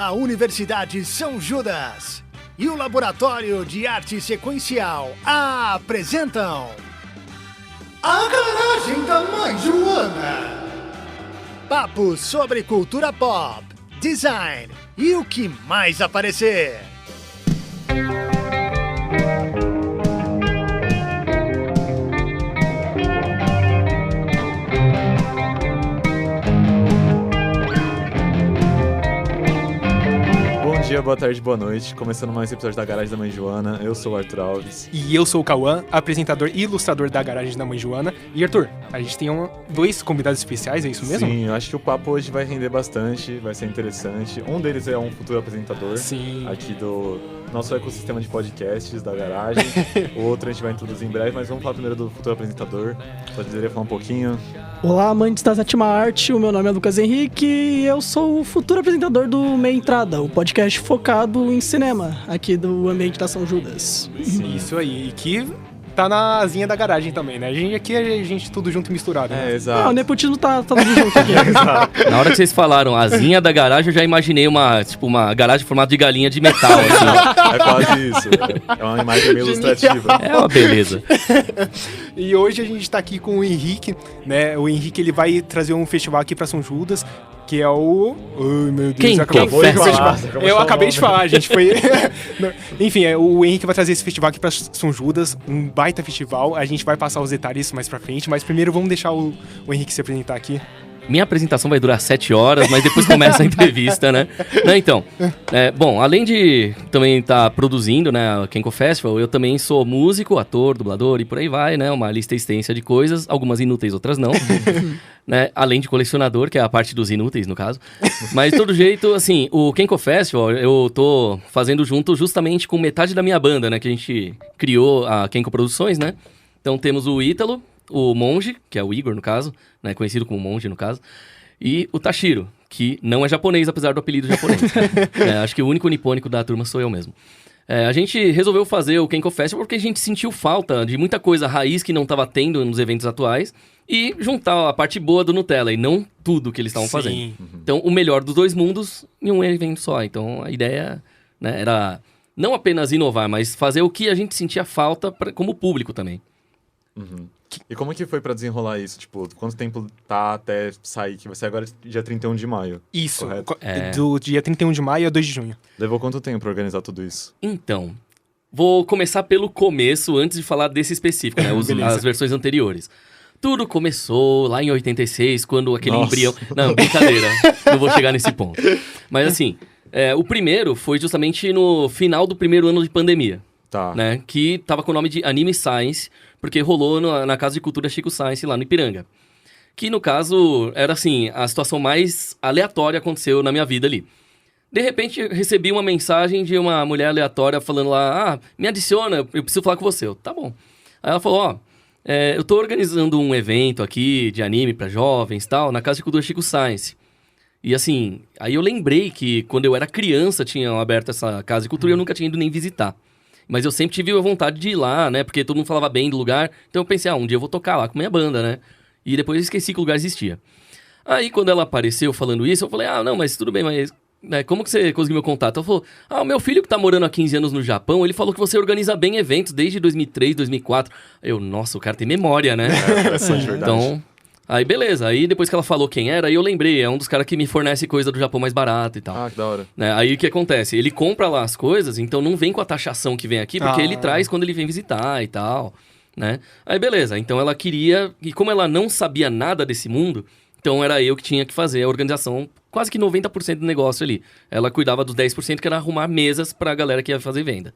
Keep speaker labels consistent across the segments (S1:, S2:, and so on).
S1: a Universidade São Judas e o Laboratório de Arte Sequencial apresentam A Garagem da Mãe Joana. Papo sobre cultura pop, design e o que mais aparecer.
S2: Bom dia, boa tarde, boa noite. Começando mais um episódio da Garagem da Mãe Joana. Eu sou o Arthur Alves.
S3: E eu sou o Cauã, apresentador e ilustrador da Garagem da Mãe Joana. E Arthur, a gente tem dois convidados especiais, é isso mesmo?
S2: Sim, eu acho que o papo hoje vai render bastante, vai ser interessante. Um deles é um futuro apresentador.
S3: Sim.
S2: Aqui do nosso ecossistema de podcasts da Garagem. O outro a gente vai introduzir em breve, mas vamos falar primeiro do futuro apresentador. Só poderia falar um pouquinho.
S4: Olá, amantes da sétima arte, o meu nome é Lucas Henrique e eu sou o futuro apresentador do Meia Entrada, o podcast focado em cinema, aqui do ambiente da São Judas.
S3: Sim. Isso aí, e que tá na asinha da garagem também, né? Aqui a gente tudo junto e misturado, né?
S2: Exato.
S4: Não, o nepotismo tá tudo junto aqui.
S2: Exato.
S5: Na hora que vocês falaram asinha da garagem, eu já imaginei uma garagem formada de galinha de metal, assim.
S2: É quase isso. É uma imagem meio ilustrativa.
S5: É uma beleza.
S3: E hoje a gente tá aqui com o Henrique, né? O Henrique, ele vai trazer um festival aqui pra São Judas, que é o... Ai, meu Deus,
S5: Quem
S3: acabou de
S5: Festival?
S3: falar. Eu acabei de falar, a gente foi... Enfim, o Henrique vai trazer esse festival aqui pra São Judas, um baita festival. A gente vai passar os detalhes mais pra frente, mas primeiro vamos deixar o Henrique se apresentar aqui.
S5: Minha apresentação vai durar 7 horas, mas depois começa a entrevista, né? Não, então, bom, além de também estar produzindo, né, a Kenko Festival, eu também sou músico, ator, dublador e por aí vai, né? Uma lista extensa de coisas, algumas inúteis, outras não. Né? Além de colecionador, que é a parte dos inúteis, no caso. Mas, de todo jeito, assim, o Kenko Festival eu tô fazendo junto justamente com metade da minha banda, né? Que a gente criou a Kenko Produções, né? Então temos o Ítalo, o Monge, que é o Igor, no caso, né, conhecido como Monge, no caso, e o Tashiro, que não é japonês, apesar do apelido japonês. Acho que o único nipônico da turma sou eu mesmo. A gente resolveu fazer o Kenko Festival porque a gente sentiu falta de muita coisa raiz que não estava tendo nos eventos atuais e juntar a parte boa do Nutella e não tudo que eles estavam fazendo. Então, o melhor dos dois mundos em um evento só. Então, a ideia, né, era não apenas inovar, mas fazer o que a gente sentia falta como público também.
S2: Uhum. E como que foi pra desenrolar isso? Tipo, quanto tempo tá até sair? Que vai ser agora dia 31 de maio.
S3: Isso,
S2: correto?
S3: do dia 31 de maio a 2 de junho.
S2: Levou quanto tempo pra organizar tudo isso?
S5: Então, vou começar pelo começo, antes de falar desse específico, né? As versões anteriores. Tudo começou lá em 86, quando aquele embrião... Não, brincadeira. Não vou chegar nesse ponto. Mas assim, o primeiro foi justamente no final do primeiro ano de pandemia.
S2: Tá.
S5: Né? Que tava com o nome de Anime Science, porque rolou na Casa de Cultura Chico Science, lá no Ipiranga. Que, no caso, era assim, a situação mais aleatória aconteceu na minha vida ali. De repente, eu recebi uma mensagem de uma mulher aleatória falando lá, me adiciona, eu preciso falar com você. Tá bom. Aí ela falou, eu tô organizando um evento aqui de anime pra jovens e tal, na Casa de Cultura Chico Science. E assim, aí eu lembrei que quando eu era criança tinham aberto essa Casa de Cultura e eu nunca tinha ido nem visitar. Mas eu sempre tive a vontade de ir lá, né? Porque todo mundo falava bem do lugar. Então eu pensei, um dia eu vou tocar lá com minha banda, né? E depois eu esqueci que o lugar existia. Aí quando ela apareceu falando isso, eu falei, não, mas tudo bem, mas... Né, como que você conseguiu meu contato? Ela falou, o meu filho que tá morando há 15 anos no Japão, ele falou que você organiza bem eventos desde 2003, 2004. Eu, nossa, o cara tem memória, né?
S2: Verdade.
S5: Então... Aí beleza, aí depois que ela falou quem era, aí eu lembrei, é um dos caras que me fornece coisa do Japão mais barato e tal.
S2: Ah, que da hora.
S5: Né? Aí o que acontece? Ele compra lá as coisas, então não vem com a taxação que vem aqui, porque ele traz quando ele vem visitar e tal, né? Aí beleza, então ela queria, e como ela não sabia nada desse mundo, então era eu que tinha que fazer a organização, quase que 90% do negócio ali. Ela cuidava dos 10% que era arrumar mesas pra galera que ia fazer venda.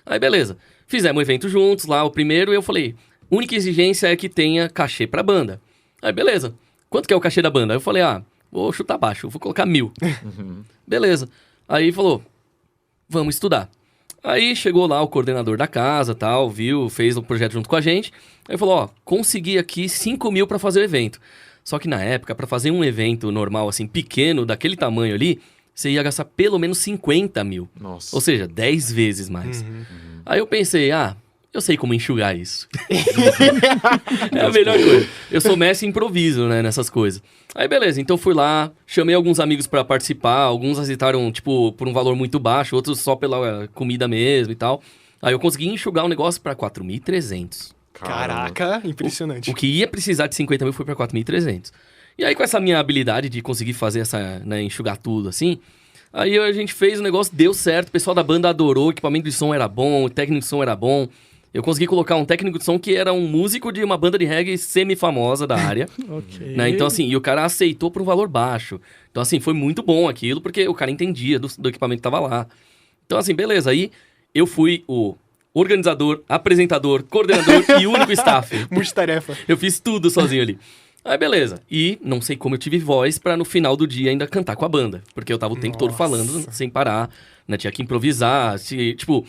S5: Aí beleza, fizemos um evento juntos lá, o primeiro, e eu falei, única exigência é que tenha cachê pra banda. Aí, beleza. Quanto que é o cachê da banda? Aí eu falei, vou chutar baixo, vou colocar 1.000. Beleza. Aí falou, vamos estudar. Aí chegou lá o coordenador da casa, tal, viu, fez o projeto junto com a gente. Aí falou, consegui aqui 5.000 pra fazer o evento. Só que na época, pra fazer um evento normal, assim, pequeno, daquele tamanho ali, você ia gastar pelo menos 50.000.
S2: Nossa.
S5: Ou seja, 10 vezes mais. Aí eu pensei, eu sei como enxugar isso. É a melhor coisa. Eu sou mestre em improviso, né, nessas coisas. Aí beleza, então fui lá, chamei alguns amigos pra participar, alguns aceitaram, tipo, por um valor muito baixo, outros só pela comida mesmo e tal. Aí eu consegui enxugar o negócio pra 4.300.
S3: Caraca, impressionante.
S5: O que ia precisar de 50 mil foi pra 4.300. E aí com essa minha habilidade de conseguir fazer essa, né, enxugar tudo assim, aí a gente fez o negócio, deu certo, o pessoal da banda adorou, o equipamento de som era bom, o técnico de som era bom. Eu consegui colocar um técnico de som que era um músico de uma banda de reggae semi-famosa da área.
S4: Ok.
S5: Né? Então, assim, e o cara aceitou por um valor baixo. Então, assim, foi muito bom aquilo, porque o cara entendia do equipamento que tava lá. Então, assim, beleza. Aí eu fui o organizador, apresentador, coordenador e único staff.
S3: Multitarefa.
S5: Eu fiz tudo sozinho ali. Aí, beleza. E não sei como eu tive voz pra no final do dia ainda cantar com a banda. Porque eu tava o tempo todo falando sem parar, né? Tinha que improvisar, tipo...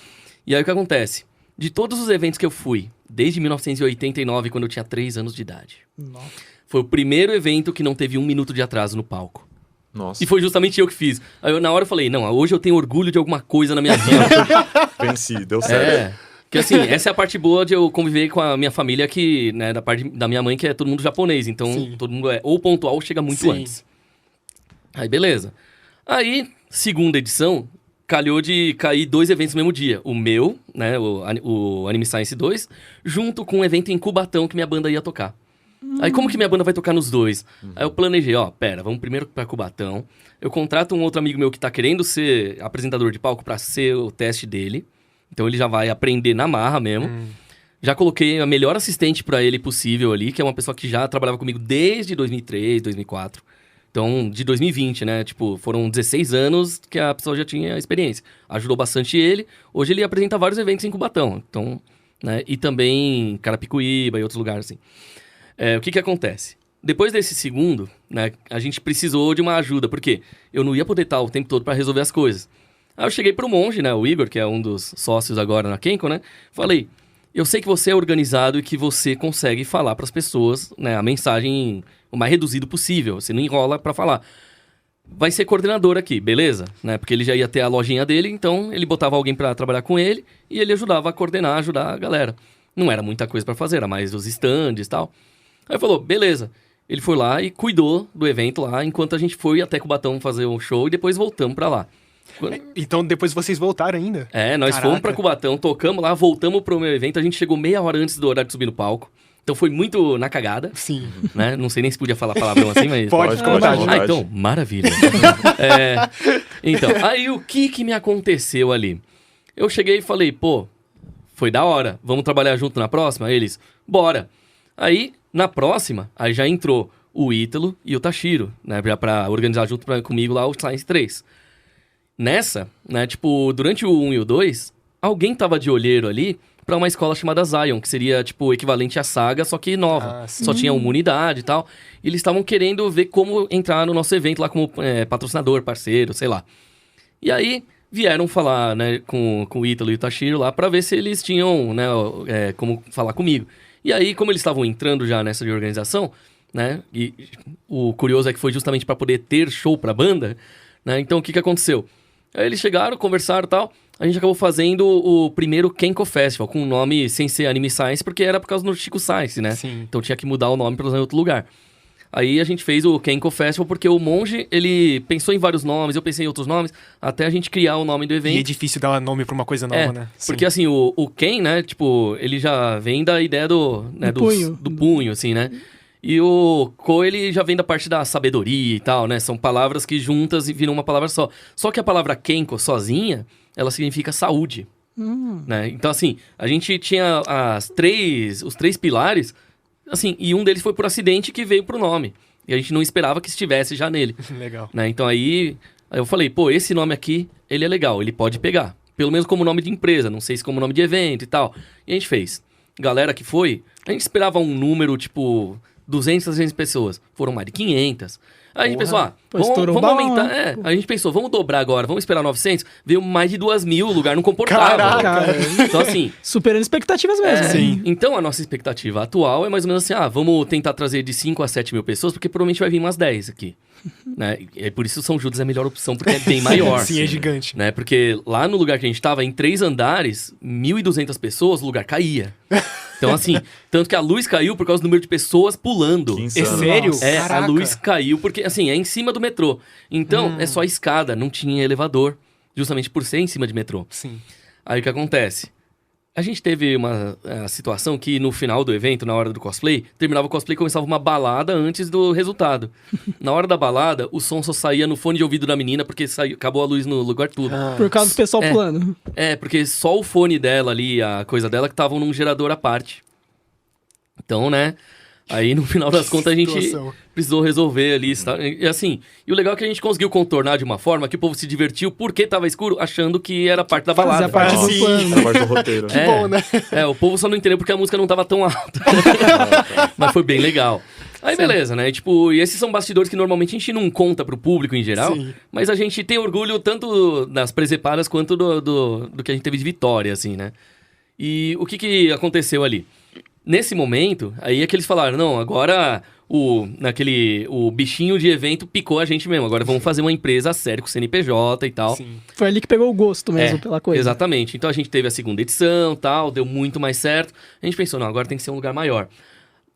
S5: E aí o que acontece? De todos os eventos que eu fui, desde 1989, quando eu tinha 3 anos de idade,
S4: Nossa.
S5: foi o primeiro evento que não teve 1 minuto de atraso no palco.
S2: Nossa,
S5: E foi justamente eu que fiz. Aí eu, na hora eu falei, não, hoje eu tenho orgulho de alguma coisa na minha vida.
S2: venci, deu certo.
S5: Porque assim, essa é a parte boa de eu conviver com a minha família, que, né, da parte da minha mãe, que é todo mundo japonês. Então,
S3: Sim.
S5: todo mundo é ou pontual ou chega muito
S3: Sim.
S5: antes. Aí, beleza. Aí, segunda edição, calhou de cair 2 eventos no mesmo dia. O meu, né, o Anime Science 2, junto com um evento em Cubatão que minha banda ia tocar. Aí como que minha banda vai tocar nos dois? Aí eu planejei, pera, vamos primeiro pra Cubatão. Eu contrato um outro amigo meu que tá querendo ser apresentador de palco pra ser o teste dele. Então ele já vai aprender na marra mesmo. Já coloquei a melhor assistente pra ele possível ali, que é uma pessoa que já trabalhava comigo desde 2003, 2004. Então, de 2020, né? Tipo, foram 16 anos que a pessoa já tinha experiência. Ajudou bastante ele. Hoje ele apresenta vários eventos em Cubatão. Então, né? E também em Carapicuíba e outros lugares, assim. O que acontece? Depois desse segundo, né? A gente precisou de uma ajuda. Porque eu não ia poder estar o tempo todo para resolver as coisas. Aí eu cheguei pro Monge, né? O Igor, que é um dos sócios agora na Kenko, né? Falei, eu sei que você é organizado e que você consegue falar para as pessoas, né? A mensagem o mais reduzido possível. Você não enrola pra falar. Vai ser coordenador aqui, beleza? Né? Porque ele já ia ter a lojinha dele, então ele botava alguém pra trabalhar com ele e ele ajudava a coordenar, ajudar a galera. Não era muita coisa pra fazer, era mais os stands e tal. Aí falou, beleza. Ele foi lá e cuidou do evento lá, enquanto a gente foi até Cubatão fazer um show e depois voltamos pra lá.
S3: Então depois vocês voltaram ainda?
S5: Nós
S3: Caraca.
S5: fomos pra Cubatão, tocamos lá, voltamos pro meu evento, a gente chegou meia hora antes do horário de subir no palco. Então foi muito na cagada.
S3: Sim.
S5: Né? Não sei nem se podia falar palavrão assim, mas...
S3: Pode, fica à vontade.
S5: Então, maravilha. Então, aí o que me aconteceu ali? Eu cheguei e falei, pô, foi da hora, vamos trabalhar junto na próxima? Eles, bora. Aí, na próxima, aí já entrou o Ítalo e o Tashiro, né? Já pra organizar junto comigo lá o Science 3. Nessa, né, tipo, durante o 1 e o 2, alguém tava de olheiro ali pra uma escola chamada Zion, que seria, tipo, o equivalente à Saga, só que nova. Só tinha uma unidade e tal. E eles estavam querendo ver como entrar no nosso evento lá como patrocinador, parceiro, sei lá. E aí, vieram falar, né, com o Ítalo e o Tashiro lá pra ver se eles tinham, né, como falar comigo. E aí, como eles estavam entrando já nessa de organização, né, e o curioso é que foi justamente pra poder ter show pra banda, né, então o que aconteceu? Aí eles chegaram, conversaram e tal. A gente acabou fazendo o primeiro Kenko Festival, com o nome sem ser Anime Science, porque era por causa do Chico Science, né?
S3: Sim.
S5: Então tinha que mudar o nome pra usar em outro lugar. Aí a gente fez o Kenko Festival, porque o Monge, ele pensou em vários nomes, eu pensei em outros nomes, até a gente criar o nome do evento.
S3: E é difícil dar nome pra uma coisa nova, né?
S5: Porque assim, o Ken, né, tipo, ele já vem da ideia do punho, assim, né? E o Ko, ele já vem da parte da sabedoria e tal, né? São palavras que juntas e viram uma palavra só. Só que a palavra Kenko sozinha, ela significa saúde, né? Então, assim, a gente tinha os 3 pilares, assim, e um deles foi por acidente que veio pro nome. E a gente não esperava que estivesse já nele.
S3: Legal.
S5: Né? Então aí eu falei, pô, esse nome aqui, ele é legal, ele pode pegar. Pelo menos como nome de empresa, não sei se como nome de evento e tal. E a gente fez. Galera que foi, a gente esperava um número, tipo... 200, 300 pessoas. Foram mais de 500. Aí a gente pensou,
S4: Pô, estourou
S5: vamos
S4: o balão,
S5: aumentar.
S4: né?
S5: A gente pensou, vamos dobrar agora, vamos esperar 900. Veio mais de 2.000, o lugar não comportava.
S4: Caraca.
S5: Então assim...
S4: Superando expectativas mesmo.
S3: Sim.
S5: Então a nossa expectativa atual é mais ou menos assim, vamos tentar trazer de 5 a 7 mil pessoas, porque provavelmente vai vir umas 10 aqui. Né? E por isso São Judas é a melhor opção, porque é bem maior.
S3: Sim, é gigante.
S5: Né? Porque lá no lugar que a gente tava, em 3 andares, 1.200 pessoas, o lugar caía. Então, assim, tanto que a luz caiu por causa do número de pessoas pulando.
S2: Que
S3: É
S2: insano.
S3: sério?
S4: Nossa.
S5: É,
S3: Caraca.
S5: a luz caiu porque, assim, é em cima do metrô. Então, é só escada, não tinha elevador. Justamente por ser em cima de metrô.
S3: Sim.
S5: Aí o que acontece? A gente teve uma situação que no final do evento, na hora do cosplay, terminava o cosplay e começava uma balada antes do resultado. Na hora da balada, o som só saía no fone de ouvido da menina porque acabou a luz no lugar tudo.
S4: Por causa do pessoal
S5: É.
S4: pulando.
S5: É, porque só o fone dela ali, a coisa dela, que estavam num gerador à parte. Então, né? Aí no final das contas a gente
S3: situação.
S5: precisou resolver ali. E assim, e o legal é que a gente conseguiu contornar de uma forma que o povo se divertiu porque tava escuro, achando que era parte da balada.
S4: Fazia parte
S3: Nossa.
S4: do plano.
S2: Essa parte do roteiro.
S5: É.
S3: bom, né?
S5: É, o povo só não entendeu porque a música não tava tão alta. Mas foi bem legal. Aí beleza, né? Tipo, e esses são bastidores que normalmente a gente não conta pro público em geral,
S3: Sim.
S5: mas a gente tem orgulho tanto das presepadas quanto do que a gente teve de vitória, assim, né? E o que aconteceu ali? Nesse momento, aí é que eles falaram, não, agora o bichinho de evento picou a gente mesmo, agora vamos fazer uma empresa séria com CNPJ e tal.
S3: Sim.
S4: Foi ali que pegou o gosto mesmo pela coisa.
S5: Exatamente. Então a gente teve a segunda edição, tal, deu muito mais certo. A gente pensou, não, agora tem que ser um lugar maior.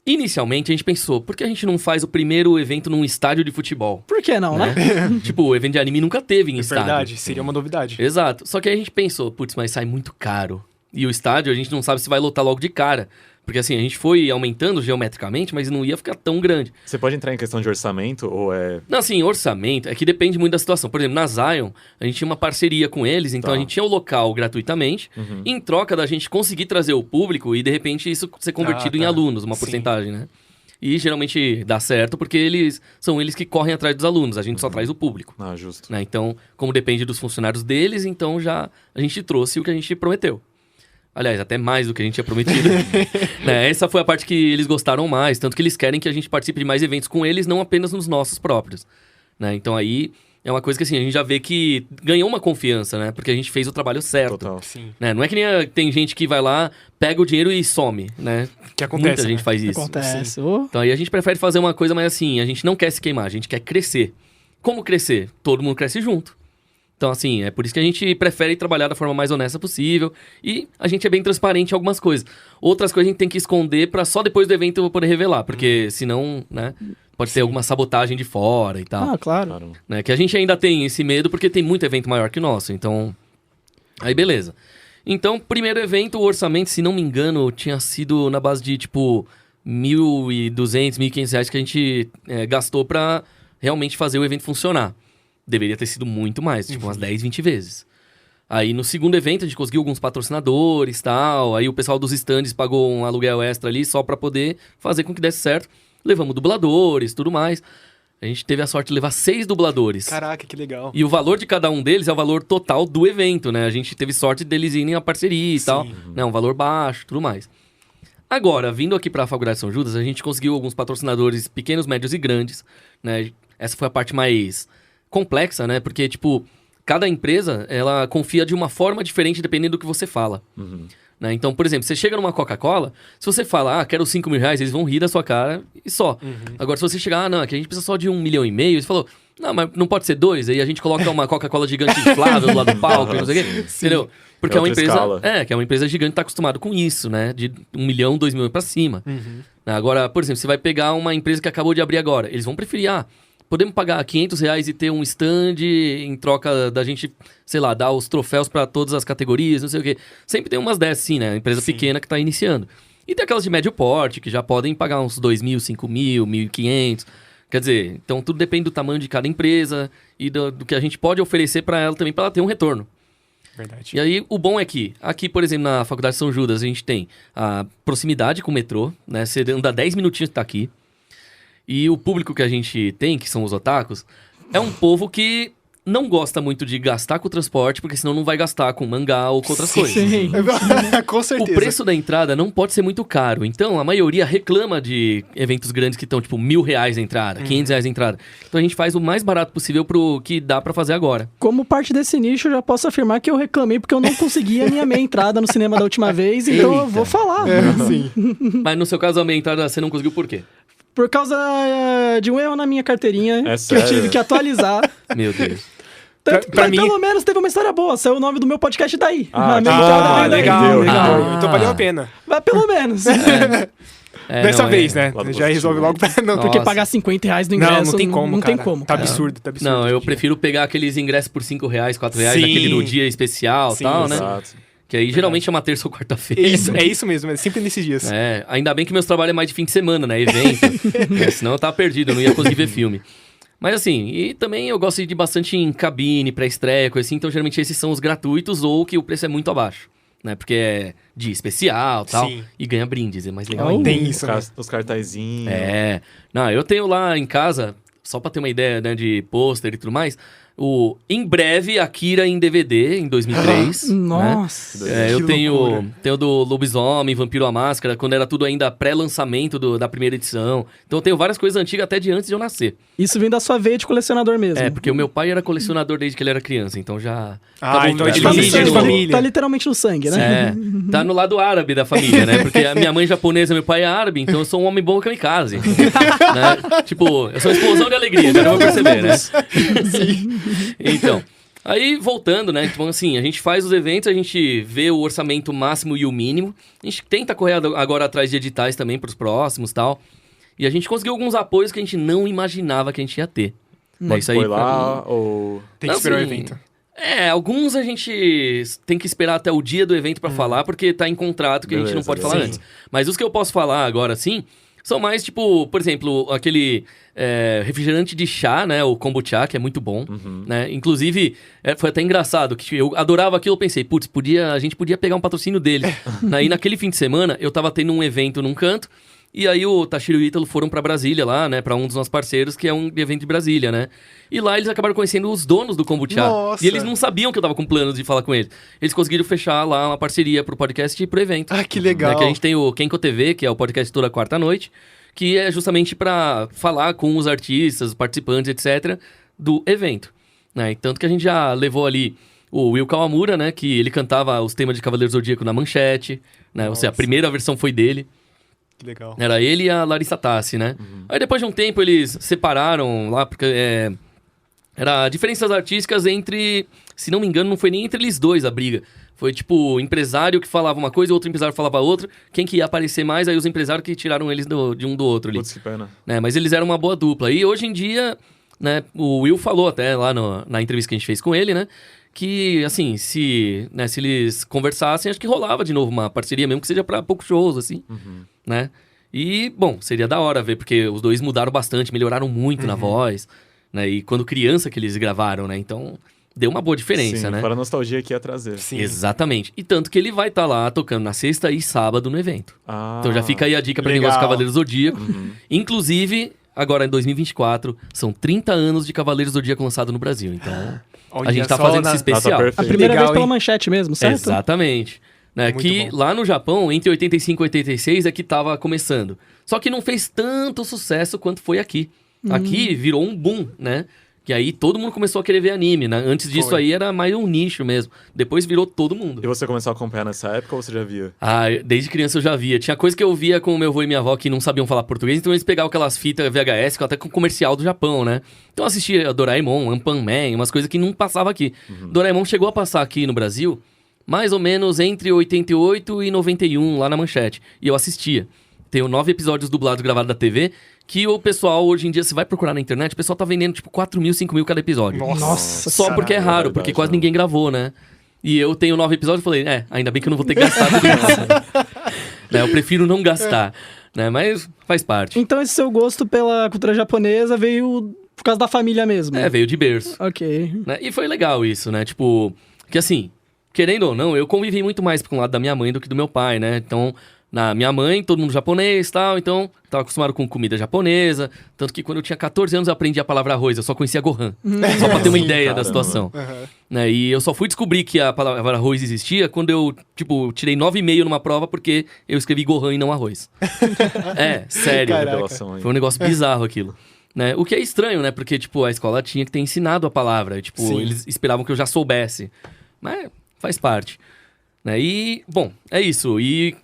S5: Inicialmente a gente pensou, por que a gente não faz o primeiro evento num estádio de futebol?
S4: Por que não, né?
S5: Tipo, o evento de anime nunca teve em
S3: É
S5: estádio.
S3: verdade, seria uma novidade.
S5: Exato. Só que aí a gente pensou, putz, mas sai muito caro. E o estádio a gente não sabe se vai lotar logo de cara. Porque assim, a gente foi aumentando geometricamente, mas não ia ficar tão grande.
S2: Você pode entrar em questão de orçamento ou é...
S5: Não, assim, orçamento é que depende muito da situação. Por exemplo, na Zion, a gente tinha uma parceria com eles, então
S2: Tá.
S5: a gente tinha o local gratuitamente, em troca da gente conseguir trazer o público e de repente isso ser convertido em
S3: tá.
S5: alunos, uma
S3: Sim.
S5: porcentagem, né? E geralmente dá certo porque são eles que correm atrás dos alunos, a gente só traz o público.
S2: Ah, justo.
S5: Né? Então, como depende dos funcionários deles, então já a gente trouxe o que a gente prometeu. Aliás, até mais do que a gente tinha prometido. Né? Essa foi a parte que eles gostaram mais, tanto que eles querem que a gente participe de mais eventos com eles, não apenas nos nossos próprios. Né? Então aí é uma coisa que assim, a gente já vê que ganhou uma confiança, né? Porque a gente fez o trabalho certo.
S2: Total.
S3: Sim.
S5: Né? Não é que nem tem gente que vai lá, pega o dinheiro e some, né?
S3: Que acontece,
S5: Muita gente
S3: né?
S5: faz isso.
S4: Acontece. Ô,
S5: Então aí a gente prefere fazer uma coisa mais assim, a gente não quer se queimar, a gente quer crescer. Como crescer? Todo mundo cresce junto. Então assim, é por isso que a gente prefere trabalhar da forma mais honesta possível e a gente é bem transparente em algumas coisas. Outras coisas a gente tem que esconder pra só depois do evento eu poder revelar, porque senão, né, pode ter alguma sabotagem de fora e tal.
S4: Ah, claro.
S2: Claro.
S5: Né, que a gente ainda tem esse medo porque tem muito evento maior que o nosso, então... Aí beleza. Então, primeiro evento, o orçamento, se não me engano, tinha sido na base de, tipo, 1.200, 1.500 reais que a gente gastou pra realmente fazer o evento funcionar. Deveria ter sido muito mais, tipo, umas 10, 20 vezes. Aí, no segundo evento, a gente conseguiu alguns patrocinadores e tal. Aí, o pessoal dos stands pagou um aluguel extra ali só pra poder fazer com que desse certo. Levamos dubladores, tudo mais. A gente teve a sorte de levar 6 dubladores.
S3: Caraca, que legal.
S5: E o valor de cada um deles é o valor total do evento, né? A gente teve sorte deles irem a parceria e tal. Né? Um valor baixo, tudo mais. Agora, vindo aqui pra Faculdade São Judas, a gente conseguiu alguns patrocinadores pequenos, médios e grandes, né? Essa foi a parte mais complexa, né? Porque, tipo, cada empresa, ela confia de uma forma diferente dependendo do que você fala. Né? Então, por exemplo, você chega numa Coca-Cola, se você fala, quero 5 mil reais, eles vão rir da sua cara e só. Agora, se você chegar, não, aqui a gente precisa só de 1,5 milhão, eles falou, não, mas não pode ser 2, aí a gente coloca uma Coca-Cola gigante inflável do lado do palco, não sei o quê, entendeu? Porque
S2: É
S5: é uma
S2: outra
S5: empresa,
S2: escala.
S5: que é uma empresa gigante, tá acostumado com isso, né? De 1 milhão, 2 mil pra cima. Agora, por exemplo, você vai pegar uma empresa que acabou de abrir agora, eles vão preferir, podemos pagar 500 reais e ter um stand em troca da gente, sei lá, dar os troféus pra todas as categorias, não sei o quê. Sempre tem umas dessas, sim, né? Empresa pequena que tá iniciando. E tem aquelas de médio porte, que já podem pagar uns 2 mil, 5 mil, 1.500. Quer dizer, então tudo depende do tamanho de cada empresa e do que a gente pode oferecer pra ela também, pra ela ter um retorno.
S3: Verdade.
S5: E aí, o bom é que, aqui, por exemplo, na Faculdade São Judas, a gente tem a proximidade com o metrô, né? Você anda 10 minutinhos e tá aqui. E o público que a gente tem, que são os otakus, é um povo que não gosta muito de gastar com o transporte, porque senão não vai gastar com mangá ou com outras coisas.
S4: Sim.
S3: Com
S5: O
S3: certeza.
S5: preço da entrada não pode ser muito caro. Então, a maioria reclama de eventos grandes que estão, tipo, R$1.000 a entrada, R$500 a entrada. Então, a gente faz o mais barato possível pro que dá pra fazer agora.
S4: Como parte desse nicho, eu já posso afirmar que eu reclamei porque eu não consegui a minha meia entrada no cinema da última vez, então eu
S5: Eita.
S4: vou falar.
S3: Sim.
S5: Mas no seu caso, a meia entrada você não conseguiu por quê?
S4: Por causa de um erro na minha carteirinha,
S2: É
S4: que eu
S2: sério?
S4: tive que atualizar.
S5: Meu Deus.
S4: Tanto,
S3: Pra
S4: mas
S3: mim-
S4: pelo menos teve uma história boa, saiu o nome do meu podcast daí.
S2: Ah,
S4: A minha
S2: que
S4: entrada
S2: bom.
S4: veio daí.
S3: legal,
S2: Entendeu?
S3: legal.
S5: Ah.
S3: Então valeu a pena.
S4: Mas pelo menos.
S3: Dessa
S5: não,
S3: vez, né?
S2: lado
S3: Já resolve
S2: positivo.
S3: logo pra... Não,
S4: Porque
S5: Nossa.
S4: pagar R$50 no ingresso
S3: não tem como,
S4: não
S3: cara.
S4: tem como.
S3: Tá
S4: cara.
S3: absurdo, tá absurdo.
S5: Não,
S3: hoje
S5: eu
S3: em dia.
S5: prefiro pegar aqueles ingressos por R$5, R$4,
S3: Sim.
S5: aquele no dia especial e
S3: Sim,
S5: tal, né?
S2: Exato.
S5: Que aí geralmente é uma terça ou quarta-feira.
S3: É isso mesmo, é sempre nesses dias.
S5: Ainda bem que meus trabalhos é mais de fim de semana, né? Evento. Senão eu tava perdido, eu não ia conseguir ver filme. Mas assim, e também eu gosto de ir bastante em cabine, pré-estreia, coisa assim. Então geralmente esses são os gratuitos ou que o preço é muito abaixo. Né? Porque é de especial e tal.
S3: Sim.
S5: E ganha brindes, é mais legal
S4: Oh.
S5: ainda.
S3: Tem isso, né?
S2: Os cartazinhos.
S5: Não, eu tenho lá em casa, só pra ter uma ideia, né, de pôster e tudo mais, em breve, Akira em DVD, em 2003. né?
S4: Nossa.
S5: Eu
S3: Que
S5: tenho
S3: loucura.
S5: do Lobisomem, Vampiro à Máscara, quando era tudo ainda pré-lançamento da primeira edição. Então eu tenho várias coisas antigas até de antes de eu nascer.
S4: Isso vem da sua veia de colecionador mesmo.
S5: Porque o meu pai era colecionador desde que ele era criança, então já...
S3: Então é de
S4: Tá no
S3: família,
S4: sangue,
S3: de família.
S4: Tá literalmente no sangue, né?
S5: Tá no lado árabe da família, né? Porque a minha mãe é japonesa, meu pai é árabe, então eu sou um homem bom kamikaze. Né? Tipo, eu sou uma explosão de alegria, já não vou perceber, né? Então, aí voltando, né? Então, assim, a gente faz os eventos, a gente vê o orçamento máximo e o mínimo. A gente tenta correr agora atrás de editais também pros próximos e tal. E a gente conseguiu alguns apoios que a gente não imaginava que a gente ia ter. Né? Isso aí,
S2: Foi
S5: pra
S2: lá,
S5: mim-
S2: ou...
S3: Tem que esperar o
S5: assim,
S3: evento.
S5: Alguns a gente tem que esperar até o dia do evento pra falar, porque tá em contrato que a gente não
S2: Beleza,
S5: pode falar
S2: beleza.
S5: antes. Mas os que eu posso falar agora, sim, são mais, tipo, por exemplo, aquele refrigerante de chá, né? O kombucha, que é muito bom, né? Inclusive, foi até engraçado, que eu adorava aquilo, eu pensei, putz, a gente podia pegar um patrocínio dele. Aí, naquele fim de semana, eu tava tendo um evento num canto, e aí o Tashiro e o Ítalo foram pra Brasília lá, né? Pra um dos nossos parceiros, que é um evento de Brasília, né? E lá eles acabaram conhecendo os donos do kombucha.
S3: Nossa!
S5: E eles não sabiam que eu tava com planos de falar com eles. Eles conseguiram fechar lá uma parceria pro podcast e pro evento.
S3: Ah, que legal.
S5: Né, que a gente tem o Kenko TV, que é o podcast toda quarta-noite, que é justamente pra falar com os artistas, participantes, etc., do evento. Né? E tanto que a gente já levou ali o Will Kawamura, né? Que ele cantava os temas de Cavaleiro Zodíaco na Manchete. Né? Ou seja, a
S3: Nossa.
S5: primeira versão foi dele.
S3: Que legal.
S5: Era ele e a Larissa Tassi, né? Aí depois de um tempo eles separaram lá, porque era diferenças artísticas entre... Se não me engano, não foi nem entre eles dois a briga. Foi tipo, empresário que falava uma coisa, outro empresário falava outra. Quem que ia aparecer mais, aí os empresários que tiraram eles de um do outro ali.
S2: Putz, que pena.
S5: Né? Mas eles eram uma boa dupla. E hoje em dia, né, o Will falou até lá na entrevista que a gente fez com ele, né? Que, assim, se eles conversassem, acho que rolava de novo uma parceria, mesmo que seja pra poucos shows, assim, né? E, bom, seria da hora ver, porque os dois mudaram bastante, melhoraram muito na voz, né? E quando criança que eles gravaram, né? Então, deu uma boa diferença,
S2: Sim,
S5: né?
S2: fora a nostalgia que ia trazer.
S3: Sim.
S5: Exatamente. E tanto que ele vai estar lá tocando na sexta e sábado no evento.
S2: Ah,
S5: Então já fica aí a dica pra quem
S3: legal.
S5: gosta de Cavaleiros do Zodíaco. Inclusive, agora em 2024, são 30 anos de Cavaleiros do Zodíaco lançado no Brasil. Então,
S3: Olha
S5: a gente tá
S3: só,
S5: fazendo
S3: né?
S5: esse especial.
S2: Data perfeita.
S4: A primeira
S3: Legal,
S4: vez pela
S3: hein?
S4: manchete mesmo, certo?
S5: Exatamente. Né,
S3: Muito
S5: que
S3: bom.
S5: lá no Japão, entre 85 e 86, é que tava começando. Só que não fez tanto sucesso quanto foi aqui. Aqui virou um boom, né? Que aí todo mundo começou a querer ver anime, né? Antes disso
S3: Foi.
S5: aí era mais um nicho mesmo. Depois virou todo mundo.
S2: E você começou a acompanhar nessa época ou você já via?
S5: Desde criança eu já via. Tinha coisa que eu via com o meu avô e minha avó que não sabiam falar português, então eles pegavam aquelas fitas VHS, até com comercial do Japão, né? Então eu assistia Doraemon, Anpan-Man, umas coisas que não passava aqui. Doraemon chegou a passar aqui no Brasil, mais ou menos entre 88 e 91, lá na Manchete. E eu assistia. Tenho 9 episódios dublados gravados da TV, que o pessoal, hoje em dia, você vai procurar na internet, o pessoal tá vendendo tipo 4 mil, 5 mil cada episódio.
S3: Nossa.
S5: Só porque é
S2: caralho,
S5: raro,
S2: é
S5: porque
S2: verdade,
S5: quase
S2: né?
S5: ninguém gravou, né? E eu tenho 9 episódios e falei, ainda bem que eu não vou ter que gastar tudo isso. Né, eu prefiro não gastar, né? Mas faz parte.
S4: Então esse seu gosto pela cultura japonesa veio por causa da família mesmo.
S5: Veio de berço.
S4: Ok.
S5: Né? E foi legal isso, né? Tipo, que assim, querendo ou não, eu convivi muito mais com o lado da minha mãe do que do meu pai, né? Então, Na minha mãe, todo mundo japonês e tal, então tava acostumado com comida japonesa. Tanto que quando eu tinha 14 anos eu aprendi a palavra arroz, eu só conhecia Gohan. Só pra ter uma ideia da situação. Né, e eu só fui descobrir que a palavra arroz existia quando eu, tipo, tirei 9,5 numa prova porque eu escrevi Gohan e não arroz. Sério.
S2: Revelação aí.
S5: Foi um negócio bizarro aquilo. Né? O que é estranho, né? Porque, tipo, a escola tinha que ter ensinado a palavra. Tipo,
S3: Sim.
S5: eles esperavam que eu já soubesse. Mas faz parte. Né? E, bom, é isso. E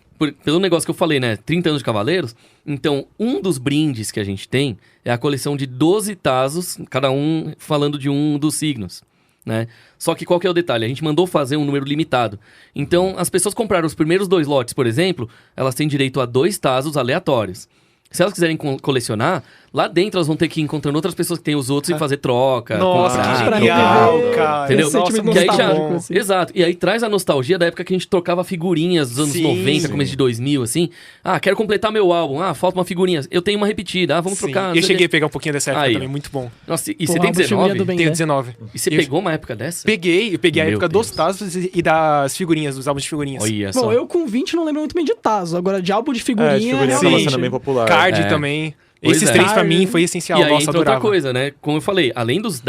S5: pelo negócio que eu falei, né? 30 anos de Cavaleiros. Então, um dos brindes que a gente tem é a coleção de 12 tazos, cada um falando de um dos signos. Né? Só que qual que é o detalhe? A gente mandou fazer um número limitado. Então, as pessoas compraram os primeiros 2 lotes, por exemplo, elas têm direito a 2 tazos aleatórios. Se elas quiserem colecionar, lá dentro elas vão ter que ir encontrando outras pessoas que têm os outros e fazer troca.
S3: Nossa,
S5: comprar.
S3: que genial,
S4: Entendeu?
S3: cara.
S5: Entendeu?
S4: Esse
S3: Nossa,
S4: sentimento
S5: Que aí já,
S4: nostálgico, assim.
S5: Exato. E aí traz a nostalgia da época que a gente trocava figurinhas dos anos
S3: Sim,
S5: 90,
S3: sim.
S5: começo de 2000, assim. Ah, quero completar meu álbum. Ah, falta uma figurinha. Eu tenho uma repetida. Ah, vamos
S3: Sim.
S5: trocar. não
S3: Eu
S5: sei o
S3: cheguei a
S5: quê.
S3: pegar um pouquinho dessa época
S5: Aí.
S3: também, muito bom.
S5: Nossa, e
S4: Porra,
S5: você tem
S4: a figurinha
S5: 19?
S4: do Ben
S3: Tenho
S4: 10.
S3: 19.
S5: E você
S3: Eu
S5: pegou uma época dessa?
S3: eu peguei a
S5: Meu
S3: época
S5: Deus.
S3: dos tazos e das figurinhas, dos álbuns de figurinhas.
S5: Olha só.
S4: Bom, eu com 20 não lembro muito bem de Tazo. Agora, de álbum de
S2: É,
S4: figurinha...
S2: de figurinha
S3: Sim.
S2: tava
S4: realmente-
S2: sendo bem popular.
S3: Card
S5: É.
S3: também.
S5: Pois
S3: Esses
S5: é.
S3: 3 pra mim foi essencial.
S5: E aí
S3: Nossa,
S5: entra outra
S3: adorava.
S5: coisa, né? Como eu falei, além dos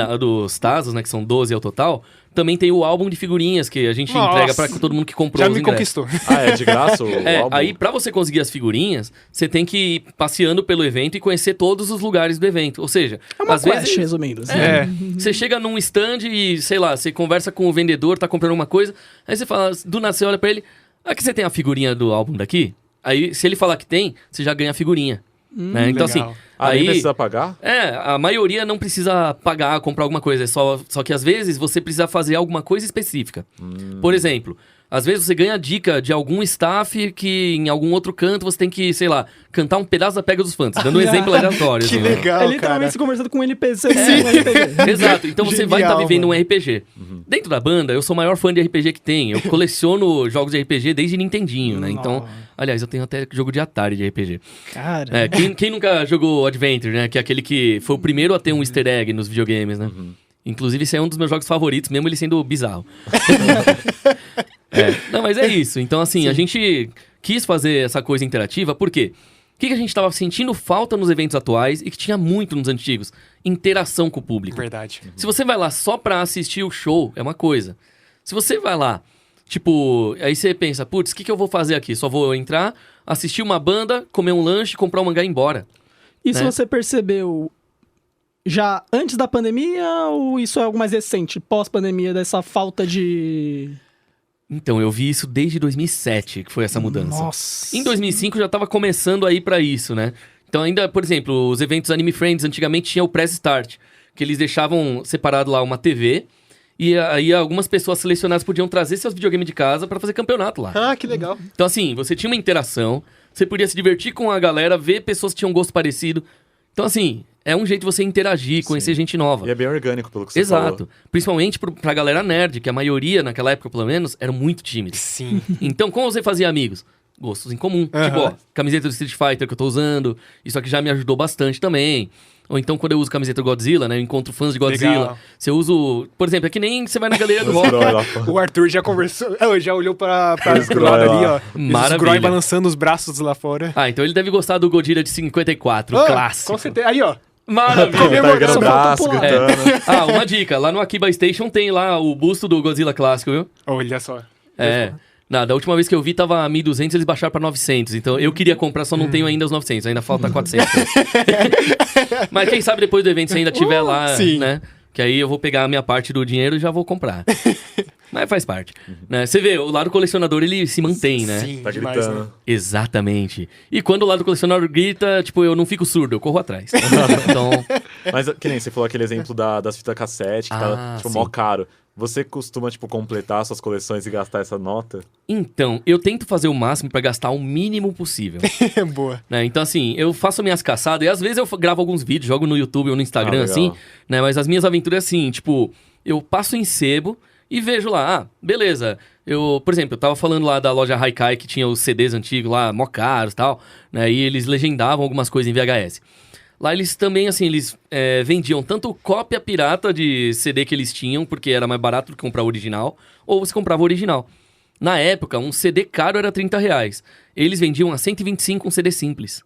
S5: tazos, né, que são 12 ao total, também tem o álbum de figurinhas que a gente
S3: Nossa.
S5: entrega pra todo mundo que comprou
S3: Já
S5: os
S3: me
S5: ingressos.
S3: conquistou.
S2: Ah, é de graça o álbum?
S5: Aí pra você conseguir as figurinhas, você tem que ir passeando pelo evento e conhecer todos os lugares do evento. Ou seja,
S4: É uma
S5: às
S4: quest,
S5: vezes
S4: resumindo. Assim.
S3: É.
S5: você chega num stand e, sei lá, você conversa com o vendedor, tá comprando uma coisa, aí você fala, do nada você olha pra ele, aqui você tem a figurinha do álbum daqui? Aí, se ele falar que tem, você já ganha a figurinha. Né? Então,
S3: legal.
S5: assim,
S2: Ah, nem
S5: aí...
S2: precisa pagar?
S5: A maioria não precisa pagar, comprar alguma coisa. Só que às vezes você precisa fazer alguma coisa específica. Por exemplo, às vezes você ganha dica de algum staff que em algum outro canto você tem que, sei lá, cantar um pedaço da Pega dos Fantas. Dando um exemplo aleatório.
S3: Que
S5: assim, né?
S3: legal,
S4: É literalmente
S3: cara.
S4: você conversando com um NPC. Sim. Um RPG.
S5: Exato, então você vai estar
S3: Genial,
S5: vivendo
S3: mano.
S5: um RPG. Dentro da banda, eu sou o maior fã de RPG que tem. Eu coleciono jogos de RPG desde Nintendinho, né? Então, aliás, eu tenho até jogo de Atari de RPG.
S4: Cara...
S5: Quem nunca jogou Adventure, né? Que é aquele que foi o primeiro a ter um easter egg nos videogames, né? Inclusive, esse é um dos meus jogos favoritos, mesmo ele sendo bizarro. Não, mas é isso. Então, assim, a gente quis fazer essa coisa interativa, por quê? O que a gente tava sentindo falta nos eventos atuais e que tinha muito nos antigos? Interação com o público.
S3: Verdade.
S5: Se você vai lá só pra assistir o show, é uma coisa. Se você vai lá, tipo, aí você pensa, putz, o que eu vou fazer aqui? Só vou entrar, assistir uma banda, comer um lanche, comprar um mangá e ir embora.
S4: E se
S5: né?
S4: você percebeu já antes da pandemia ou isso é algo mais recente, pós-pandemia, dessa falta de...
S5: Então, eu vi isso desde 2007, que foi essa mudança.
S4: Nossa.
S5: Em 2005 já tava começando a ir pra isso, né? Então ainda, por exemplo, os eventos Anime Friends, antigamente tinha o Press Start, que eles deixavam separado lá uma TV, e aí algumas pessoas selecionadas podiam trazer seus videogames de casa pra fazer campeonato lá.
S3: Ah, que legal.
S5: Então assim, você tinha uma interação, você podia se divertir com a galera, ver pessoas que tinham gosto parecido. Então assim, é um jeito de você interagir, conhecer gente nova.
S2: E é bem orgânico, pelo que você falou.
S5: Exato. Principalmente pra galera nerd, que a maioria, naquela época pelo menos, eram muito tímidos.
S3: Sim.
S5: Então, como você fazia amigos? Gostos em comum. Tipo, ó, camiseta do Street Fighter que eu tô usando. Isso aqui já me ajudou bastante também. Ou então, quando eu uso camiseta do Godzilla, né? Eu encontro fãs de Godzilla.
S3: Legal.
S5: Se eu uso... Por exemplo, é que nem você vai na galeria do
S2: Os
S5: rock.
S2: Groy lá fora.
S3: O Arthur já conversou, já olhou pra
S2: Os
S3: pro lado
S2: Groy
S3: ali,
S2: lá.
S3: ó. Os
S5: Maravilha.
S3: Groy balançando os braços lá fora.
S5: Ah, então ele deve gostar do Godzilla de 54,
S3: Ah,
S5: clássico.
S3: Com certeza. Aí, ó.
S5: Maravilha.
S2: Tá erguendo o
S4: Só
S2: braço,
S4: falta pular.
S2: gritando.
S5: Ah, uma dica. Lá no Akiba Station tem lá o busto do Godzilla clássico, viu?
S3: Olha só.
S5: É. Da última vez que eu vi tava 1.200, eles baixaram pra 900. Então eu queria comprar, só não tenho ainda os 900. Ainda falta 400. Mas quem sabe depois do evento, se ainda tiver lá,
S3: sim.
S5: né? Que aí eu vou pegar a minha parte do dinheiro e já vou comprar. Mas faz parte. Né? Você vê, o lado colecionador, ele se mantém, né?
S3: Sim,
S2: Tá
S3: demais,
S2: gritando.
S3: né?
S5: Exatamente. E quando o lado colecionador grita, tipo, eu não fico surdo, eu corro atrás. Então,
S2: Mas que nem você falou aquele exemplo das fitas cassete, que tá, tipo,
S5: sim.
S2: mó caro. Você costuma, tipo, completar suas coleções e gastar essa nota?
S5: então, eu tento fazer o máximo pra gastar o mínimo possível.
S3: Boa.
S5: Né? Então, assim, eu faço minhas caçadas e às vezes eu gravo alguns vídeos, jogo no YouTube ou no Instagram,
S2: legal.
S5: assim, né? Mas as minhas aventuras, assim, tipo, eu passo em sebo e vejo lá, beleza. Por exemplo, eu tava falando lá da loja Haikai que tinha os CDs antigos lá, mó caros e tal, né? E eles legendavam algumas coisas em VHS. Lá eles também, assim, eles vendiam tanto cópia pirata de CD que eles tinham, porque era mais barato do que comprar o original, ou você comprava o original. Na época, um CD caro era R$30. Eles vendiam a 125 um CD simples.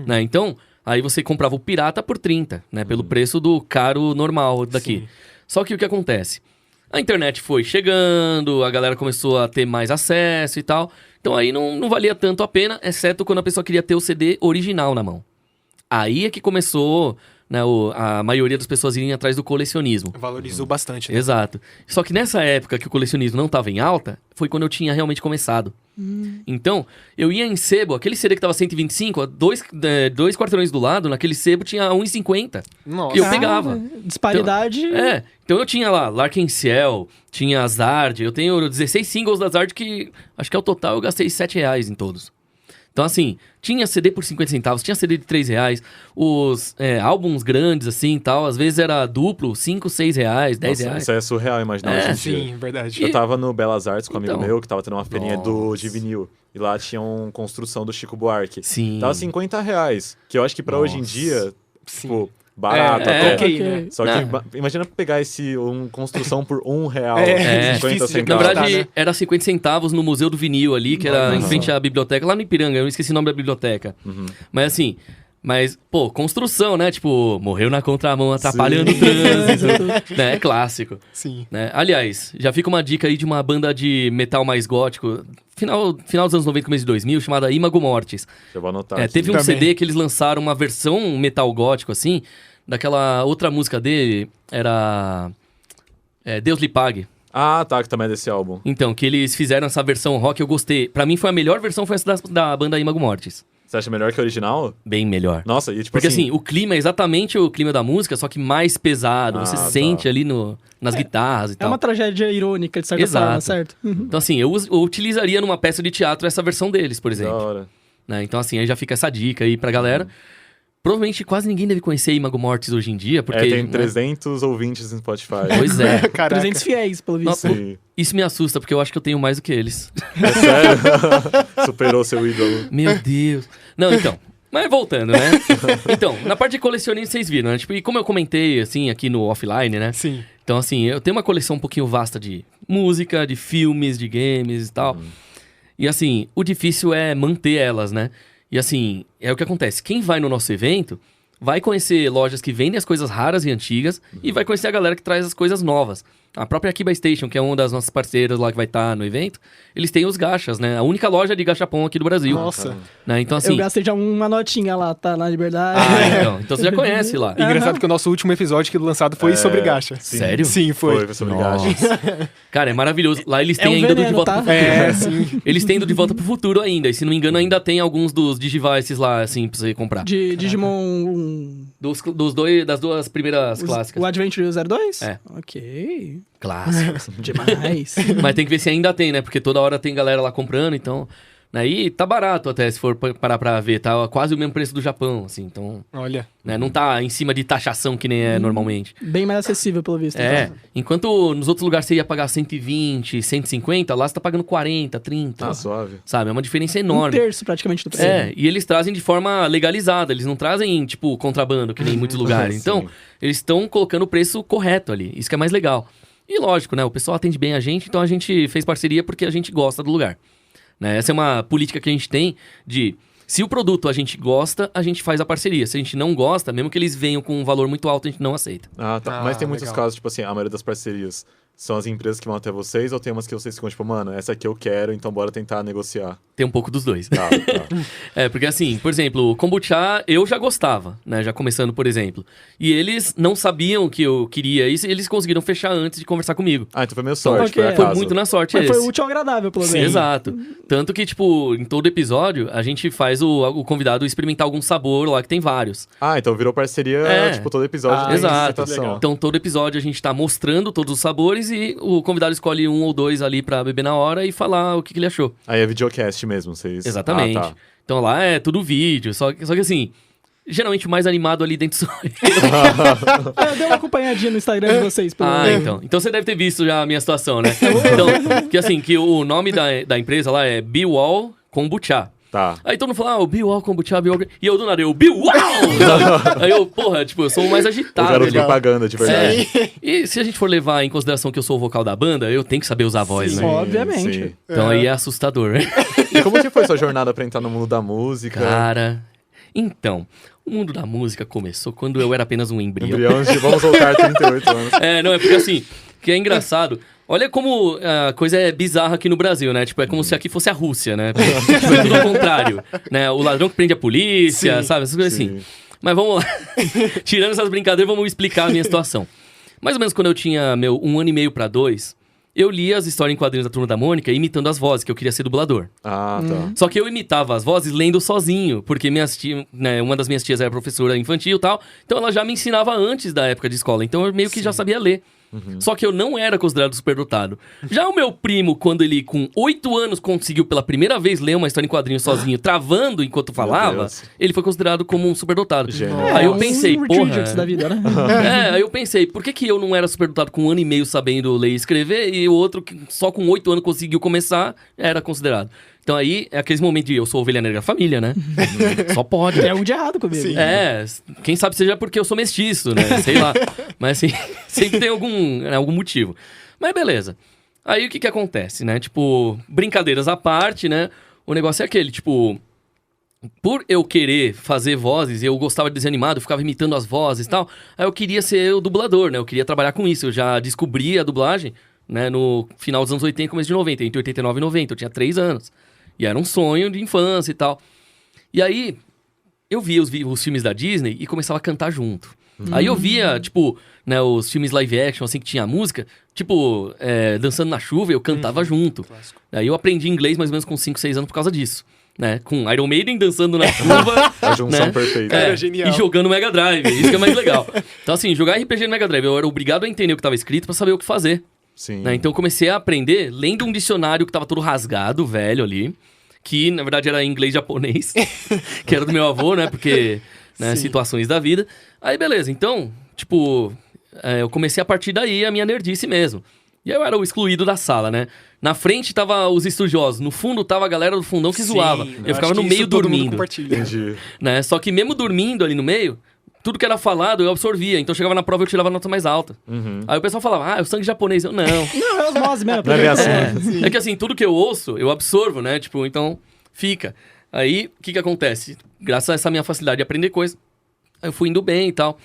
S5: Né? Então, aí você comprava o pirata por 30, né? Pelo preço do caro normal daqui.
S3: Sim.
S5: Só que o que acontece? A internet foi chegando, a galera começou a ter mais acesso e tal. Então aí não valia tanto a pena, exceto quando a pessoa queria ter o CD original na mão. Aí é que começou, né, a maioria das pessoas irem atrás do colecionismo.
S3: Valorizou bastante, né?
S5: Exato. Só que nessa época que o colecionismo não estava em alta, foi quando eu tinha realmente começado. Então, eu ia em sebo, aquele CD que tava 125, dois quarteirões do lado, naquele sebo tinha 1,50.
S3: Nossa.
S5: Que eu pegava.
S4: Disparidade.
S5: Então eu tinha lá Larkin Ciel, tinha Zard, eu tenho 16 singles da Zard que acho que ao total eu gastei R$7 em todos. Então assim, tinha CD por 50 centavos, tinha CD de R$3, os álbuns grandes assim e tal, às vezes era duplo, 5, 6 reais, 10 reais.
S2: Isso é surreal imaginar hoje em dia.
S3: Sim, verdade.
S2: Eu tava no Belas Artes com um amigo
S5: Então.
S2: meu, que tava tendo uma feirinha de vinil. E lá tinha uma construção do Chico Buarque.
S5: Sim.
S2: Tava R$50, que eu acho que pra hoje em dia,
S3: Sim.
S2: tipo, barato até.
S3: ok, né?
S2: Só que imagina pegar construção por R$1,
S3: É,
S2: 50
S3: difícil de
S5: Na
S2: centavos.
S5: verdade,
S3: né?
S5: era 50 centavos no Museu do Vinil ali, que era em frente à biblioteca, lá no Ipiranga, eu esqueci o nome da biblioteca. Mas assim, pô, construção, né? Tipo, morreu na contramão, atrapalhando o trânsito, né? É clássico.
S3: Sim.
S5: Né? Aliás, já fica uma dica aí de uma banda de metal mais gótico, final dos anos 90, começo de 2000, chamada Imago Mortis.
S2: Eu vou anotar. aqui.
S5: Teve um
S3: Também.
S5: CD que eles lançaram uma versão metal gótico, assim, daquela outra música dele, era Deus lhe pague.
S2: Ah, tá, que também é desse álbum.
S5: Então, que eles fizeram essa versão rock, eu gostei. Pra mim, foi a melhor versão, foi essa da banda Imago Mortis.
S2: Você acha melhor que o original?
S5: Bem melhor.
S2: Nossa, e tipo
S5: Porque assim, o clima é exatamente o clima da música, só que mais pesado. Você
S2: tá.
S5: sente ali nas guitarras e
S4: É
S5: tal.
S4: uma tragédia irônica, de certa
S5: Exato.
S4: forma, certo?
S5: Então assim, eu utilizaria numa peça de teatro essa versão deles, por
S2: da
S5: exemplo.
S2: hora.
S5: Né? Então assim, aí já fica essa dica aí pra galera. Provavelmente quase ninguém deve conhecer Imago Mortis hoje em dia, porque...
S2: Tem
S5: né?
S2: 300 ouvintes no Spotify.
S5: Pois é.
S3: Caraca.
S4: 300 fiéis, pelo visto.
S5: Nossa,
S2: Sim.
S5: isso me assusta, porque eu acho que eu tenho mais do que eles.
S2: É sério? Superou seu ídolo.
S5: Meu Deus. Não, então... Mas voltando, né? Então, na parte de colecionismo, vocês viram, né? Tipo, e como eu comentei, assim, aqui no offline, né?
S3: Sim.
S5: Então, assim, eu tenho uma coleção um pouquinho vasta de música, de filmes, de games e tal. E, assim, o difícil é manter elas, né? E, assim, é o que acontece. Quem vai no nosso evento vai conhecer lojas que vendem as coisas raras e antigas e vai conhecer a galera que traz as coisas novas. A própria Akiba Station, que é uma das nossas parceiras lá que vai estar no evento, eles têm os gachas, né? A única loja de gachapon aqui do Brasil.
S3: Nossa.
S5: Né? Então, assim...
S4: Eu gastei já uma notinha lá, tá? Na Liberdade.
S5: Então você já conhece lá.
S3: Engraçado que o nosso último episódio que lançado foi sobre gacha.
S5: Sério?
S3: Sim, foi.
S2: Foi sobre
S5: Nossa.
S2: gacha.
S5: Cara, é maravilhoso. Lá eles têm
S4: um
S5: ainda do De
S4: veneno,
S5: Volta
S4: tá?
S5: pro Futuro.
S3: É, sim.
S5: Eles têm do De Volta pro Futuro ainda. E se não me engano, ainda tem alguns dos Digivices lá, assim, pra você comprar.
S4: De Digimon...
S5: Das duas primeiras clássicas.
S4: O Adventure 02?
S5: É.
S4: Ok.
S5: Clássicos.
S4: Demais.
S5: Mas tem que ver se ainda tem, né? Porque toda hora tem galera lá comprando, então... Né? E tá barato até, se for parar pra ver. Tá quase o mesmo preço do Japão, assim. Então,
S3: Olha.
S5: né? Não tá em cima de taxação que nem é normalmente.
S4: Bem mais acessível, pelo visto.
S5: É,
S4: então.
S5: enquanto nos outros lugares você ia pagar 120, 150, lá você tá pagando 40, 30.
S2: Ah, suave.
S5: Sabe? É uma diferença
S4: Um
S5: enorme.
S4: terço, praticamente, do preço.
S5: É, e eles trazem de forma legalizada, eles não trazem, tipo, contrabando, que nem em muitos lugares.
S2: Sim.
S5: Então, eles estão colocando o preço correto ali, isso que é mais legal. E lógico, né, o pessoal atende bem a gente, então a gente fez parceria porque a gente gosta do lugar. Né? Essa é uma política que a gente tem de... Se o produto a gente gosta, a gente faz a parceria. Se a gente não gosta, mesmo que eles venham com um valor muito alto, a gente não aceita.
S2: Ah, tá.
S3: Ah,
S2: Mas tem muitos
S3: legal.
S2: casos, tipo assim, a maioria das parcerias são as empresas que vão até vocês ou tem umas que vocês ficam, tipo, mano, essa aqui eu quero, então bora tentar negociar.
S5: Tem um pouco dos dois.
S2: Tá, tá.
S5: Porque assim, por exemplo, o kombucha eu já gostava, né? Já começando, por exemplo. E eles não sabiam que eu queria isso e eles conseguiram fechar antes de conversar comigo.
S2: Ah, então foi meio sorte,
S4: Ok.
S2: por
S5: Foi
S2: acaso.
S5: muito na sorte
S4: Mas
S5: esse.
S4: foi útil ao agradável, pelo menos.
S5: Exato. Tanto que, tipo, em todo episódio, a gente faz o convidado experimentar algum sabor lá, que tem vários.
S2: Ah, então virou parceria,
S5: É.
S2: tipo, todo episódio tem
S5: Exato.
S2: citação.
S5: Então, todo episódio a gente tá mostrando todos os sabores e o convidado escolhe um ou dois ali pra beber na hora e falar o que ele achou.
S2: Aí é videocast mesmo, vocês...
S5: Exatamente.
S2: Ah, tá.
S5: Então lá é tudo vídeo, só que assim... Geralmente o mais animado ali dentro sou eu.
S4: Eu dei uma acompanhadinha no Instagram de vocês. Pelo
S5: Então. Então você deve ter visto já a minha situação, né? Então, que assim, que o nome da empresa lá é Be-Wall Kombucha.
S2: Tá.
S5: Aí todo mundo fala, o Bill Wall, kombucha, Bill Wall. E eu do nada, Bill Wall! Sabe? Aí eu, porra, tipo, eu sou o mais
S2: O
S5: agitado
S2: garoto
S5: ali.
S2: propaganda, de verdade.
S5: E se a gente for levar em consideração que eu sou o vocal da banda, eu tenho que saber usar a voz, né?
S4: Obviamente.
S2: Sim.
S5: Então aí é assustador.
S2: E como que foi sua jornada pra entrar no mundo da música?
S5: Cara, então, o mundo da música começou quando eu era apenas um embrião.
S2: Embrião de vamos voltar 38 anos.
S5: Não, é porque assim, que é engraçado. Olha como a coisa é bizarra aqui no Brasil, né? Tipo, é como se aqui fosse a Rússia, né? Tipo, é tudo ao contrário, né? O ladrão que prende a polícia, sabe? Essas coisas assim. Mas vamos lá. Tirando essas brincadeiras, vamos explicar a minha situação. Mais ou menos quando eu tinha 1 ano e meio pra 2, eu lia as histórias em quadrinhos da Turma da Mônica imitando as vozes, que eu queria ser dublador.
S2: Ah, tá.
S5: Só que eu imitava as vozes lendo sozinho, porque uma das minhas tias era professora infantil e tal, então ela já me ensinava antes da época de escola, então eu meio que já sabia ler. Só que eu não era considerado superdotado. Já o meu primo, quando ele com 8 anos conseguiu pela primeira vez ler uma história em quadrinho sozinho, travando enquanto falava,
S2: Deus.
S5: ele foi considerado como um superdotado.
S2: Genial.
S5: Aí eu pensei,
S4: um
S5: porra...
S4: Richards da vida, né?
S5: aí eu pensei, por que eu não era superdotado com 1 ano e meio sabendo ler e escrever, e o outro que só com 8 anos conseguiu começar, era considerado. Então aí, é aqueles momentos de eu sou ovelha negra da família, né? Só pode.
S4: Tem algo de errado comigo.
S3: Sim.
S5: Quem sabe seja porque eu sou mestiço, né? Sei lá. Mas assim, sempre tem algum motivo. Mas beleza. Aí o que acontece, né? Tipo, brincadeiras à parte, né? O negócio é aquele, tipo... Por eu querer fazer vozes, eu gostava de desenho animado, eu ficava imitando as vozes e tal, aí eu queria ser o dublador, né? Eu queria trabalhar com isso. Eu já descobri a dublagem, né? No final dos anos 80 e começo de 90, entre 89 e 90. Eu tinha 3 anos. E era um sonho de infância e tal. E aí, eu via os filmes da Disney e começava a cantar junto. Aí eu via, tipo, né, os filmes live action, assim, que tinha música, tipo, Dançando na Chuva, eu cantava junto.
S3: Clássico.
S5: Aí eu aprendi inglês mais ou menos com 5, 6 anos por causa disso. Né? Com Iron Maiden dançando na chuva.
S2: A junção
S5: né?
S2: perfeita.
S3: Era genial.
S5: E jogando Mega Drive. Isso que é mais legal. Então, assim, jogar RPG no Mega Drive, eu era obrigado a entender o que estava escrito pra saber o que fazer.
S2: Sim.
S5: Né? Então eu comecei a aprender lendo um dicionário que tava todo rasgado, velho ali. Que, na verdade, era em inglês e japonês. Que era do meu avô, né? Porque, né, situações da vida. Aí, beleza. Então, tipo, eu comecei a partir daí a minha nerdice mesmo. E aí eu era o excluído da sala, né? Na frente tava os estudiosos, no fundo tava a galera do fundão que zoava. Eu ficava no meio dormindo.
S2: Entendi.
S5: Né? Só que mesmo dormindo ali no meio, tudo que era falado eu absorvia. Então chegava na prova e eu tirava a nota mais alta. Aí o pessoal falava, é o sangue japonês. Eu, não.
S4: Não, é osmose mesmo.
S2: Não é bem assim.
S5: É que assim, tudo que eu ouço, eu absorvo, né? Tipo, então fica. Aí, o que acontece? Graças a essa minha facilidade de aprender coisa, eu fui indo bem e tal.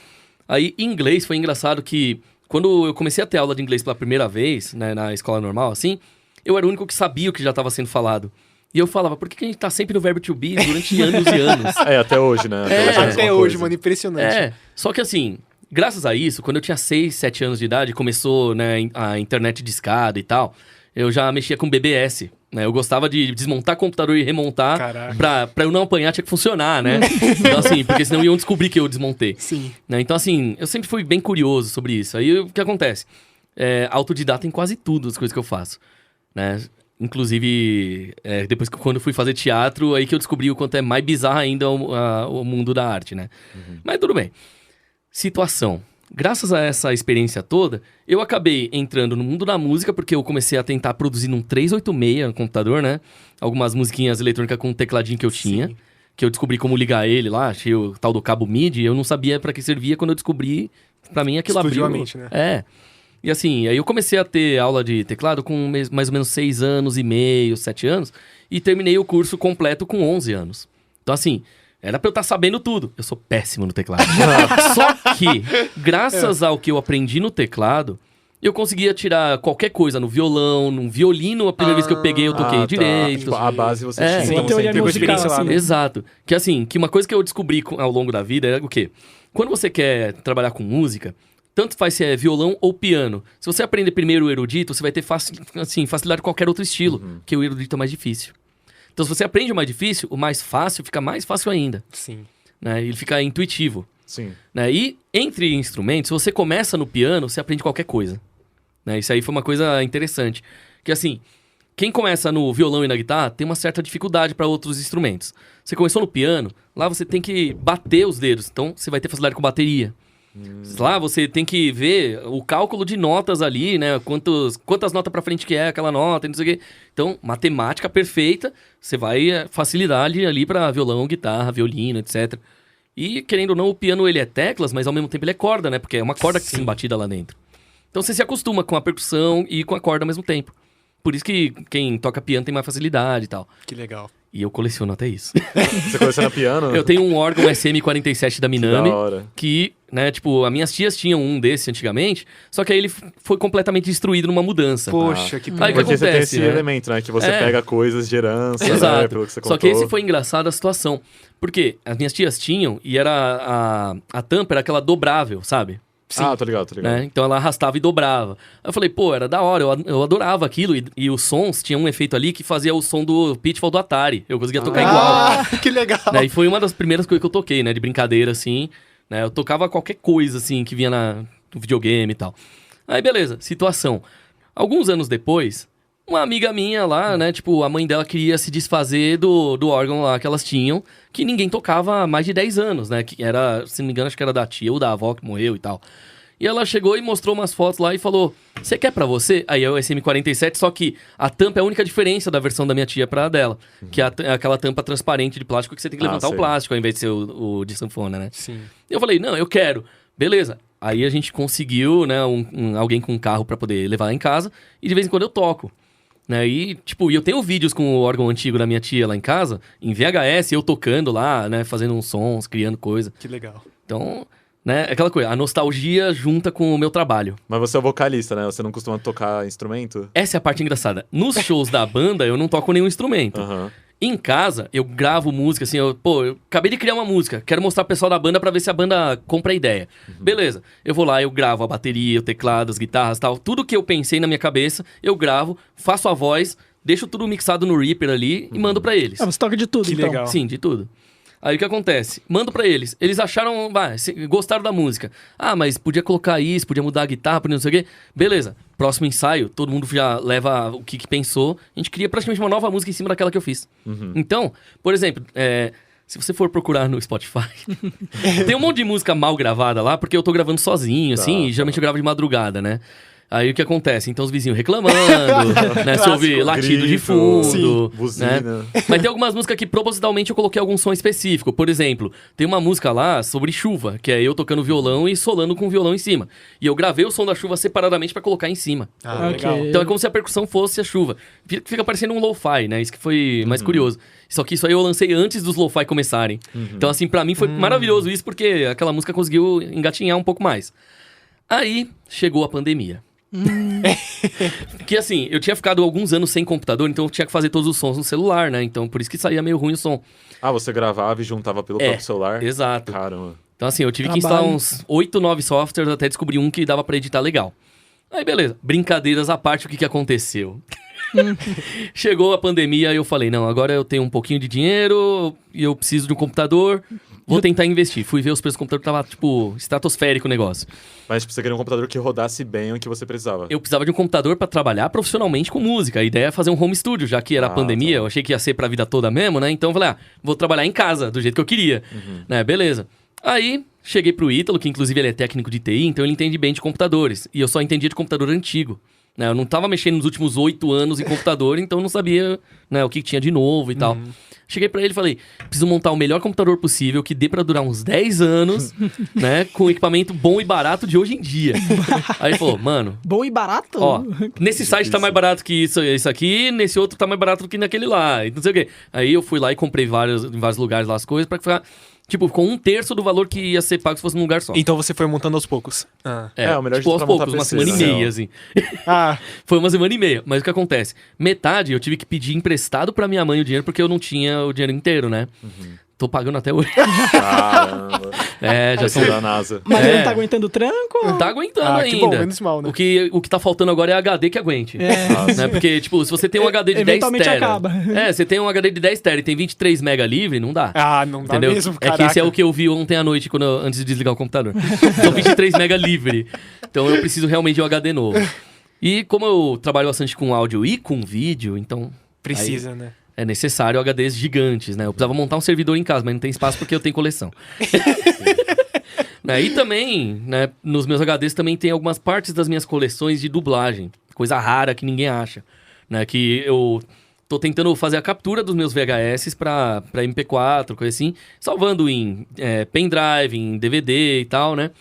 S5: Aí, em inglês, foi engraçado que quando eu comecei a ter aula de inglês pela primeira vez, né, na escola normal, assim, eu era o único que sabia o que já estava sendo falado. E eu falava, por que a gente tá sempre no verbo to be durante anos e anos?
S2: Até hoje, né? é a mesma
S3: Até hoje,
S2: coisa.
S3: mano, impressionante.
S5: Só que assim, graças a isso, quando eu tinha 6, 7 anos de idade, começou, né, a internet de escada e tal, eu já mexia com BBS, né? Eu gostava de desmontar computador e remontar.
S3: Caraca.
S5: pra eu não apanhar, tinha que funcionar, né? Então assim, porque senão iam descobrir que eu desmontei.
S3: Sim.
S5: Né? Então assim, eu sempre fui bem curioso sobre isso. Aí o que acontece? Autodidata em quase tudo as coisas que eu faço, né? Inclusive, depois que quando eu fui fazer teatro, aí que eu descobri o quanto é mais bizarro ainda o mundo da arte, né? Mas tudo bem. Situação. Graças a essa experiência toda, eu acabei entrando no mundo da música, porque eu comecei a tentar produzir num 386 no computador, né? Algumas musiquinhas eletrônicas com um tecladinho que eu tinha, que eu descobri como ligar ele lá, achei o tal do cabo MIDI, eu não sabia pra que servia, quando eu descobri, pra mim aquilo abriu.
S3: Explodiu a mente, né?
S5: E assim, aí eu comecei a ter aula de teclado com mais ou menos 6 anos e meio, 7 anos, e terminei o curso completo com 11 anos. Então assim, era pra eu estar sabendo tudo. Eu sou péssimo no teclado. Só que, graças ao que eu aprendi no teclado, eu conseguia tirar qualquer coisa no violão, no violino, a primeira vez que eu peguei eu toquei direito.
S2: Tipo, a base você tinha.
S5: Sim,
S2: Então
S4: teoria
S2: você
S4: musical,
S3: experiência lá,
S4: assim.
S3: né?
S5: Exato. Que assim, que uma coisa que eu descobri ao longo da vida é o quê? Quando você quer trabalhar com música, tanto faz se é violão ou piano. Se você aprender primeiro o erudito, você vai ter facilidade com qualquer outro estilo, que o erudito é mais difícil. Então, se você aprende o mais difícil, o mais fácil fica mais fácil ainda.
S3: Sim.
S5: Né? Ele fica intuitivo.
S2: Sim.
S5: Né? E entre instrumentos, se você começa no piano, você aprende qualquer coisa. Né? Isso aí foi uma coisa interessante. Que assim, quem começa no violão e na guitarra tem uma certa dificuldade para outros instrumentos. Você começou no piano, lá você tem que bater os dedos. Então, você vai ter facilidade com bateria. Lá você tem que ver o cálculo de notas ali, né? Quantas notas pra frente que é aquela nota, não sei o quê. Então, matemática perfeita, você vai facilidade ali pra violão, guitarra, violino, etc. E, querendo ou não, o piano ele é teclas, mas ao mesmo tempo ele é corda, né? Porque é uma corda que se batida lá dentro. Então você se acostuma com a percussão e com a corda ao mesmo tempo. Por isso que quem toca piano tem mais facilidade e tal.
S3: Que legal.
S5: E eu coleciono até isso.
S2: Você coleciona piano?
S5: Eu tenho um órgão SM47 da Minami,
S2: Da hora.
S5: que, né, tipo, as minhas tias tinham um desse antigamente, só que aí ele foi completamente destruído numa mudança.
S3: Poxa, que
S5: Aí o que
S2: Porque você tem
S5: acontece,
S2: esse
S5: né?
S2: elemento, né? Que você
S5: É.
S2: pega coisas de herança, né?
S5: Exato.
S2: Pelo que você contou.
S5: Só que esse foi engraçado a situação. Porque as minhas tias tinham, e era a tampa era aquela dobrável, sabe?
S2: Ah, tô ligado.
S5: Né? Então ela arrastava e dobrava. Aí eu falei, pô, era da hora, eu adorava aquilo. E os sons, tinha um efeito ali que fazia o som do Pitfall do Atari. Eu conseguia tocar igual.
S3: Ah, que legal.
S5: Né? E foi uma das primeiras coisas que eu toquei, né? De brincadeira, assim. Né? Eu tocava qualquer coisa, assim, que vinha no videogame e tal. Aí, beleza, situação. Alguns anos depois, uma amiga minha lá, né? Tipo, a mãe dela queria se desfazer do órgão lá que elas tinham, que ninguém tocava há mais de 10 anos, né? Que era, se não me engano, acho que era da tia ou da avó que morreu e tal. E ela chegou e mostrou umas fotos lá e falou, você quer pra você? Aí é o SM47, só que a tampa é a única diferença da versão da minha tia pra dela. Que é aquela tampa transparente de plástico que você tem que levantar o
S2: sei.
S5: plástico ao invés de ser o de sanfona, né?
S3: Sim.
S5: Eu falei, não, eu quero. Beleza. Aí a gente conseguiu, né, alguém com um carro pra poder levar lá em casa. E de vez em quando eu toco. Né? E, tipo, eu tenho vídeos com o órgão antigo da minha tia lá em casa, em VHS, eu tocando lá, né, fazendo uns sons, criando coisa.
S3: Que legal.
S5: Então, né, aquela coisa, a nostalgia junta com o meu trabalho.
S2: Mas você é vocalista, né? Você não costuma tocar instrumento?
S5: Essa é a parte engraçada. Nos shows da banda, eu não toco nenhum instrumento.
S2: Aham.
S5: Em casa, eu gravo música, assim, eu acabei de criar uma música, quero mostrar pro pessoal da banda pra ver se a banda compra a ideia. Beleza, eu vou lá, eu gravo a bateria, o teclado, as guitarras e tal, tudo que eu pensei na minha cabeça, eu gravo, faço a voz, deixo tudo mixado no Reaper ali e mando pra eles.
S4: Ah, você toca de tudo,
S3: Que
S4: então.
S3: legal.
S5: Sim, de tudo. Aí o que acontece? Mando pra eles. Eles acharam, gostaram da música. Ah, mas podia colocar isso, podia mudar a guitarra, podia não sei o quê. Beleza. Próximo ensaio, todo mundo já leva o que pensou. A gente cria praticamente uma nova música em cima daquela que eu fiz. Então, por exemplo, se você for procurar no Spotify, tem um monte de música mal gravada lá, porque eu tô gravando sozinho, assim, e geralmente eu gravo de madrugada, né? Aí o que acontece? Então os vizinhos reclamando, né? Você ouve latido de
S2: grito,
S5: fundo,
S2: buzina.
S5: né? Mas tem algumas músicas que propositalmente eu coloquei algum som específico. Por exemplo, tem uma música lá sobre chuva, que é eu tocando violão e solando com o violão em cima. E eu gravei o som da chuva separadamente pra colocar em cima.
S3: Ah,
S4: Ok.
S3: legal.
S5: Então é como se a percussão fosse a chuva. Fica parecendo um lo-fi, né? Isso que foi mais curioso. Só que isso aí eu lancei antes dos lo-fi começarem. Então assim, pra mim foi maravilhoso isso, porque aquela música conseguiu engatinhar um pouco mais. Aí chegou a pandemia. Que assim, eu tinha ficado alguns anos sem computador, então eu tinha que fazer todos os sons no celular, né? Então por isso que saía meio ruim o som.
S2: Ah, você gravava e juntava pelo próprio celular?
S5: Exato.
S2: Caramba.
S5: Então assim, eu tive que
S4: Trabalho.
S5: instalar uns 8, 9 softwares até descobrir um que dava pra editar legal. Aí beleza, brincadeiras à parte, o que aconteceu? Chegou a pandemia e eu falei, não, agora eu tenho um pouquinho de dinheiro e eu preciso de um computador, vou tentar investir. Fui ver os preços do computador, tava tipo estratosférico o negócio.
S2: Mas tipo, você queria um computador que rodasse bem o que você precisava.
S5: Eu precisava de um computador pra trabalhar profissionalmente com música. A ideia é fazer um home studio, já que era a pandemia, eu achei que ia ser pra vida toda mesmo, né? Então eu falei, vou trabalhar em casa, do jeito que eu queria. Né? Beleza. Aí, cheguei pro Ítalo, que inclusive ele é técnico de TI, então ele entende bem de computadores. E eu só entendia de computador antigo. Né? Eu não tava mexendo nos últimos 8 anos em computador, então eu não sabia, né, o que tinha de novo e tal. Cheguei pra ele e falei, preciso montar o melhor computador possível, que dê pra durar uns 10 anos, né, com equipamento bom e barato de hoje em dia. Aí ele falou, mano,
S4: Bom e barato?
S5: ó, nesse site tá mais barato que isso aqui, nesse outro tá mais barato do que naquele lá, e não sei o quê. Aí eu fui lá e comprei em vários lugares lá as coisas pra ficar, tipo, ficou 1/3 do valor que ia ser pago se fosse num lugar só.
S3: Então você foi montando aos poucos. Ah.
S2: É, o melhor
S5: tipo,
S2: jeito
S5: aos
S2: pra montar
S5: poucos, uma
S2: PC,
S5: semana e
S2: né?
S5: meia, assim.
S3: Ah,
S5: Foi uma semana e meia. Mas o que acontece? Metade eu tive que pedir emprestado pra minha mãe o dinheiro, porque eu não tinha o dinheiro inteiro, né? Tô pagando até hoje.
S2: Caramba.
S5: É, já são...
S2: Esse da NASA.
S4: Mas ele
S5: É.
S4: não tá aguentando o tranco?
S5: Tá aguentando
S3: Ah,
S5: ainda.
S3: que bom, menos mal, né?
S5: O que tá faltando agora é HD que aguente. Né? Porque, tipo, se você tem um HD de 10
S4: Eventualmente
S5: tera...
S4: acaba.
S5: É, você tem um HD de 10 tera e tem 23 mega livre, não dá.
S3: ah, não dá
S5: Entendeu?
S3: mesmo,
S5: É que esse é o que eu vi ontem à noite, antes de desligar o computador. São 23 mega livre. Então eu preciso realmente de um HD novo. E como eu trabalho bastante com áudio e com vídeo, então
S3: Precisa, né?
S5: é necessário HDs gigantes, né? Eu precisava montar um servidor em casa, mas não tem espaço porque eu tenho coleção. Né? E também, né, nos meus HDs também tem algumas partes das minhas coleções de dublagem. Coisa rara que ninguém acha. Né? Que eu tô tentando fazer a captura dos meus VHS pra MP4, coisa assim. Salvando em pendrive, em DVD e tal, né?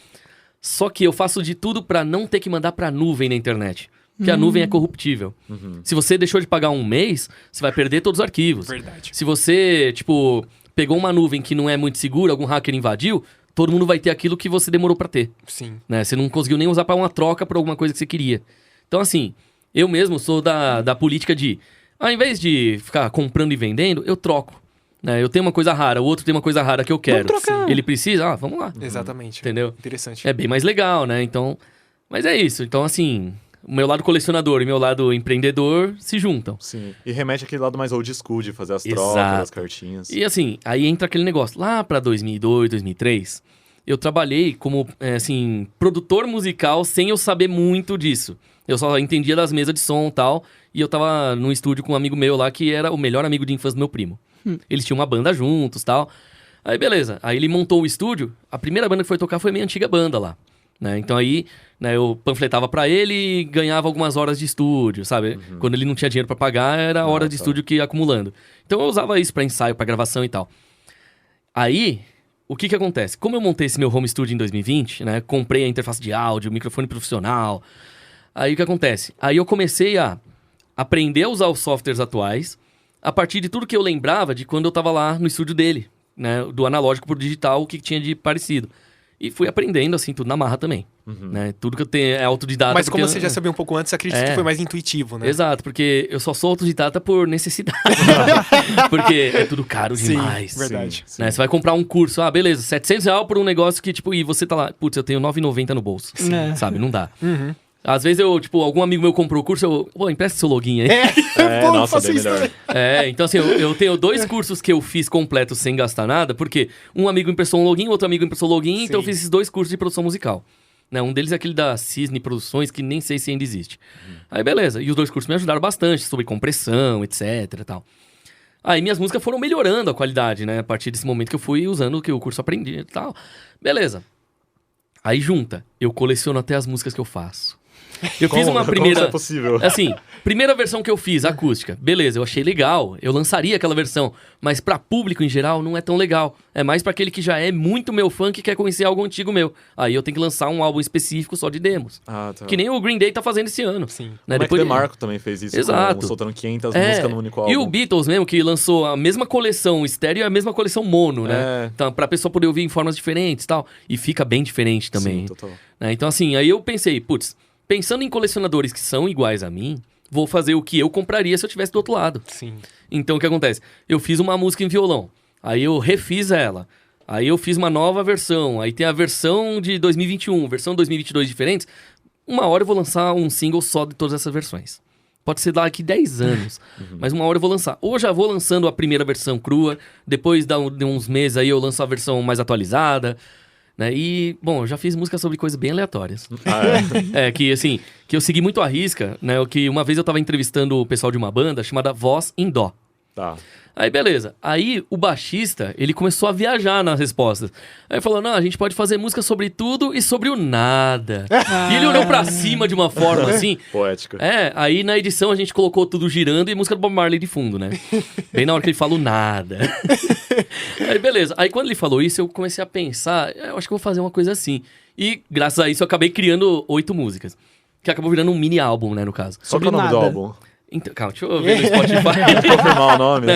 S5: Só que eu faço de tudo pra não ter que mandar pra nuvem na internet. Porque a nuvem é corruptível. Se você deixou de pagar um mês, você vai perder todos os arquivos.
S3: Verdade.
S5: Se você, tipo, pegou uma nuvem que não é muito segura, algum hacker invadiu, todo mundo vai ter aquilo que você demorou pra ter.
S3: Sim.
S5: Né? Você não conseguiu nem usar pra uma troca por alguma coisa que você queria. Então, assim, eu mesmo sou da política de, ao invés de ficar comprando e vendendo, eu troco. Né? Eu tenho uma coisa rara, o outro tem uma coisa rara que eu quero.
S4: Vamos trocar.
S5: Ele precisa? Vamos lá.
S3: Exatamente.
S5: Entendeu?
S3: Interessante.
S5: É bem mais legal, né? Então, mas é isso. Então, assim, o meu lado colecionador e meu lado empreendedor se juntam.
S2: Sim. E remete àquele lado mais old school de fazer as
S5: Exato.
S2: trocas, as cartinhas.
S5: E assim, aí entra aquele negócio. Lá pra 2002, 2003, eu trabalhei como, assim, produtor musical sem eu saber muito disso. Eu só entendia das mesas de som e tal. E eu tava num estúdio com um amigo meu lá que era o melhor amigo de infância do meu primo. Eles tinham uma banda juntos e tal. Aí beleza. Aí ele montou o estúdio. A primeira banda que foi tocar foi a minha antiga banda lá. Né? Então aí, né, eu panfletava pra ele e ganhava algumas horas de estúdio, sabe? Quando ele não tinha dinheiro pra pagar, era hora de estúdio que ia acumulando. Então eu usava isso pra ensaio, pra gravação e tal. Aí, o que acontece? Como eu montei esse meu home studio em 2020, né? Comprei a interface de áudio, microfone profissional. Aí o que acontece? Aí eu comecei a aprender a usar os softwares atuais a partir de tudo que eu lembrava de quando eu tava lá no estúdio dele, né? Do analógico pro digital, o que tinha de parecido. E fui aprendendo, assim, tudo na marra também. Né? Tudo que eu tenho é autodidata.
S3: Mas como
S5: porque
S3: você já sabia um pouco antes, acredito que foi mais intuitivo, né?
S5: Exato, porque eu só sou autodidata por necessidade. Porque é tudo caro
S3: Sim,
S5: demais.
S3: verdade.
S5: Né? Você vai comprar um curso, beleza, R$700 por um negócio que, tipo, e você tá lá, putz, eu tenho R$9,90 no bolso.
S4: É.
S5: Sabe, não dá. Às vezes eu, tipo, algum amigo meu comprou o curso, pô, empresta seu login aí.
S3: Pô,
S2: Nossa,
S3: faço
S2: bem
S3: isso
S2: melhor.
S3: também.
S5: Então assim, eu tenho 2 cursos que eu fiz completos sem gastar nada, porque um amigo emprestou um login, outro amigo emprestou login, então eu fiz esses 2 cursos de produção musical. Né? Um deles é aquele da Cisne Produções, que nem sei se ainda existe. Aí beleza, e os 2 cursos me ajudaram bastante, sobre compressão, etc e tal. Aí minhas músicas foram melhorando a qualidade, né? A partir desse momento que eu fui usando o que o curso aprendi e tal. Beleza. Aí junta, eu coleciono até as músicas que eu faço. Eu fiz uma
S2: Como
S5: primeira...
S2: isso é possível?
S5: Assim, primeira versão que eu fiz, acústica. Beleza, eu achei legal, eu lançaria aquela versão. Mas pra público em geral não é tão legal. É mais pra aquele que já é muito meu fã que quer conhecer algo antigo meu. Aí eu tenho que lançar um álbum específico só de demos.
S2: Ah, tá.
S5: Que nem o Green Day tá fazendo esse ano.
S3: Sim.
S5: Né?
S2: O Mac DeMarco também fez isso.
S5: Exato.
S2: Soltando 500 músicas no único álbum.
S5: E o Beatles mesmo, que lançou a mesma coleção estéreo e a mesma coleção mono, né? Então, pra pessoa poder ouvir em formas diferentes e tal. E fica bem diferente também.
S2: Sim, total.
S5: Né? Então, assim, aí eu pensei, putz, pensando em colecionadores que são iguais a mim, vou fazer o que eu compraria se eu estivesse do outro lado.
S3: Sim.
S5: Então, o que acontece? Eu fiz uma música em violão, aí eu refiz ela, aí eu fiz uma nova versão, aí tem a versão de 2021, versão 2022 diferentes. Uma hora eu vou lançar um single só de todas essas versões. Pode ser daqui 10 anos, mas uma hora eu vou lançar. Ou já vou lançando a primeira versão crua, depois de uns meses aí eu lanço a versão mais atualizada. Né? E, bom, eu já fiz música sobre coisas bem aleatórias. Que assim, que eu segui muito à risca, né? Que uma vez eu tava entrevistando o pessoal de uma banda chamada Voz em Dó.
S2: Tá.
S5: Aí, beleza. Aí, o baixista, ele começou a viajar nas respostas. Aí falou, não, a gente pode fazer música sobre tudo e sobre o nada. E ele olhou pra cima de uma forma assim...
S2: Poética.
S5: Aí na edição a gente colocou tudo girando e música do Bob Marley de fundo, né? Bem na hora que ele falou nada. Aí, beleza. Aí, quando ele falou isso, eu comecei a pensar, eu acho que eu vou fazer uma coisa assim. E, graças a isso, eu acabei criando 8 músicas. Que acabou virando um mini álbum, né, no caso.
S2: Qual que é o nome do
S4: nada.
S2: álbum?
S5: Então, calma, deixa eu ver no Spotify.
S2: Confirmar o nome.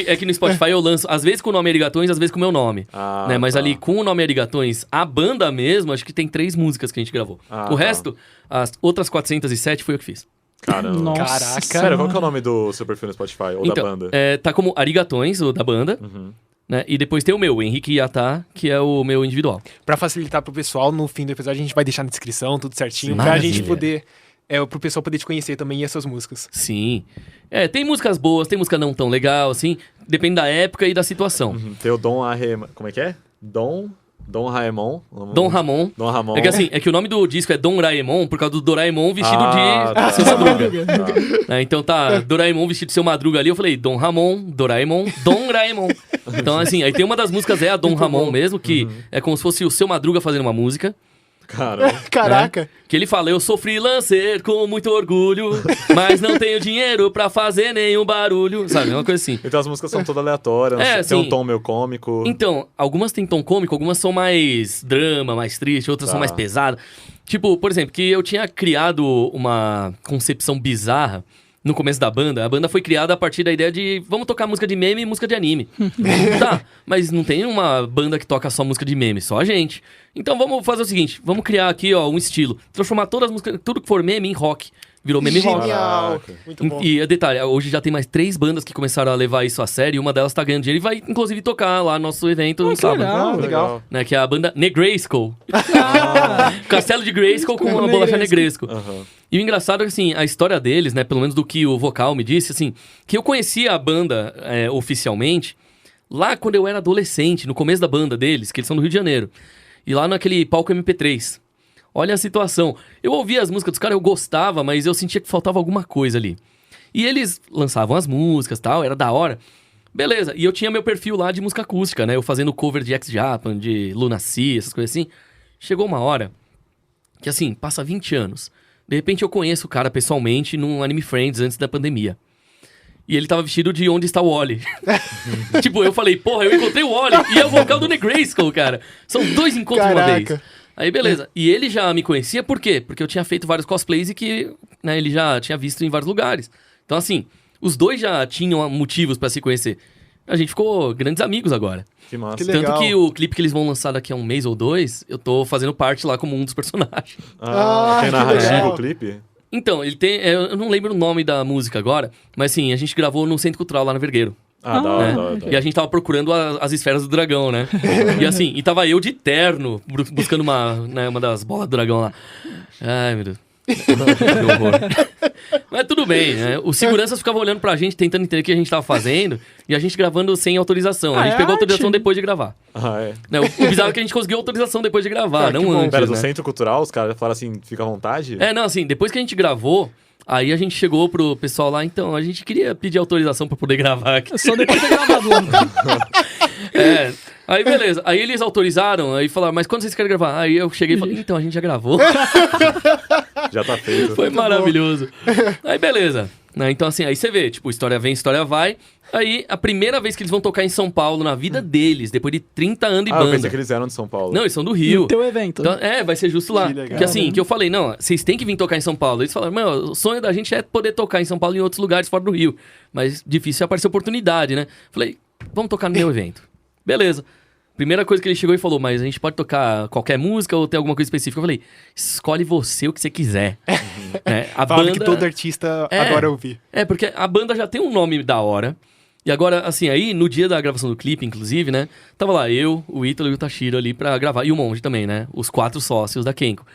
S5: É que no Spotify eu lanço, às vezes com o nome Arigatões, às vezes com o meu nome. Né? Mas ali com o nome Arigatões, a banda mesmo, acho que tem 3 músicas que a gente gravou. O resto, as outras 407 foi eu que fiz.
S2: Caramba.
S4: Nossa.
S3: Caraca.
S2: Sério, qual que é o nome do seu perfil no Spotify? Ou da
S5: Então,
S2: banda?
S5: tá como Arigatões, o da banda. Né? E depois tem o meu, Henrique Yatá, que é o meu individual.
S3: Pra facilitar pro pessoal, no fim do episódio a gente vai deixar na descrição, tudo certinho, pra
S5: Maravilha.
S3: gente poder... pro pessoal poder te conhecer também e essas músicas.
S5: Sim. Tem músicas boas, tem música não tão legal, assim. Depende da época e da situação.
S2: Tem o Dom Arre... Como é que é? Dom Dom Raemon.
S5: Dom Ramon.
S2: Dom Ramon.
S5: É que assim, é que o nome do disco é Doraemon por causa do Doraemon vestido
S2: tá.
S5: de Seu Madruga. Né, então tá, Doraemon vestido de Seu Madruga ali, eu falei Dom Ramon, Doraemon, Dom Raemon. Então assim, aí tem uma das músicas é a Dom Ramon mesmo, que é como se fosse o Seu Madruga fazendo uma música.
S2: Cara,
S3: Caraca.
S5: Né? Que ele fala, eu sou freelancer com muito orgulho, mas não tenho dinheiro pra fazer nenhum barulho. Sabe, uma coisa assim.
S2: então as músicas são todas aleatórias, tem
S5: assim,
S2: um tom meio cômico.
S5: Então, algumas têm tom cômico, algumas são mais drama, mais triste, outras são mais pesadas. Tipo, por exemplo, que eu tinha criado uma concepção bizarra no começo da banda. A banda foi criada a partir da ideia de vamos tocar música de meme e música de anime. Tá, mas não tem uma banda que toca só música de meme, só a gente. Então vamos fazer o seguinte, vamos criar aqui, ó, um estilo. Transformar todas as músicas, tudo que for meme em rock. Virou meme rock.
S3: Genial. Muito bom.
S5: E detalhe, hoje já tem mais 3 bandas que começaram a levar isso a sério, e uma delas tá ganhando dinheiro e vai, inclusive, tocar lá no nosso evento no
S4: que
S5: sábado.
S4: legal.
S3: Legal.
S5: Né, que é a banda Negrayskull. Castelo de Grayskull com uma bolacha Negresco.
S2: Aham.
S5: E o engraçado é que, assim, a história deles, né, pelo menos do que o vocal me disse, assim, que eu conhecia a banda oficialmente lá quando eu era adolescente, no começo da banda deles, que eles são do Rio de Janeiro. E lá naquele palco MP3. Olha a situação. Eu ouvia as músicas dos caras, eu gostava, mas eu sentia que faltava alguma coisa ali. E eles lançavam as músicas e tal, era da hora. Beleza, e eu tinha meu perfil lá de música acústica, né? Eu fazendo cover de X-Japan, de Lunacy, essas coisas assim. Chegou uma hora que, assim, passa 20 anos. De repente eu conheço o cara pessoalmente num Anime Friends antes da pandemia. E ele tava vestido de Onde Está o Wally. Tipo, eu falei, porra, eu encontrei o Wally. E é o vocal do Negrayskull, cara. São 2 encontros de uma vez. Aí, beleza. E ele já me conhecia, por quê? Porque eu tinha feito vários cosplays e que, né, ele já tinha visto em vários lugares. Então, assim, os dois já tinham motivos pra se conhecer. A gente ficou grandes amigos agora.
S2: Que massa.
S3: Que
S5: Tanto
S3: legal.
S5: que o clipe que eles vão lançar daqui a 1 mês ou 2, eu tô fazendo parte lá como um dos personagens.
S2: Tem
S3: que
S2: narrativa
S3: legal.
S2: o clipe?
S5: Então, ele tem... eu não lembro o nome da música agora, mas sim, a gente gravou no Centro Cultural lá no Vergueiro.
S2: Da hora,
S5: Né?
S2: da hora.
S5: E a gente tava procurando as esferas do dragão, né? E assim, e tava eu de terno, buscando uma das bolas do dragão lá. Ai, meu Deus. Que horror. Mas tudo bem, né? Os seguranças ficavam olhando pra gente, tentando entender o que a gente tava fazendo, e a gente gravando sem autorização. A gente pegou a autorização
S4: arte.
S5: depois de gravar.
S2: É.
S5: Né? O bizarro é que a gente conseguiu autorização depois de gravar, não
S3: que bom.
S5: antes.
S2: Pera, do
S5: né?
S2: Centro Cultural, os caras falaram assim, fica à vontade?
S5: Não, assim, depois que a gente gravou, aí a gente chegou pro pessoal lá, então, a gente queria pedir autorização pra poder gravar aqui.
S4: Só depois de ter gravado.
S5: Aí beleza. Aí eles autorizaram, aí falaram, mas quando vocês querem gravar? Aí eu cheguei e falei, então, a gente já gravou.
S2: Já tá feito.
S5: Foi maravilhoso. Aí beleza. Né, então assim, aí você vê, tipo, história vem, história vai. Aí, a primeira vez que eles vão tocar em São Paulo na vida deles, depois de 30 anos de
S2: Eu
S5: banda.
S2: pensei que eles eram de São Paulo.
S5: Não, eles são do Rio.
S4: No teu evento.
S5: Então, vai ser justo lá.
S3: Que legal.
S5: Porque assim, que eu falei, não, vocês têm que vir tocar em São Paulo. Eles falaram, mano, o sonho da gente é poder tocar em São Paulo e em outros lugares fora do Rio. Mas difícil é aparecer oportunidade, né? Falei, vamos tocar no meu evento. Beleza. Primeira coisa que ele chegou e falou, mas a gente pode tocar qualquer música ou tem alguma coisa específica? Eu falei, escolhe você o que você quiser. Né? A
S3: Fala
S5: banda...
S3: que todo artista adora ouvir.
S5: porque a banda já tem um nome da hora. E agora, assim, aí, no dia da gravação do clipe, inclusive, né? Tava lá eu, o Ítalo e o Tashiro ali pra gravar. E o Monge também, né? Os 4 sócios da Kenko.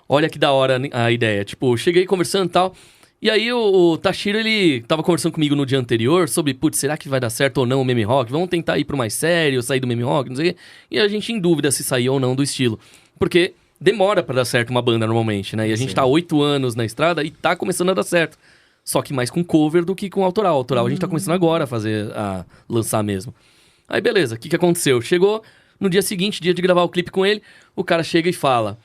S5: Olha que da hora a ideia. Tipo, cheguei conversando e tal. E aí o Tashiro, ele tava conversando comigo no dia anterior sobre, putz, será que vai dar certo ou não o meme rock? Vamos tentar ir pro mais sério, sair do meme rock, não sei o quê. E a gente em dúvida se sair ou não do estilo. Porque demora pra dar certo uma banda normalmente, né? E a gente tá 8 anos na estrada e tá começando a dar certo. Só que mais com cover do que com autoral. Autoral a gente tá começando agora a lançar mesmo. Aí beleza, o que aconteceu? Chegou no dia seguinte, dia de gravar o clipe com ele, o cara chega e fala: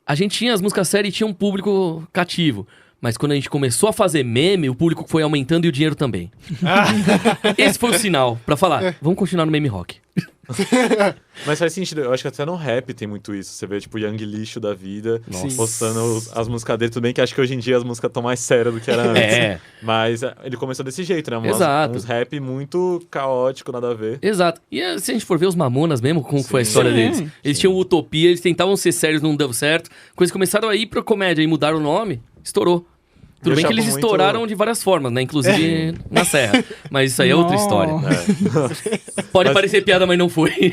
S5: a gente tinha as músicas sérias e tinha um público cativo. Mas quando a gente começou a fazer meme, o público foi aumentando e o dinheiro também. Esse foi o sinal pra falar, vamos continuar no meme rock.
S2: Mas faz sentido, eu acho que até no rap tem muito isso. Você vê, tipo, o Young Lixo da vida,
S5: Nossa.
S2: postando as músicas dele. Tudo bem que acho que hoje em dia as músicas estão mais sérias do que era antes. Mas ele começou desse jeito, né?
S5: Exato.
S2: Uns rap muito caótico, nada a ver.
S5: Exato. E se a gente for ver os Mamonas mesmo, como foi a história
S4: Sim.
S5: deles? Eles tinham Utopia, eles tentavam ser sérios, não deu certo. Quando eles começaram a ir pra comédia e mudaram o nome, estourou. Tudo
S2: Eu
S5: bem que
S2: achava
S5: eles
S2: muito-
S5: estouraram de várias formas, né? Inclusive na Serra. Mas isso aí é outra história. Pode parecer piada, mas não foi.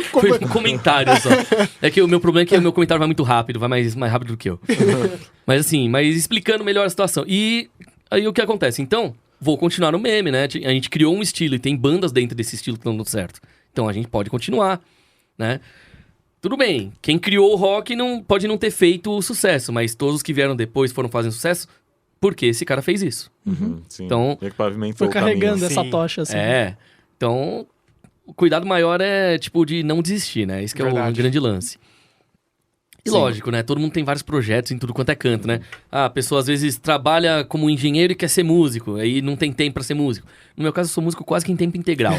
S5: Foi um comentário só. É que o meu problema é que o meu comentário vai muito rápido, vai mais rápido do que eu. Mas assim, explicando melhor a situação. E aí o que acontece? Então, vou continuar no meme, né? A gente criou um estilo e tem bandas dentro desse estilo que estão dando certo. Então a gente pode continuar, né? tudo bem, quem criou o rock pode não ter feito o sucesso, mas todos os que vieram depois foram fazendo sucesso porque esse cara fez isso.
S2: Sim.
S5: Então,
S2: Meio que pavimentou
S4: Foi
S2: o caminho.
S4: carregando essa
S3: Sim.
S4: tocha, assim.
S5: Então, o cuidado maior é, tipo, de não desistir, né? Esse que é o
S3: Verdade.
S5: grande lance. E lógico, né? Todo mundo tem vários projetos em tudo quanto é canto, né? A pessoa às vezes trabalha como engenheiro e quer ser músico, aí não tem tempo pra ser músico. No meu caso, eu sou músico quase que em tempo integral,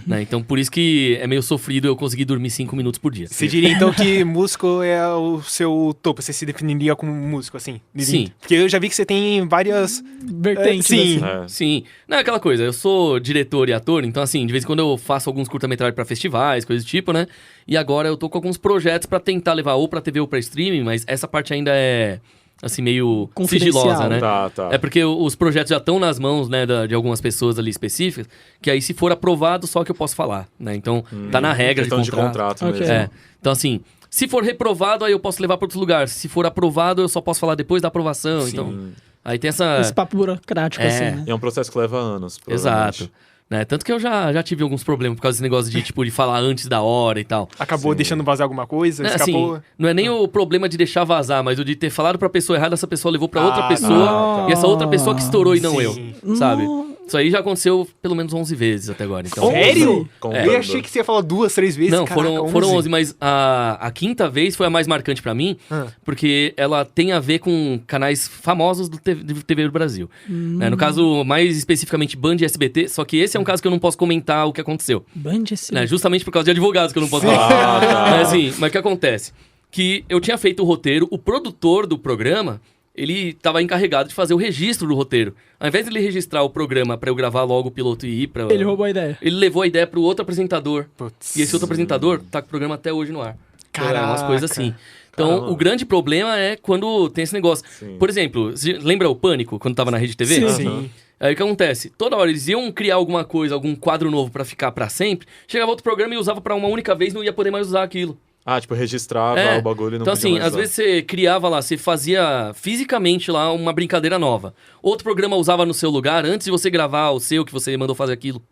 S5: né? Então, por isso que é meio sofrido eu conseguir dormir 5 minutos por dia.
S3: Você diria então que músico é o seu topo? Você se definiria como músico, assim?
S5: Sim.
S3: Porque eu já vi que você tem várias.
S4: Vertentes,
S3: Sim.
S4: assim.
S5: Sim. Não é aquela coisa, eu sou diretor e ator, então assim, de vez em quando eu faço alguns curta-metragens pra festivais, coisas do tipo, né? E agora eu tô com alguns projetos pra tentar levar ou pra TV ou pra streaming, mas essa parte ainda é, assim, meio
S4: Confidencial.
S5: sigilosa, né?
S2: Tá.
S5: É porque os projetos já estão nas mãos, né, de algumas pessoas ali específicas, que aí se for aprovado, só que eu posso falar, né? Então, tá na regra
S2: Questão
S5: de contrato.
S4: Ok.
S2: mesmo.
S5: É. Então, assim, se for reprovado, aí eu posso levar pra outro lugar. Se for aprovado, eu só posso falar depois da aprovação.
S2: Sim.
S5: Então, aí tem essa...
S4: Esse papo burocrático,
S5: É.
S4: assim, né?
S2: E é um processo que leva anos, provavelmente.
S5: Exato. Né? Tanto que eu já tive alguns problemas por causa desse negócio de, tipo, de falar antes da hora e tal.
S3: Acabou
S2: Sim.
S3: deixando vazar alguma coisa?
S5: Né,
S3: Escapou?
S5: assim, não é nem o problema de deixar vazar, mas o de ter falado pra pessoa errada, essa pessoa levou pra outra
S3: Ah,
S5: pessoa,
S4: tá.
S5: e essa outra pessoa que estourou e não
S3: Sim.
S5: eu, sabe?
S4: Nossa.
S5: Isso aí já aconteceu pelo menos 11 vezes até agora. Então...
S3: Sério?
S2: Contando.
S3: Eu achei que você ia falar 2, 3 vezes.
S5: Não,
S3: Caraca,
S5: foram 11, mas a quinta vez foi a mais marcante pra mim,
S3: Ah.
S5: porque ela tem a ver com canais famosos de TV do Brasil. Né? No caso, mais especificamente Band e SBT, só que esse é um caso que eu não posso comentar o que aconteceu.
S4: Band esse...
S5: Né? Justamente por causa de advogados que eu não posso falar.
S2: Ah, tá.
S5: Mas assim, mas o que acontece? Que eu tinha feito o roteiro, o produtor do programa, ele estava encarregado de fazer o registro do roteiro. Ao invés de ele registrar o programa pra eu gravar logo o piloto e ir pra...
S4: Ele roubou a ideia.
S5: Ele levou a ideia pro outro apresentador.
S3: Putz.
S5: E esse outro apresentador tá com o programa até hoje no ar. Então, é umas
S3: Caraca.
S5: coisas assim. Então,
S2: Caramba.
S5: o grande problema é quando tem esse negócio.
S2: Sim.
S5: Por exemplo, você lembra o Pânico, quando tava na Rede TV?
S4: Sim.
S3: Sim.
S5: Aí o que acontece? Toda hora eles iam criar alguma coisa, algum quadro novo pra ficar pra sempre, chegava outro programa e usava pra uma única vez, não ia poder mais usar aquilo.
S2: Ah, tipo, registrava
S5: É.
S2: o bagulho e não
S5: Então
S2: podia
S5: assim,
S2: mais
S5: às
S2: usar.
S5: vezes você criava lá, você fazia fisicamente lá uma brincadeira nova. Outro programa usava no seu lugar antes de você gravar o seu, que você mandou fazer aquilo.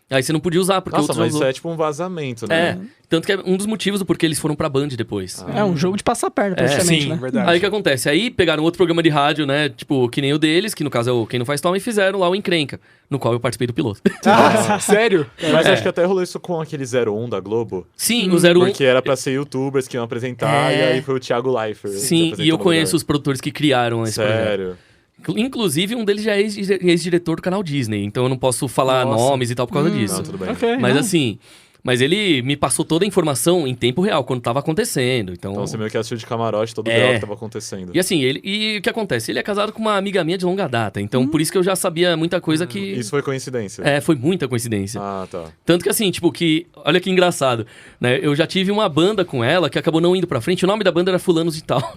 S5: Aí você não podia usar, porque
S2: Nossa,
S5: outro
S2: mas
S5: usou.
S2: isso é tipo um vazamento, né?
S5: É, tanto que é um dos motivos do porquê eles foram pra Band depois.
S4: É um jogo de passar perna, praticamente,
S3: Sim,
S4: né?
S3: verdade.
S5: Aí o que acontece? Aí pegaram outro programa de rádio, né? Tipo, que nem o deles, que no caso é o Quem Não Faz Toma, e fizeram lá o Encrenca, no qual eu participei do piloto.
S3: Ah, sério?
S2: Mas acho que até rolou isso com aquele 01 da Globo.
S5: Sim, o 01.
S2: Porque era pra ser youtubers que iam apresentar,
S5: É.
S2: e aí foi o Thiago Leifert.
S5: Sim, e eu conheço os produtores que criaram esse projeto.
S2: Sério.
S5: Inclusive, um deles já é ex-diretor do canal Disney, então eu não posso falar
S3: Nossa.
S5: nomes e tal por causa disso.
S2: Não, tudo bem.
S4: Ok,
S5: Mas
S4: não.
S5: assim, mas ele me passou toda a informação em tempo real, quando tava acontecendo. Então,
S2: Então você meio que assistiu de camarote todo o
S5: É.
S2: grau que tava acontecendo.
S5: E assim, e o que acontece? Ele é casado com uma amiga minha de longa data, então por isso que eu já sabia muita coisa que...
S2: Isso foi coincidência?
S5: Foi muita coincidência.
S2: Ah, tá.
S5: Tanto que assim, tipo, olha que engraçado, né? Eu já tive uma banda com ela que acabou não indo pra frente, o nome da banda era Fulanos de Tal.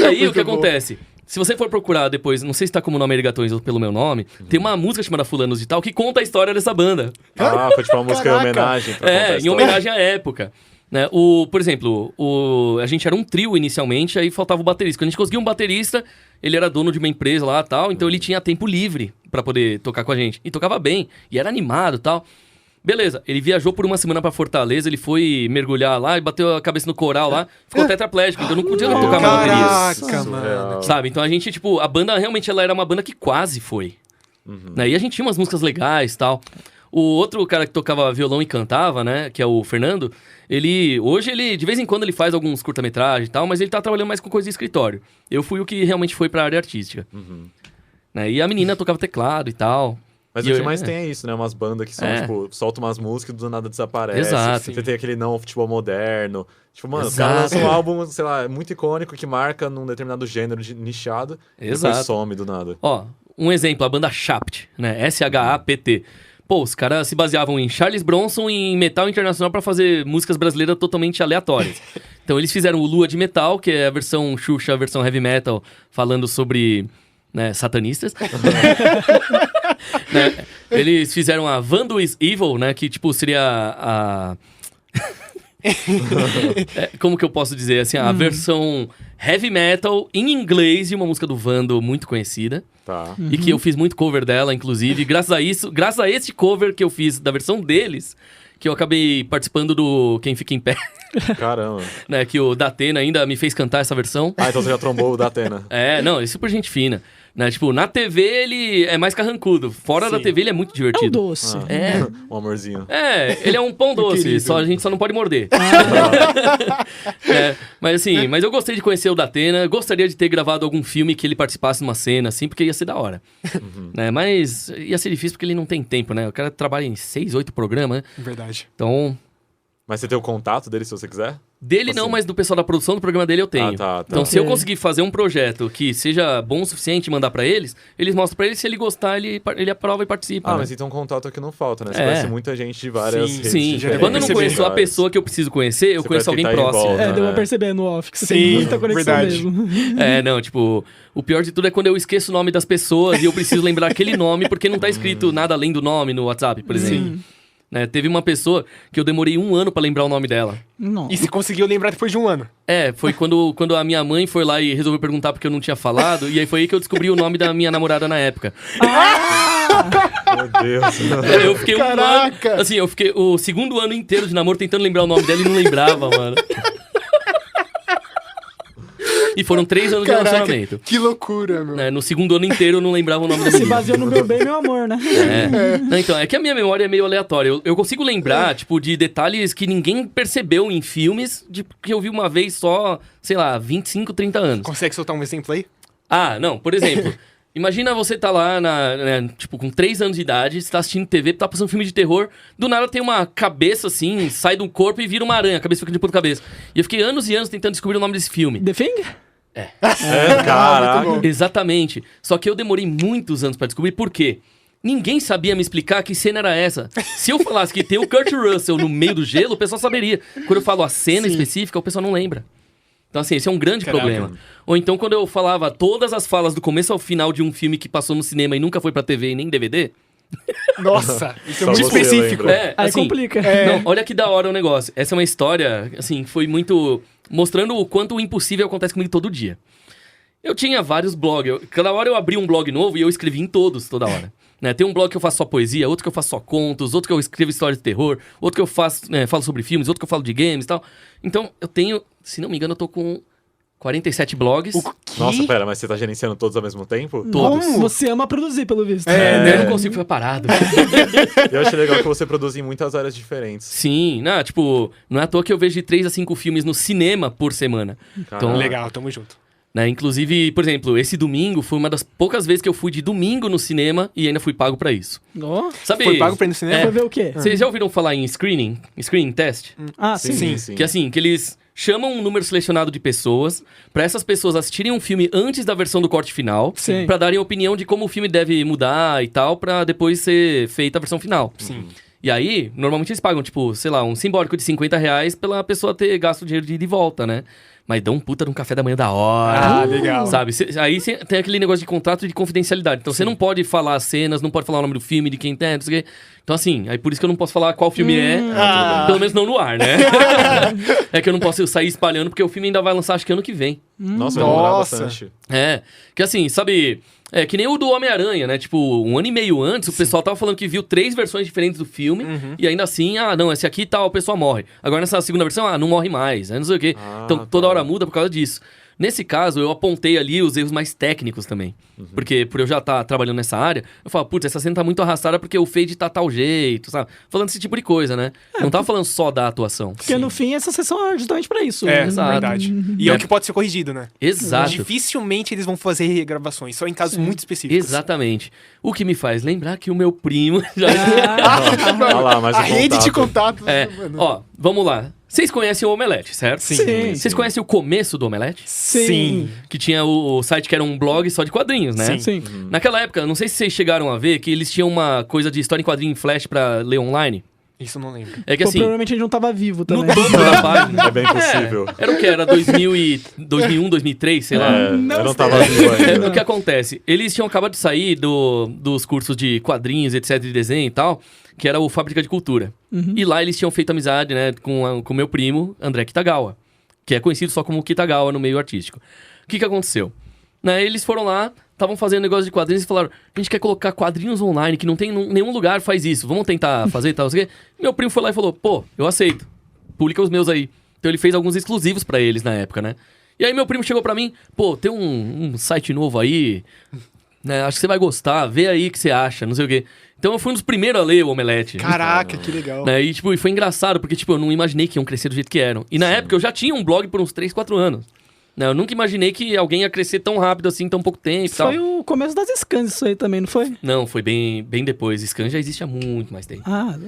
S5: Aí o que acontece? Se você for procurar depois, não sei se tá como nome Erigatões ou pelo meu nome, tem uma música chamada Fulanos de Tal que conta a história dessa banda.
S2: Ah, foi tipo uma música em
S3: Caraca.
S2: homenagem. Pra contar a
S5: Em
S2: história.
S5: homenagem à época. Né? Por exemplo, a gente era um trio inicialmente, aí faltava o baterista. Quando a gente conseguiu um baterista, ele era dono de uma empresa lá e tal, então ele tinha tempo livre pra poder tocar com a gente. E tocava bem, e era animado e tal. Beleza, ele viajou por uma semana pra Fortaleza, ele foi mergulhar lá e bateu a cabeça no coral lá, ficou tetraplégico, então não podia tocar mais bateria.
S3: Caraca,
S2: Surreal.
S3: mano.
S5: Sabe? Então a gente, tipo, a banda realmente ela era uma banda que quase foi. Né? E a gente tinha umas músicas legais e tal. O outro cara que tocava violão e cantava, né, que é o Fernando, hoje ele, de vez em quando ele faz alguns curta-metragens e tal, mas ele tá trabalhando mais com coisa de escritório. Eu fui o que realmente foi pra área artística. Né? E a menina tocava teclado e tal.
S2: Mas
S5: E
S2: o que
S5: eu-
S2: mais tem é isso, né? Umas bandas que são,
S5: É.
S2: tipo, soltam umas músicas e do nada desaparece.
S5: Exato.
S2: Você tem aquele não futebol moderno. Tipo, mano, os
S5: Exato.
S2: caras lançam um álbum, sei lá, muito icônico que marca num determinado gênero nichado. E
S5: Exato.
S2: depois some do nada.
S5: Ó, um exemplo, a banda Shapt, né? SHAPT. Pô, os caras se baseavam em Charles Bronson e em metal internacional pra fazer músicas brasileiras totalmente aleatórias. Então eles fizeram o Lua de Metal, que é a versão Xuxa, a versão heavy metal, falando sobre, né, satanistas. Né? Eles fizeram a Vando is Evil, né? Que, tipo, seria a... como que eu posso dizer? Assim, a versão heavy metal em inglês de uma música do Vando muito conhecida.
S2: Tá.
S5: E que eu fiz muito cover dela, inclusive. Graças a esse cover que eu fiz da versão deles, que eu acabei participando do Quem Fica em Pé,
S2: Caramba.
S5: né? Que o Datena ainda me fez cantar essa versão.
S2: Ah, então você já trombou o da Atena.
S5: Não, ele é super gente fina. Né? Tipo, na TV ele é mais carrancudo. Fora da TV ele é muito
S4: É um
S5: divertido.
S4: doce.
S2: Um amorzinho.
S5: Ele é um pão doce,
S3: querido.
S5: a gente só não pode morder. Mas assim, mas eu gostei de conhecer o Datena, gostaria de ter gravado algum filme que ele participasse numa cena, assim, porque ia ser da hora. Né? Mas ia ser difícil porque ele não tem tempo, né? O cara trabalha em 6, 8 programas, né?
S3: Verdade.
S5: Então,
S2: Mas você tem o contato dele se você quiser?
S5: dele não,
S2: Assim.
S5: mas do pessoal da produção do programa dele eu tenho.
S2: Tá.
S5: Então, se eu
S4: Ok.
S5: conseguir fazer um projeto que seja bom o suficiente e mandar pra eles mostram pra ele, se ele gostar, ele aprova e participa.
S2: Ah,
S5: né?
S2: mas então contato aqui não falta, né? Você
S5: É.
S2: conhece muita gente de várias
S3: Sim,
S2: redes
S5: Sim,
S3: já deve
S5: quando eu não
S3: perceber.
S5: conheço a pessoa que eu preciso conhecer, eu
S2: Você
S5: conheço
S2: vai
S5: alguém
S2: tentar ir em
S5: próximo.
S2: volta.
S4: Deu pra
S2: né?
S4: perceber no off que você
S3: Sim,
S4: tem muita conexão
S3: verdade.
S4: mesmo.
S5: Não, tipo, o pior de tudo é quando eu esqueço o nome das pessoas e eu preciso lembrar aquele nome porque não tá escrito nada além do nome no WhatsApp, por exemplo. Né, teve uma pessoa que eu demorei 1 ano pra lembrar o nome dela.
S4: Não.
S3: E você conseguiu lembrar depois de 1 ano.
S5: Foi quando a minha mãe foi lá e resolveu perguntar porque eu não tinha falado, e aí foi aí que eu descobri o nome da minha namorada na época.
S2: Meu Deus.
S5: Eu fiquei um ano,
S3: Caraca!
S5: assim, eu fiquei o 2º ano inteiro de namoro tentando lembrar o nome dela e não lembrava, mano. E foram 3 anos de relacionamento.
S3: que loucura, meu.
S5: Né, no 2º ano inteiro eu não lembrava o nome da
S4: Se
S5: menina.
S4: baseou no meu bem, meu amor, né?
S5: Não, então, é que a minha memória é meio aleatória. Eu consigo lembrar, tipo, de detalhes que ninguém percebeu em filmes que eu vi uma vez só, sei lá, 25, 30 anos.
S3: Consegue soltar um exemplo aí?
S5: Não, por exemplo, imagina você tá lá, tipo, com 3 anos de idade, você tá assistindo TV, tá passando um filme de terror, do nada tem uma cabeça assim, sai do corpo e vira uma aranha, a cabeça fica de ponta cabeça. E eu fiquei anos e anos tentando descobrir o nome desse filme.
S4: The Thing?
S2: Caraca.
S5: Exatamente. Só que eu demorei muitos anos pra descobrir por quê. Ninguém sabia me explicar que cena era essa. Se eu falasse que tem o Kurt Russell no meio do gelo, o pessoal saberia. Quando eu falo a cena específica, o pessoal não lembra. Então, assim, esse é um grande problema. Ou então, quando eu falava todas as falas do começo ao final de um filme que passou no cinema e nunca foi pra TV e nem DVD...
S3: Nossa, isso é
S2: Só
S3: muito
S2: você
S3: específico.
S2: lembra.
S4: Aí
S5: assim,
S4: complica.
S5: Não, olha que da hora o negócio. Essa é uma história, assim, foi muito... mostrando o quanto o impossível acontece comigo todo dia. Eu tinha vários blogs. Cada hora eu abria um blog novo e eu escrevia em todos, toda hora. Né? Tem um blog que eu faço só poesia, outro que eu faço só contos, outro que eu escrevo histórias de terror, outro que eu falo sobre filmes, outro que eu falo de games e tal. Então, eu tenho... Se não me engano, eu tô com 47 blogs.
S2: Nossa, pera, mas você tá gerenciando todos ao mesmo tempo?
S5: Todos.
S4: Você ama produzir, pelo visto.
S5: Eu não consigo ficar parado.
S2: Eu achei legal que você produz em muitas áreas diferentes.
S5: Sim, tipo, não é à toa que eu vejo de 3 a 5 filmes no cinema por semana. Então,
S3: Legal, tamo junto.
S5: né, inclusive, por exemplo, esse domingo foi uma das poucas vezes que eu fui de domingo no cinema e ainda fui pago pra isso.
S4: Ó,
S5: Sabe?
S3: Foi pago pra ir no cinema?
S4: Foi ver o quê?
S5: Vocês já ouviram falar em screening test?
S4: Ah, sim.
S2: Sim.
S5: Que assim, que eles chamam um número selecionado de pessoas pra essas pessoas assistirem um filme antes da versão do corte final,
S4: Sim.
S5: pra darem opinião de como o filme deve mudar e tal, pra depois ser feita a versão final.
S3: Sim.
S5: E aí, normalmente eles pagam, tipo, sei lá, um simbólico de R$50 pela pessoa ter gasto o dinheiro de ida e volta, né? Mas dá um puta de um café da manhã da hora.
S3: Ah, legal.
S5: Sabe? Aí tem aquele negócio de contrato de confidencialidade. Então você não pode falar as cenas, não pode falar o nome do filme, de quem tem, não sei o quê. Então assim, aí por isso que eu não posso falar qual filme é. Pelo menos não no ar, né? É que eu não posso sair espalhando, porque o filme ainda vai lançar acho que ano que vem.
S2: Nossa, vai demorar
S3: Nossa.
S2: bastante.
S5: Que assim, sabe... que nem o do Homem-Aranha, né? Tipo, 1 ano e meio antes, o pessoal tava falando que viu 3 versões diferentes do filme. E ainda assim, não, esse aqui tal, o pessoal morre. Agora nessa segunda versão, não morre mais, não sei o quê. Então toda hora muda por causa disso. Nesse caso, eu apontei ali os erros mais técnicos também. Porque por eu já estar trabalhando nessa área, eu falo, putz, essa cena tá muito arrastada porque o fade tá tal jeito, sabe? Falando esse tipo de coisa, né? Não tava falando só da atuação.
S4: Porque no fim essa sessão é justamente pra isso.
S3: É,
S5: Exato.
S3: verdade. E é o que pode ser corrigido, né?
S5: Exato.
S3: Dificilmente eles vão fazer regravações, só em casos muito específicos.
S5: Exatamente. O que me faz lembrar que o meu primo já...
S2: Olha lá, mais um
S3: A rede de
S2: contato.
S3: contatos.
S5: Ó, vamos lá. Vocês conhecem o Omelete, certo?
S4: Sim.
S5: Vocês conhecem o começo do Omelete?
S4: Sim.
S5: Que tinha o site que era um blog só de quadrinhos, né?
S4: Sim.
S5: Naquela época, não sei se vocês chegaram a ver que eles tinham uma coisa de história em quadrinho em flash pra ler online.
S3: Isso eu não lembro.
S5: É que
S4: Pô,
S5: assim,
S4: provavelmente a gente não tava vivo
S5: no
S4: também.
S5: topo da página...
S2: É bem possível.
S5: Era o que? Era 2001, 2003, sei lá.
S2: Eu não tava vivo ainda.
S5: O que acontece? Eles tinham acabado de sair dos cursos de quadrinhos, etc, de desenho e tal, que era o Fábrica de Cultura. E lá eles tinham feito amizade, né, com o meu primo, André Kitagawa, que é conhecido só como Kitagawa no meio artístico. O que aconteceu? Né, eles foram lá, estavam fazendo negócio de quadrinhos e falaram, a gente quer colocar quadrinhos online, que não tem nenhum lugar faz isso, vamos tentar fazer e tal, não sei o quê. Meu primo foi lá e falou, pô, eu aceito, publica os meus aí. Então ele fez alguns exclusivos pra eles na época, né? E aí meu primo chegou pra mim, pô, tem um site novo aí, né? Acho que você vai gostar, vê aí o que você acha, não sei o quê. Então eu fui um dos primeiros a ler o Omelete.
S3: Caraca, que legal.
S5: Né? E, tipo, foi engraçado, porque, tipo, eu não imaginei que iam crescer do jeito que eram. E na época eu já tinha um blog por uns 3, 4 anos. Né? Eu nunca imaginei que alguém ia crescer tão rápido assim, tão pouco tempo e tal.
S4: Foi o começo das scans isso aí também, não foi?
S5: Não, foi bem depois. Scan já existe há muito mais tempo.
S4: Ah,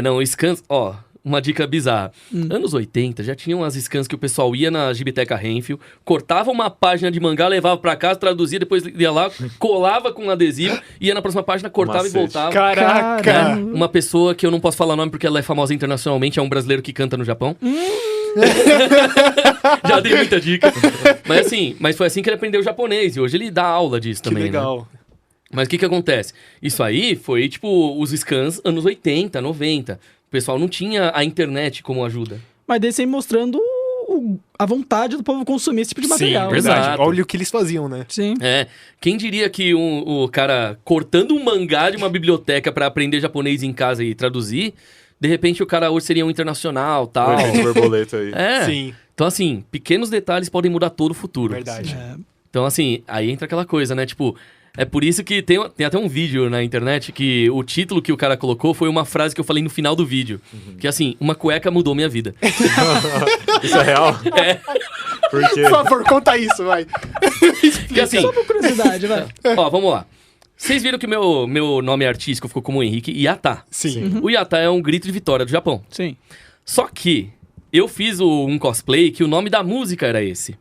S5: Não, scans, ó, uma dica bizarra. Anos 80 já tinham as scans que o pessoal ia na Gibiteca Renfield, cortava uma página de mangá, levava pra casa, traduzia, depois ia lá, colava com um adesivo, ia na próxima página, cortava e
S2: Macete.
S5: voltava.
S3: Caraca.
S5: Né? Uma pessoa que eu não posso falar nome porque ela é famosa internacionalmente, é um brasileiro que canta no Japão. Já dei muita dica. Mas foi assim que ele aprendeu japonês e hoje ele dá aula disso
S3: Que
S5: também, né?
S3: legal.
S5: Mas o que acontece? Isso aí foi, tipo, os scans anos 80, 90. O pessoal não tinha a internet como ajuda.
S4: mas desse aí mostrando a vontade do povo consumir esse tipo de material.
S3: Sim, verdade.
S5: Exato.
S3: Olha o que eles faziam, né?
S4: Sim.
S5: Quem diria que o cara cortando um mangá de uma biblioteca pra aprender japonês em casa e traduzir, de repente o cara hoje seria um internacional
S2: O
S5: tal.
S2: efeito borboleta aí.
S3: Sim,
S5: Então, assim, pequenos detalhes podem mudar todo o futuro.
S3: verdade.
S5: Então, assim, aí entra aquela coisa, né? Tipo, é por isso que tem até um vídeo na internet que o título que o cara colocou foi uma frase que eu falei no final do vídeo. Que, assim, uma cueca mudou minha vida.
S2: Isso é real?
S5: É.
S2: Porque
S3: Por favor, conta isso, vai.
S5: Que, assim,
S4: Só por curiosidade, vai.
S5: ó, vamos lá. Vocês viram que meu nome artístico ficou como Henrique Yata.
S3: Sim.
S5: O Yata é um grito de vitória do Japão.
S4: Sim.
S5: Só que eu fiz um cosplay que o nome da música era esse.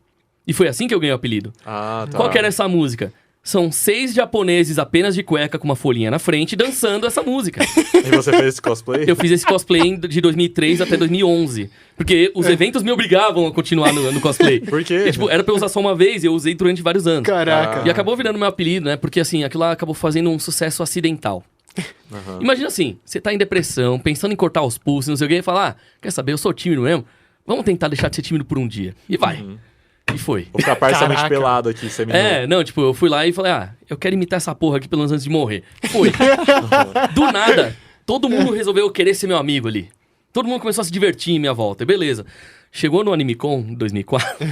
S5: E foi assim que eu ganhei o apelido.
S2: Ah, tá.
S5: Qual que era essa música? São 6 japoneses apenas de cueca com uma folhinha na frente dançando essa música.
S2: E você fez esse cosplay?
S5: Eu fiz esse cosplay de 2003 até 2011. Porque os eventos me obrigavam a continuar no cosplay.
S2: Por quê?
S5: E, tipo, era pra eu usar só uma vez e eu usei durante vários anos.
S3: Caraca.
S5: E acabou virando meu apelido, né? Porque assim, aquilo lá acabou fazendo um sucesso acidental.
S2: Aham.
S5: Imagina assim, você tá em depressão, pensando em cortar os pulsos, não sei o quê, e fala, quer saber, eu sou tímido mesmo? Vamos tentar deixar de ser tímido por um dia. E vai. E foi.
S2: Vou ficar parcialmente
S3: Caraca.
S2: pelado aqui, seminu.
S5: Não, tipo, eu fui lá e falei, eu quero imitar essa porra aqui pelo menos antes de morrer. Foi. Do nada, todo mundo resolveu querer ser meu amigo ali. Todo mundo começou a se divertir em minha volta, e beleza. Chegou no AnimeCon, em 2004.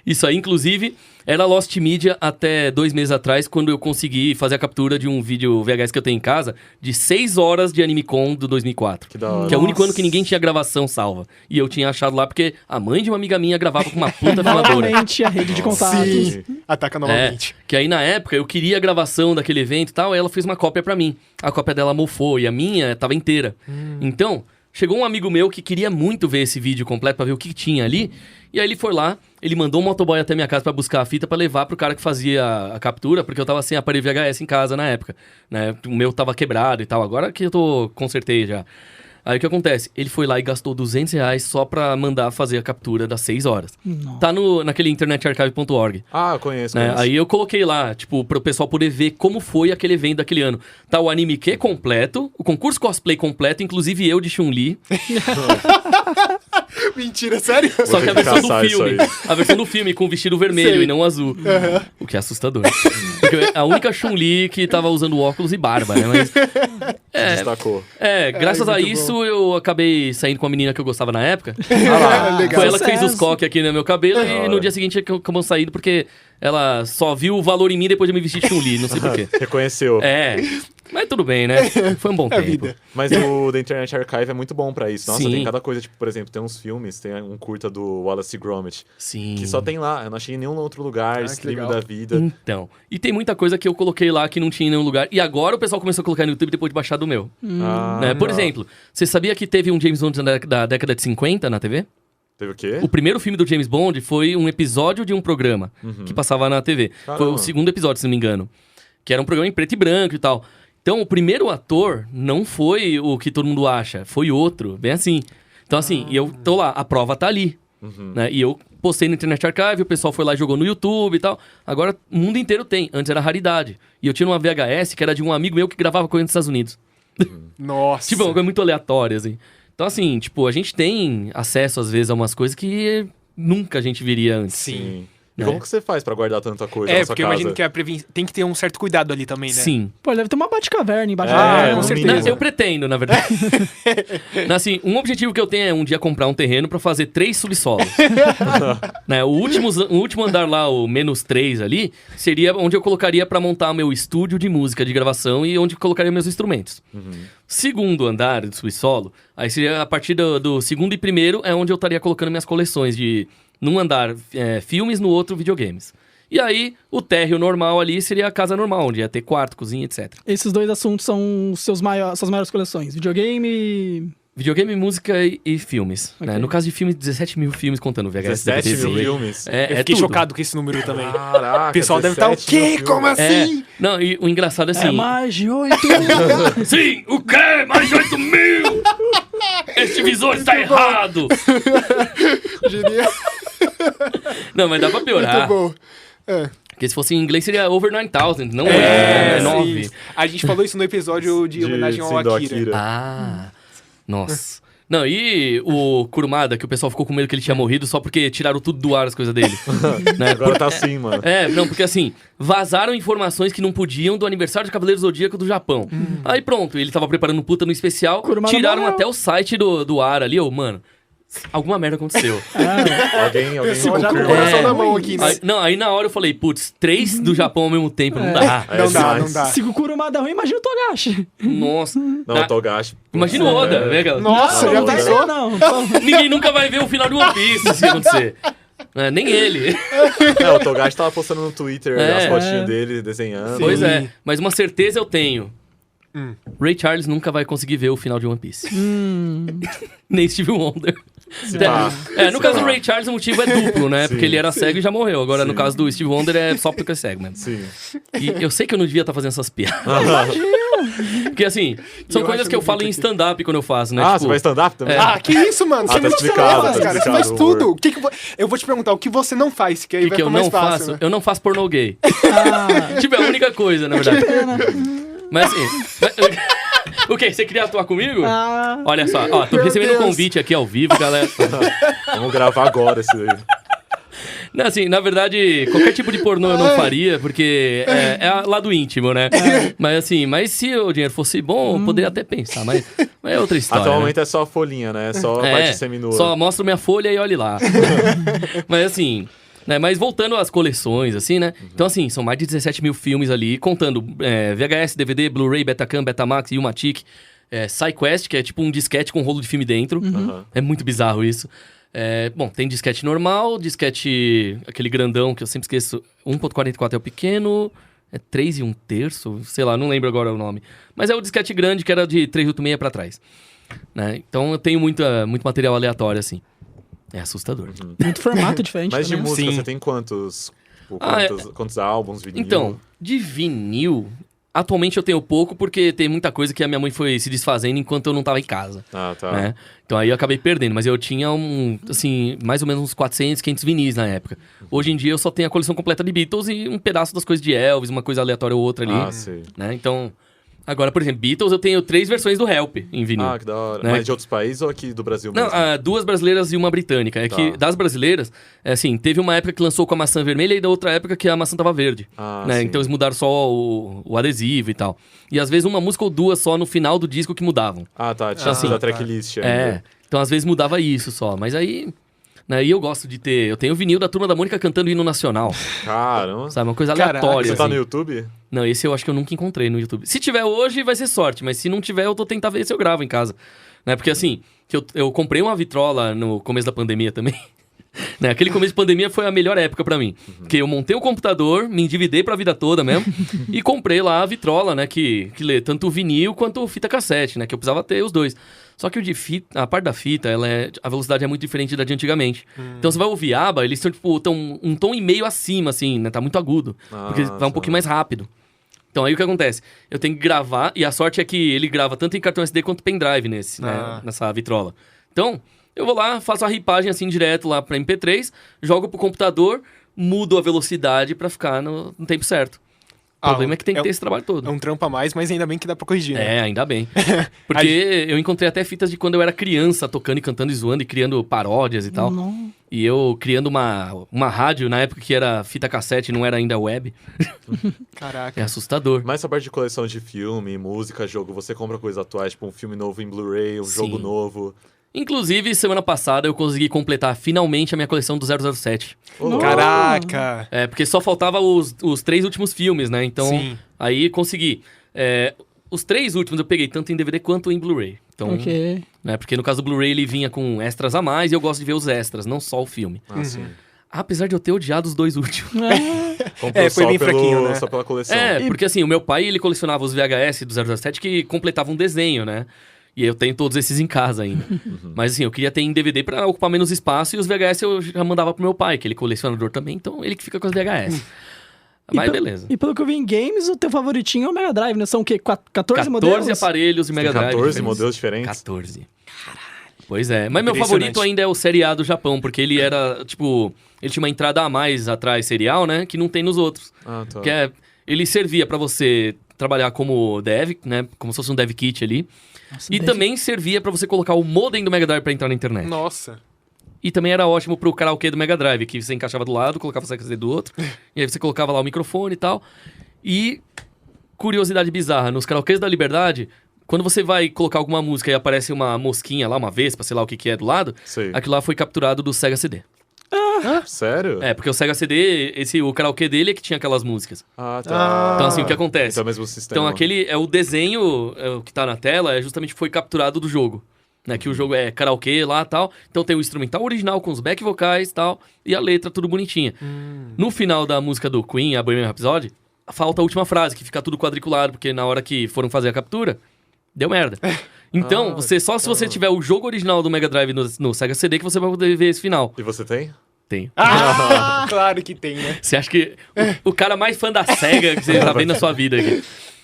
S5: Isso aí, inclusive, era Lost Media até 2 meses atrás, quando eu consegui fazer a captura de um vídeo VHS que eu tenho em casa, de 6 horas de AnimeCon do 2004.
S2: Que da hora.
S5: Que é o único ano que ninguém tinha gravação salva. E eu tinha achado lá porque a mãe de uma amiga minha gravava com uma puta filmadora.
S4: Novamente a rede de contatos.
S3: Sim. Ataca novamente.
S5: Que aí na época eu queria a gravação daquele evento e tal, aí ela fez uma cópia pra mim. A cópia dela mofou e a minha tava inteira. Então, chegou um amigo meu que queria muito ver esse vídeo completo pra ver o que tinha ali. E aí ele foi lá, ele mandou um motoboy até minha casa pra buscar a fita pra levar pro cara que fazia a captura, porque eu tava sem aparelho VHS em casa na época, né? O meu tava quebrado e tal, agora que eu consertei já. Aí o que acontece? Ele foi lá e gastou R$200 só pra mandar fazer a captura das 6 horas.
S4: Nossa.
S5: Tá naquele internetarchive.org.
S2: Ah, eu conheço,
S5: Né?
S2: conheço.
S5: Aí eu coloquei lá, tipo, pro pessoal poder ver como foi aquele evento daquele ano. Tá o Anime Q completo, o concurso cosplay completo, inclusive eu de Chun-Li.
S3: Mentira, sério?
S5: Só que a
S2: ter que
S5: versão do
S2: caçar isso
S5: filme.
S2: aí.
S5: A versão do filme com vestido vermelho
S3: Sei.
S5: e não azul. O que é assustador. Porque a única Chun-Li que tava usando óculos e barba, né? Mas,
S2: Destacou.
S5: graças a
S3: muito
S5: isso eu acabei saindo com a menina que eu gostava na época.
S2: Ah lá.
S3: legal.
S5: Foi ela que fez os
S4: Sucesso.
S5: coques aqui no meu cabelo e no dia seguinte acabamos saindo porque ela só viu o valor em mim depois de eu me vestir de Chun-Li, não sei porquê.
S2: Reconheceu.
S5: Mas tudo bem, né? Foi um bom tempo.
S3: vida.
S2: Mas o The Internet Archive é muito bom pra isso. Nossa,
S5: Sim.
S2: tem cada coisa, tipo, por exemplo, tem uns filmes, tem um curta do Wallace e Gromit,
S5: Sim.
S2: que só tem lá. Eu não achei em nenhum outro lugar,
S3: que
S2: stream
S3: legal.
S2: da vida.
S5: Então. E tem muita coisa que eu coloquei lá que não tinha em nenhum lugar. E agora o pessoal começou a colocar no YouTube depois de baixar do meu.
S2: Ah,
S5: Né? Por
S2: tá.
S5: exemplo, você sabia que teve um James Bond da década de 50 na TV?
S2: Teve o quê?
S5: O primeiro filme do James Bond foi um episódio de um programa que passava na TV. Foi
S2: Caramba.
S5: o segundo episódio, se não me engano. Que era um programa em preto e branco e tal. Então, o primeiro ator não foi o que todo mundo acha, foi outro, bem assim. Então, assim, e eu tô lá, a prova tá ali. Né? E eu postei no Internet Archive, o pessoal foi lá e jogou no YouTube e tal. Agora, o mundo inteiro tem. Antes era raridade. E eu tinha uma VHS que era de um amigo meu que gravava coisa nos Estados Unidos.
S3: Nossa.
S5: Tipo, uma coisa muito aleatória, assim. Então, assim, tipo, a gente tem acesso, às vezes, a umas coisas que nunca a gente viria antes.
S3: Sim.
S2: E como que você faz pra guardar tanta coisa
S3: É,
S2: na sua
S3: porque eu
S2: casa?
S3: imagino que tem que ter um certo cuidado ali também, né?
S5: Sim.
S4: Pô, deve ter uma Batcaverna embaixo
S2: É,
S4: da casa.
S2: com
S4: Com
S2: certeza.
S4: certeza.
S5: Eu pretendo, na verdade. Assim, um objetivo que eu tenho é um dia comprar um terreno pra fazer 3 subsolos. Né, o último andar lá, o -3 ali, seria onde eu colocaria pra montar meu estúdio de música, de gravação e onde eu colocaria meus instrumentos. Segundo andar do subsolo, aí seria a partir do segundo e primeiro é onde eu estaria colocando minhas coleções de... Num andar, filmes, no outro, videogames. E aí, o térreo normal ali seria a casa normal, onde ia ter quarto, cozinha, etc.
S4: Esses dois assuntos são suas maiores coleções. Videogame...
S5: Videogame, música e filmes. Né? No caso de filmes, 17 mil filmes contando VHS,
S2: 17
S5: DVD,
S2: mil
S5: Blu-ray.
S2: filmes?
S3: Eu
S5: É
S3: fiquei
S5: tudo.
S3: chocado com esse número também.
S2: Caraca,
S3: O pessoal deve estar, o
S2: 17 mil
S3: quê?
S2: filmes.
S3: Como
S5: É,
S3: assim?
S5: não, e o engraçado é assim...
S4: É mais de 8.
S5: Sim, o quê? Mais de 8 mil? Este visor está errado!
S3: Genial.
S5: Não, mas dá pra piorar.
S3: Muito bom.
S5: Porque se fosse em inglês seria over 9,000, não é
S3: sim.
S5: 9.
S3: A gente falou isso no episódio de homenagem ao
S2: sim, do
S3: Akira.
S5: Ah, nossa. Não, e o Kurumada, que o pessoal ficou com medo que ele tinha morrido só porque tiraram tudo do ar as coisas dele. Né?
S2: Agora tá assim, mano.
S5: Não, porque assim, vazaram informações que não podiam do aniversário de Cavaleiro Zodíaco do Japão. Aí pronto, ele tava preparando um puta no especial,
S4: Kurumada
S5: tiraram
S4: morreu.
S5: até o site do ar ali, mano, alguma merda aconteceu.
S2: Alguém
S3: Ficou com o
S2: confirma.
S3: coração na mão aqui, né?
S5: Aí na hora eu falei, putz, 3 do Japão ao mesmo tempo, não dá.
S2: É
S3: Não dá,
S2: demais.
S3: não dá.
S4: Se o Kurumada é ruim, imagina o Togashi.
S5: Nossa.
S2: Não, o Togashi.
S5: Imagina o Oda, né, galera?
S3: Nossa,
S4: não,
S3: já
S4: não vai
S3: pensou?
S4: ver, não.
S5: Ninguém nunca vai ver o final de One Piece se acontecer. Nem ele.
S2: É, o Togashi tava postando no Twitter as fotinhas dele desenhando.
S5: Pois é, mas uma certeza eu tenho. Ray Charles nunca vai conseguir ver o final de One Piece. Nem Steve Wonder.
S2: pá.
S5: No caso do Ray Charles o motivo é duplo, né?
S2: Sim.
S5: Porque ele era cego e já morreu. Agora, no
S2: Sim.
S5: caso do Steve Wonder, é só porque é cego mesmo.
S2: Sim.
S5: E eu sei que eu não devia estar fazendo essas piadas. Porque, assim, são
S3: eu
S5: coisas
S3: acho
S5: que eu
S3: muito
S5: falo em
S3: aqui.
S5: stand-up quando eu faço, né?
S2: Ah,
S5: Tipo,
S2: você vai stand-up também?
S3: Ah, que isso, mano? Você
S2: tá
S3: não
S2: explicado,
S3: faz,
S2: tá
S3: cara. Você
S2: explicado
S3: faz
S2: o
S3: tudo.
S2: humor.
S3: Eu vou te perguntar, o que você não faz? Que aí
S5: o
S3: vai
S5: que eu
S3: ficar mais
S5: não
S3: fácil,
S5: faço?
S3: né?
S5: Eu não faço pornô gay.
S4: Ah,
S5: Tipo, é a única coisa, na verdade.
S4: pena.
S5: Mas assim... O quê? Você queria atuar comigo?
S4: Ah,
S5: Olha só, ó, tô
S3: Meu
S5: recebendo um
S3: Deus.
S5: convite aqui ao vivo, galera.
S2: Vamos gravar agora esse daí.
S5: Não, assim, na verdade, qualquer tipo de pornô eu não faria, porque é lado íntimo, né? Mas assim, se o dinheiro fosse bom, eu poderia até pensar, mas é outra história.
S2: Até o
S5: né?
S2: momento é só a folhinha, né? É só a parte seminua.
S5: Só mostro minha folha e olhe lá. Mas assim, né? Mas voltando às coleções, assim, né? Então, assim, são mais de 17 mil filmes ali, contando VHS, DVD, Blu-ray, Betacam, Betamax, Ilmatic, SciQuest, que é tipo um disquete com um rolo de filme dentro.
S2: Aham.
S5: É muito bizarro isso. Bom, tem disquete normal, disquete aquele grandão que eu sempre esqueço, 1.44 é o pequeno, 3 1/3, sei lá, não lembro agora o nome. Mas é o disquete grande que era de 3/8 pra trás. Né? Então eu tenho muito material aleatório, assim. É assustador.
S4: muito formato diferente
S2: Mas de
S4: também.
S2: música,
S3: Sim.
S2: você tem quantos?
S5: Ah,
S2: Quantos álbuns, vinil?
S5: Então, de vinil, atualmente eu tenho pouco porque tem muita coisa que a minha mãe foi se desfazendo enquanto eu não tava em casa.
S2: Ah, tá.
S5: Né? Então aí eu acabei perdendo, mas eu tinha mais ou menos uns 400, 500 vinis na época. Hoje em dia eu só tenho a coleção completa de Beatles e um pedaço das coisas de Elvis, uma coisa aleatória ou outra ali.
S2: Ah, sei.
S5: Né? Então, agora, por exemplo, Beatles eu tenho 3 versões do Help em vinil.
S2: Ah, que da hora.
S5: Né?
S2: Mas de outros países ou aqui do Brasil
S5: Não,
S2: mesmo?
S5: 2 brasileiras e uma britânica. É
S2: Tá.
S5: que das brasileiras, assim, teve uma época que lançou com a maçã vermelha e da outra época que a maçã tava verde.
S2: Ah,
S5: Né?
S2: sim.
S5: Então eles mudaram só o adesivo e tal. E às vezes uma música ou duas só no final do disco que mudavam.
S2: Ah, tá. Tinha
S5: assim,
S2: a tracklist ainda.
S5: É. Então às vezes mudava isso só. Mas aí. Né, e eu gosto de ter. Eu tenho o vinil da Turma da Mônica cantando o hino nacional.
S2: Caramba.
S5: Sabe? Uma coisa
S3: Caraca,
S5: aleatória.
S2: Você tá
S5: assim.
S2: no YouTube?
S5: Não, esse eu acho que eu nunca encontrei no YouTube. Se tiver hoje, vai ser sorte. Mas se não tiver, eu tô tentando ver se eu gravo em casa. Né? Porque assim, que eu comprei uma vitrola no começo da pandemia também. Né? Aquele começo de pandemia foi a melhor época pra mim. Porque eu montei o computador, me endividei pra vida toda mesmo. E comprei lá a vitrola, né? Que lê tanto o vinil quanto fita cassete, né? Que eu precisava ter os dois. Só que o de fita, a parte da fita, a velocidade é muito diferente da de antigamente. Então você vai ouvir ABBA, eles estão tipo, um tom e meio acima, assim, né? Tá muito agudo. Porque vai um pouquinho mais rápido. Então aí o que acontece? Eu tenho que gravar, e a sorte é que ele grava tanto em cartão SD quanto pendrive nessa vitrola. Então, eu vou lá, faço a ripagem assim direto lá pra MP3, jogo pro computador, mudo a velocidade pra ficar no tempo certo. O problema é que tem que ter esse trabalho todo.
S3: É um trampo a mais, mas ainda bem que dá pra corrigir, né?
S5: Ainda bem. Porque eu encontrei até fitas de quando eu era criança, tocando e cantando e zoando e criando paródias e tal.
S4: Não.
S5: E eu criando uma rádio, na época que era fita cassete, não era ainda web.
S3: Caraca.
S5: É assustador.
S2: Mas essa parte de coleção de filme, música, jogo, você compra coisas atuais, tipo um filme novo em Blu-ray, um jogo
S5: Sim.
S2: novo.
S5: Inclusive, semana passada eu consegui completar finalmente a minha coleção do 007.
S2: Ô, louco.
S3: Caraca.
S5: É, porque só faltava os 3 últimos filmes, né? Então,
S3: Sim.
S5: aí consegui. Os 3 últimos eu peguei tanto em DVD quanto em Blu-ray. Então,
S4: Ok.
S5: né? Porque no caso do Blu-ray ele vinha com extras a mais e eu gosto de ver os extras, não só o filme.
S2: Ah, sim.
S5: Apesar de eu ter odiado os 2 últimos.
S2: Comprou
S3: foi
S2: só
S3: bem fraquinho, né?
S2: Só pela coleção.
S5: Porque assim, o meu pai, ele colecionava os VHS do 007 que completavam um desenho, né? E eu tenho todos esses em casa ainda. Mas assim, eu queria ter em DVD pra ocupar menos espaço e os VHS eu já mandava pro meu pai, que ele é colecionador também, então ele que fica com os VHS. Mas beleza.
S4: E pelo que eu vi em games, o teu favoritinho é o Mega Drive, né? São o quê? 14 modelos?
S5: 14 aparelhos e Mega
S2: Tem
S5: Drive.
S2: 14
S5: diferentes.
S2: modelos diferentes?
S5: 14. Pois é. Mas meu
S3: Impressionante.
S5: favorito ainda é o Série A do Japão, porque ele era, tipo... Ele tinha uma entrada a mais atrás, serial, né? Que não tem nos outros.
S2: Ah, tá.
S5: Ele servia pra você trabalhar como dev, né? Como se fosse um dev kit ali.
S4: Nossa,
S5: E também servia pra você colocar o modem do Mega Drive pra entrar na internet.
S3: Nossa.
S5: E também era ótimo pro karaokê do Mega Drive, que você encaixava do lado, colocava o CSD do outro, e aí você colocava lá o microfone e tal. E, curiosidade bizarra, nos karaokês da Liberdade, quando você vai colocar alguma música e aparece uma mosquinha lá, uma vespa, sei lá o que é do lado,
S2: Sei.
S5: aquilo lá foi capturado do Sega CD.
S2: Sério?
S5: É, porque o Sega CD, o karaokê dele é que tinha aquelas músicas.
S2: Ah, tá.
S5: Então assim, o que acontece?
S2: Então é o mesmo sistema.
S5: Então aquele é o desenho o que tá na tela, é justamente foi capturado do jogo. Né, que o jogo é karaokê lá e tal. Então tem o instrumental original com os back vocais e tal. E a letra tudo bonitinha. No final da música do Queen, a Bohemian Rhapsody, falta a última frase, que fica tudo quadriculado, porque na hora que foram fazer a captura, deu merda. Então, se você tiver o jogo original do Mega Drive no Sega CD, que você vai poder ver esse final.
S2: E você tem?
S5: Tem.
S3: Ah, claro que tem, né?
S5: Você acha que o cara mais fã da SEGA que você já vê na sua vida aqui?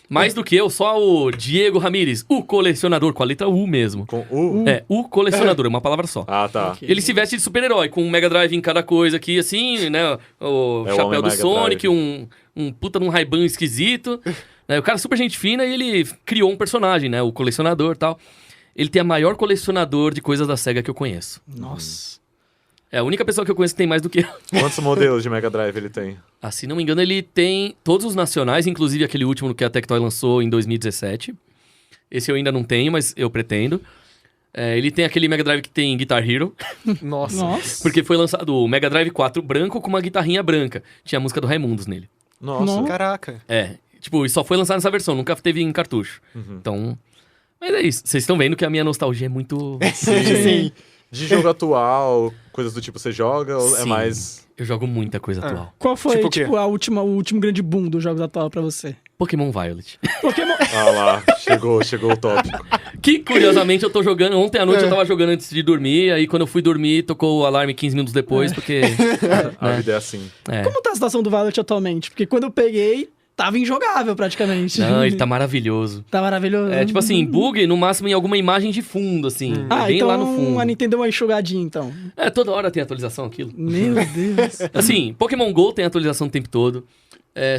S5: Mais do que eu, só o Diego Ramírez, o colecionador, com a letra U mesmo.
S2: Com U?
S5: O colecionador, é uma palavra só.
S2: Ah, tá.
S4: Ok.
S5: Ele se veste de super-herói, com um Mega Drive em cada coisa aqui, assim, né? O
S2: É o
S5: chapéu
S2: homem
S5: do
S2: Mega
S5: Sonic,
S2: Drive.
S5: um puta num Ray-Ban esquisito. Né? O cara é super gente fina e ele criou um personagem, né? O colecionador e tal. Ele tem a maior colecionador de coisas da SEGA que eu conheço.
S4: Nossa.
S5: É a única pessoa que eu conheço que tem mais do que eu.
S2: Quantos modelos de Mega Drive ele tem?
S5: Ah, se não me engano, ele tem todos os nacionais, inclusive aquele último que a Tectoy lançou em 2017. Esse eu ainda não tenho, mas eu pretendo. Ele tem aquele Mega Drive que tem Guitar Hero,
S3: Nossa.
S4: Nossa.
S5: porque foi lançado o Mega Drive 4 branco com uma guitarrinha branca. Tinha a música do Raimundos nele.
S2: Nossa.
S4: Não.
S3: Caraca.
S5: Tipo, e só foi lançado nessa versão, nunca teve em cartucho. Então... Mas é isso, vocês estão vendo que a minha nostalgia é muito...
S3: Sim.
S2: De jogo atual, coisas do tipo você joga ou é
S5: Sim.
S2: mais...
S5: Eu jogo muita coisa atual.
S4: Qual foi,
S3: Tipo o quê?
S4: o último grande boom dos jogos atuais pra você?
S5: Pokémon Violet.
S4: Pokémon.
S2: Ah lá, chegou o tópico.
S5: Que, curiosamente, eu tô jogando... Ontem à noite eu tava jogando antes de dormir, aí quando eu fui dormir, tocou o alarme 15 minutos depois, porque...
S2: A vida é assim.
S4: Como tá a situação do Violet atualmente? Porque quando eu peguei, tava injogável praticamente.
S5: Não, ele tá maravilhoso.
S4: Tá maravilhoso.
S5: É tipo assim, bug no máximo em alguma imagem de fundo, assim. Bem
S4: então
S5: lá no fundo.
S4: a Nintendo deu uma enxugadinha, então.
S5: Toda hora tem atualização aquilo.
S4: Meu Deus.
S5: Assim, Pokémon GO tem atualização o tempo todo.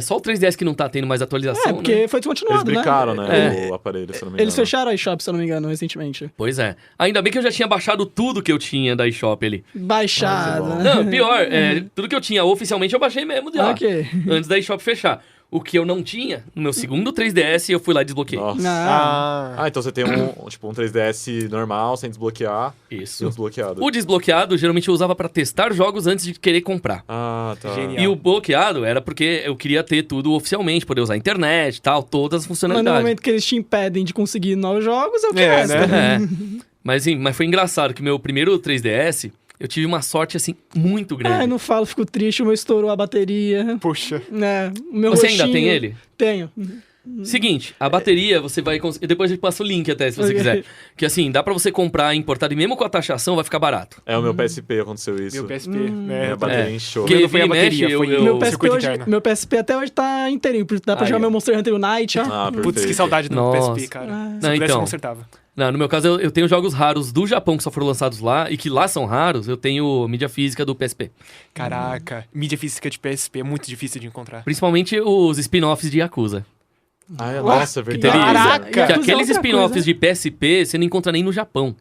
S5: Só o 3DS que não tá tendo mais atualização,
S4: Porque
S5: né?
S4: foi
S2: Eles
S4: descontinuado, né?
S2: brincaram, né? O aparelho, se eu não me engano.
S4: Eles fecharam a eShop, se eu não me engano, recentemente.
S5: Pois é. Ainda bem que eu já tinha baixado tudo que eu tinha da eShop ali.
S4: Baixada.
S2: Nossa,
S5: Não, pior, tudo que eu tinha oficialmente eu baixei mesmo de lá.
S4: Ok.
S5: Antes da eShop fechar. O que eu não tinha, no meu segundo 3DS, eu fui lá e desbloqueei.
S2: Nossa.
S3: Ah.
S2: Então você tem um 3DS normal, sem desbloquear, e
S5: Isso.
S2: um desbloqueado.
S5: O desbloqueado, geralmente eu usava pra testar jogos antes de querer comprar.
S2: Ah, tá.
S3: Genial.
S5: E o bloqueado era porque eu queria ter tudo oficialmente, poder usar a internet e tal, todas as
S4: Mas no
S5: funcionalidades.
S4: momento que eles te impedem de conseguir novos jogos, é o que
S3: É,
S4: resta.
S3: né?
S5: Mas foi engraçado que meu primeiro 3DS, eu tive uma sorte, assim, muito grande.
S4: Não falo, fico triste, o meu estourou a bateria.
S3: Poxa.
S4: Né? O meu
S5: Você ainda
S4: roxinho-
S5: tem ele?
S4: Tenho.
S5: Seguinte, a bateria você vai conseguir... Depois a gente passa o link até, se você
S4: Ok.
S5: quiser. Que assim, dá pra você comprar importado e mesmo com a taxação vai ficar barato.
S2: É o meu PSP aconteceu isso.
S3: Meu PSP.
S2: Minha
S3: É,
S2: bateria inchou.
S5: Porque
S3: meu não foi
S5: vira
S3: a
S5: e
S3: bateria,
S5: mexe,
S3: foi
S5: eu-
S4: Meu
S3: o
S4: PSP,
S3: circuito
S4: hoje,
S3: interno.
S4: meu PSP até hoje tá inteirinho, porque dá pra
S5: Aí,
S4: jogar
S5: ó.
S4: meu Monster Hunter Unite, ó.
S2: Ah, perfeito.
S3: Putz, que saudade do
S5: Nossa.
S3: PSP, cara.
S4: Ah.
S3: Se
S5: Não,
S3: pudesse,
S5: então.
S3: eu consertava.
S5: Não, no meu caso, eu tenho jogos raros do Japão que só foram lançados lá e que lá são raros, eu tenho mídia física do PSP.
S3: Caraca, mídia física de PSP é muito difícil de encontrar.
S5: Principalmente os spin-offs de Yakuza.
S2: Ah, nossa, é
S5: Que
S2: verdade.
S3: Caraca!
S5: Que
S4: Yakuza é
S5: aqueles
S4: outra
S5: spin-offs
S4: coisa.
S5: de PSP você não encontra nem no Japão.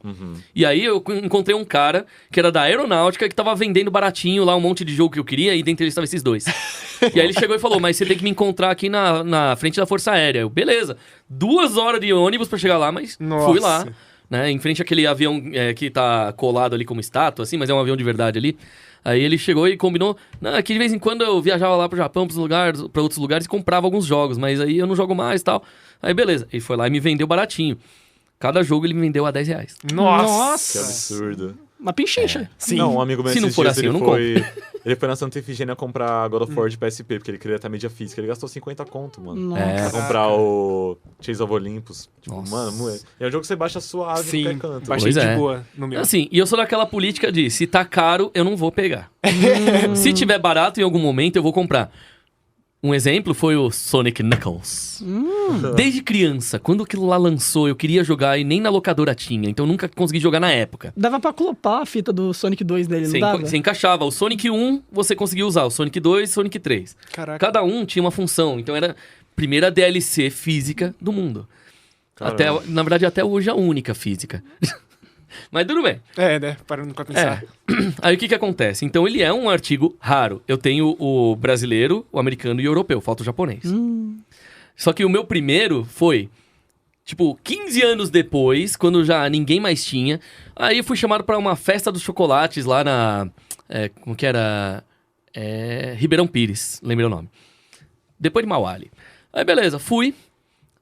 S5: E aí eu encontrei um cara que era da aeronáutica que tava vendendo baratinho lá um monte de jogo que eu queria e dentre eles estavam esses dois. E aí ele chegou e falou, mas você tem que me encontrar aqui na frente da Força Aérea. Eu, beleza. 2 horas de ônibus pra chegar lá, mas
S3: Nossa.
S5: fui lá. Né, em frente àquele avião que tá colado ali como estátua, assim, mas é um avião de verdade ali. Aí ele chegou e combinou, não, que de vez em quando eu viajava lá pro Japão, pra outros lugares e comprava alguns jogos, mas aí eu não jogo mais e tal. Aí beleza, ele foi lá e me vendeu baratinho. Cada jogo ele me vendeu a R$10.
S3: Nossa!
S2: Que absurdo.
S4: Uma pinchincha.
S3: Sim.
S2: Não, um amigo meu
S5: Se não
S2: esses
S5: for
S2: dias,
S5: assim, eu
S2: ele
S5: não
S2: foi... Ele foi na Santa Efigênia comprar God of War de PSP, porque ele queria ter mídia física. Ele gastou 50 conto, mano.
S4: Nossa.
S2: Pra comprar o Chase of Olympus. Tipo,
S5: Nossa.
S2: mano, é um jogo que você baixa suave em
S3: Sim,
S2: qualquer canto.
S3: baixei
S5: Pois
S3: de
S5: é.
S3: boa no meu.
S5: Assim, e eu sou daquela política de, se tá caro, eu não vou pegar. Se tiver barato em algum momento, eu vou comprar. Um exemplo foi o Sonic Knuckles. Desde criança, quando aquilo lá lançou, eu queria jogar e nem na locadora tinha, então nunca consegui jogar na época.
S4: Dava pra clopar a fita do Sonic 2 dele, não dava?
S5: Você encaixava. O Sonic 1 você conseguia usar, o Sonic 2 e o Sonic 3.
S3: Caraca.
S5: Cada um tinha uma função, então era a primeira DLC física do mundo.
S2: Caramba.
S5: Na verdade, até hoje é a única física. Mas tudo bem.
S3: É, né? Parando pra pensar.
S5: Aí o que acontece? Então ele é um artigo raro. Eu tenho o brasileiro, o americano e o europeu, falta o japonês. Só que o meu primeiro foi, tipo, 15 anos depois, quando já ninguém mais tinha. Aí eu fui chamado pra uma festa dos chocolates lá na... como que era? Ribeirão Pires, lembrei o nome. Depois de Mauá. Aí beleza, fui.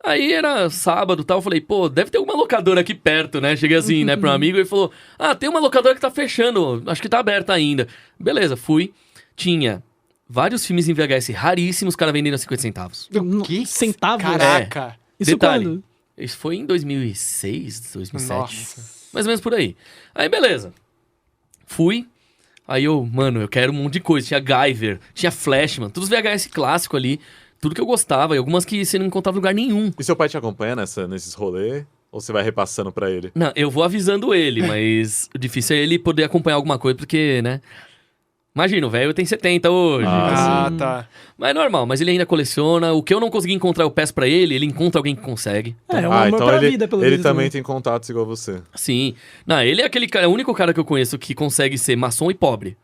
S5: Aí era sábado e tal, eu falei, pô, deve ter alguma locadora aqui perto, né? Cheguei assim, né, pra um amigo e ele falou, tem uma locadora que tá fechando, acho que tá aberta ainda. Beleza, fui. Tinha vários filmes em VHS raríssimos, os caras vendendo a 50 centavos.
S3: O quê?
S4: Centavos?
S3: Caraca.
S4: Isso
S5: Detalhe,
S4: quando?
S5: isso foi em 2006, 2007.
S3: Nossa.
S5: Mais ou menos por aí. Aí, beleza. Fui. Aí eu quero um monte de coisa. Tinha Guyver, tinha Flashman, todos os VHS clássicos ali. Tudo que eu gostava. E algumas que você não encontrava em lugar nenhum.
S2: E seu pai te acompanha nesses rolês? Ou você vai repassando pra ele?
S5: Não, eu vou avisando ele, mas o difícil é ele poder acompanhar alguma coisa, porque, né? Imagina, o velho tem 70 hoje.
S3: Ah, tá.
S5: Mas é normal, mas ele ainda coleciona. O que eu não consegui encontrar, eu peço pra ele encontra alguém que consegue.
S4: É um amor pra vida, pelo
S2: ele
S4: visto,
S2: também
S4: né?
S2: tem contatos igual você.
S5: Sim. Não, ele é aquele cara, é o único cara que eu conheço que consegue ser maçom e pobre.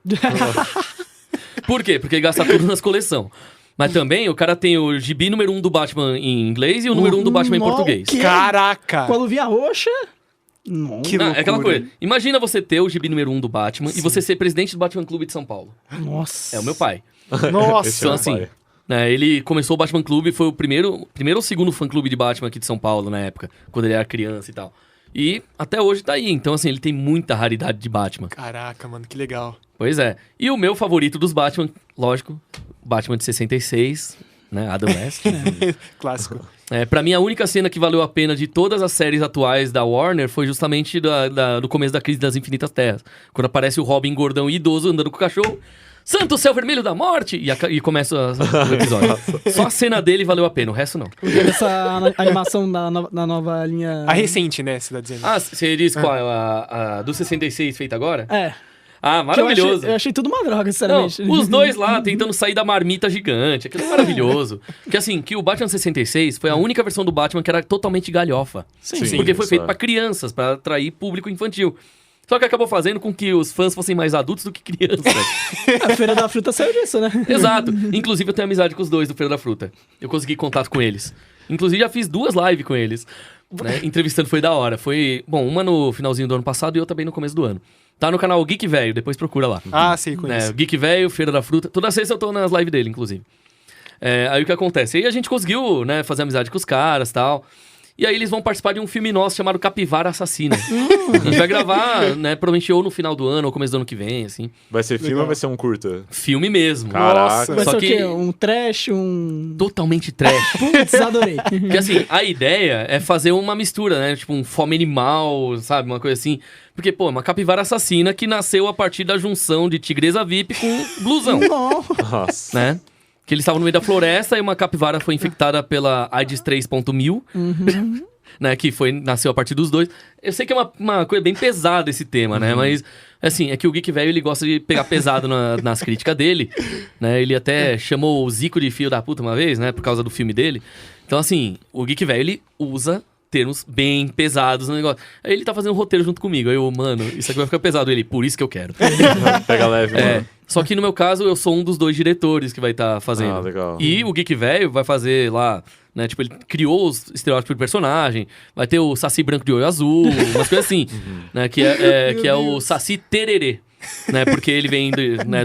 S5: Por quê? Porque ele gasta tudo nas coleções. Mas também o cara tem o gibi número 1 do Batman em inglês e o número 1 do Batman em português.
S4: Que?
S3: Caraca.
S4: Com a luvinha roxa? Não.
S3: Que
S5: Não, é aquela
S3: loucura.
S5: coisa. Imagina você ter o gibi número 1 do Batman e você ser presidente do Batman Clube de São Paulo.
S4: Nossa.
S5: É o meu pai.
S3: Nossa.
S2: Esse é
S5: Então,
S2: o
S5: assim,
S2: pai.
S5: né, ele começou o Batman Clube, foi o primeiro ou segundo fã-clube de Batman aqui de São Paulo na época, quando ele era criança e tal. E até hoje tá aí. Então, assim, ele tem muita raridade de Batman.
S3: Caraca, mano, que legal.
S5: Pois é. E o meu favorito dos Batman, lógico, Batman de 66, né? Adam West.
S3: Clássico.
S5: Pra mim, a única cena que valeu a pena de todas as séries atuais da Warner foi justamente do começo da Crise das Infinitas Terras. Quando aparece o Robin gordão e idoso andando com o cachorro. Santo Céu Vermelho da Morte! E começa o episódio. Só a cena dele valeu a pena, o resto não.
S4: Essa animação na nova linha...
S3: A recente, né, você tá dizendo.
S5: Ah, você diz qual? A do 66 feita agora?
S4: É.
S5: Ah,
S4: Que eu
S5: maravilhoso.
S4: achei tudo uma droga,
S5: Não,
S4: sinceramente.
S5: os dois lá tentando sair da marmita gigante. Aquilo é maravilhoso. Porque assim, que o Batman 66 foi a única versão do Batman que era totalmente galhofa.
S4: Sim.
S2: Sim.
S5: Porque foi
S2: isso
S5: feito
S2: é.
S5: pra crianças, pra atrair público infantil. Só que acabou fazendo com que os fãs fossem mais adultos do que crianças.
S4: A Feira da Fruta saiu disso, né?
S5: Exato. Inclusive eu tenho amizade com os dois do Feira da Fruta. Eu consegui contato com eles. Inclusive já fiz 2 lives com eles. Né? Entrevistando foi da hora. Foi, bom, uma no finalzinho do ano passado e outra bem no começo do ano. Tá no canal Geek Velho, depois procura lá.
S3: Ah, sei, conheço.
S5: Geek Velho, Feira da Fruta. Toda sexta eu tô nas lives dele, inclusive. Aí o que acontece? Aí a gente conseguiu, né, fazer amizade com os caras e tal. E aí eles vão participar de um filme nosso chamado Capivara Assassina. A gente vai gravar, né, provavelmente ou no final do ano ou começo do ano que vem, assim.
S2: Vai ser filme
S3: Legal.
S2: ou vai ser um curta?
S5: Filme mesmo.
S2: Caraca.
S4: Vai
S5: Só
S4: ser
S5: que-
S4: o quê? Um trash, um...
S5: Totalmente trash.
S4: Putz, adorei.
S5: Porque assim, a ideia é fazer uma mistura, né? Tipo, um fome animal, sabe? Uma coisa assim. Porque, pô, uma capivara assassina que nasceu a partir da junção de tigresa VIP com blusão,
S4: Não.
S2: Nossa.
S5: né? Que eles estavam no meio da floresta e uma capivara foi infectada pela AIDS 3.1000. né? Que nasceu a partir dos dois. Eu sei que é uma coisa bem pesada esse tema, né? Mas, assim, é que o Geek Velho, ele gosta de pegar pesado nas críticas dele, né? Ele até chamou o Zico de filho da puta uma vez, né? Por causa do filme dele. Então, assim, o Geek Velho, ele usa termos bem pesados no negócio. Aí ele tá fazendo um roteiro junto comigo. Aí eu, mano, isso aqui vai ficar pesado. Ele, por isso que eu quero.
S2: Pega leve, mano.
S5: Só que no meu caso, eu sou um dos 2 diretores que vai estar fazendo.
S2: Ah, legal.
S5: E o Geek Velho vai fazer lá, né? Tipo, ele criou os estereótipos de personagem. Vai ter o Saci branco de olho azul, umas coisas assim. Né? Que é o Saci tererê. Né? Porque ele vem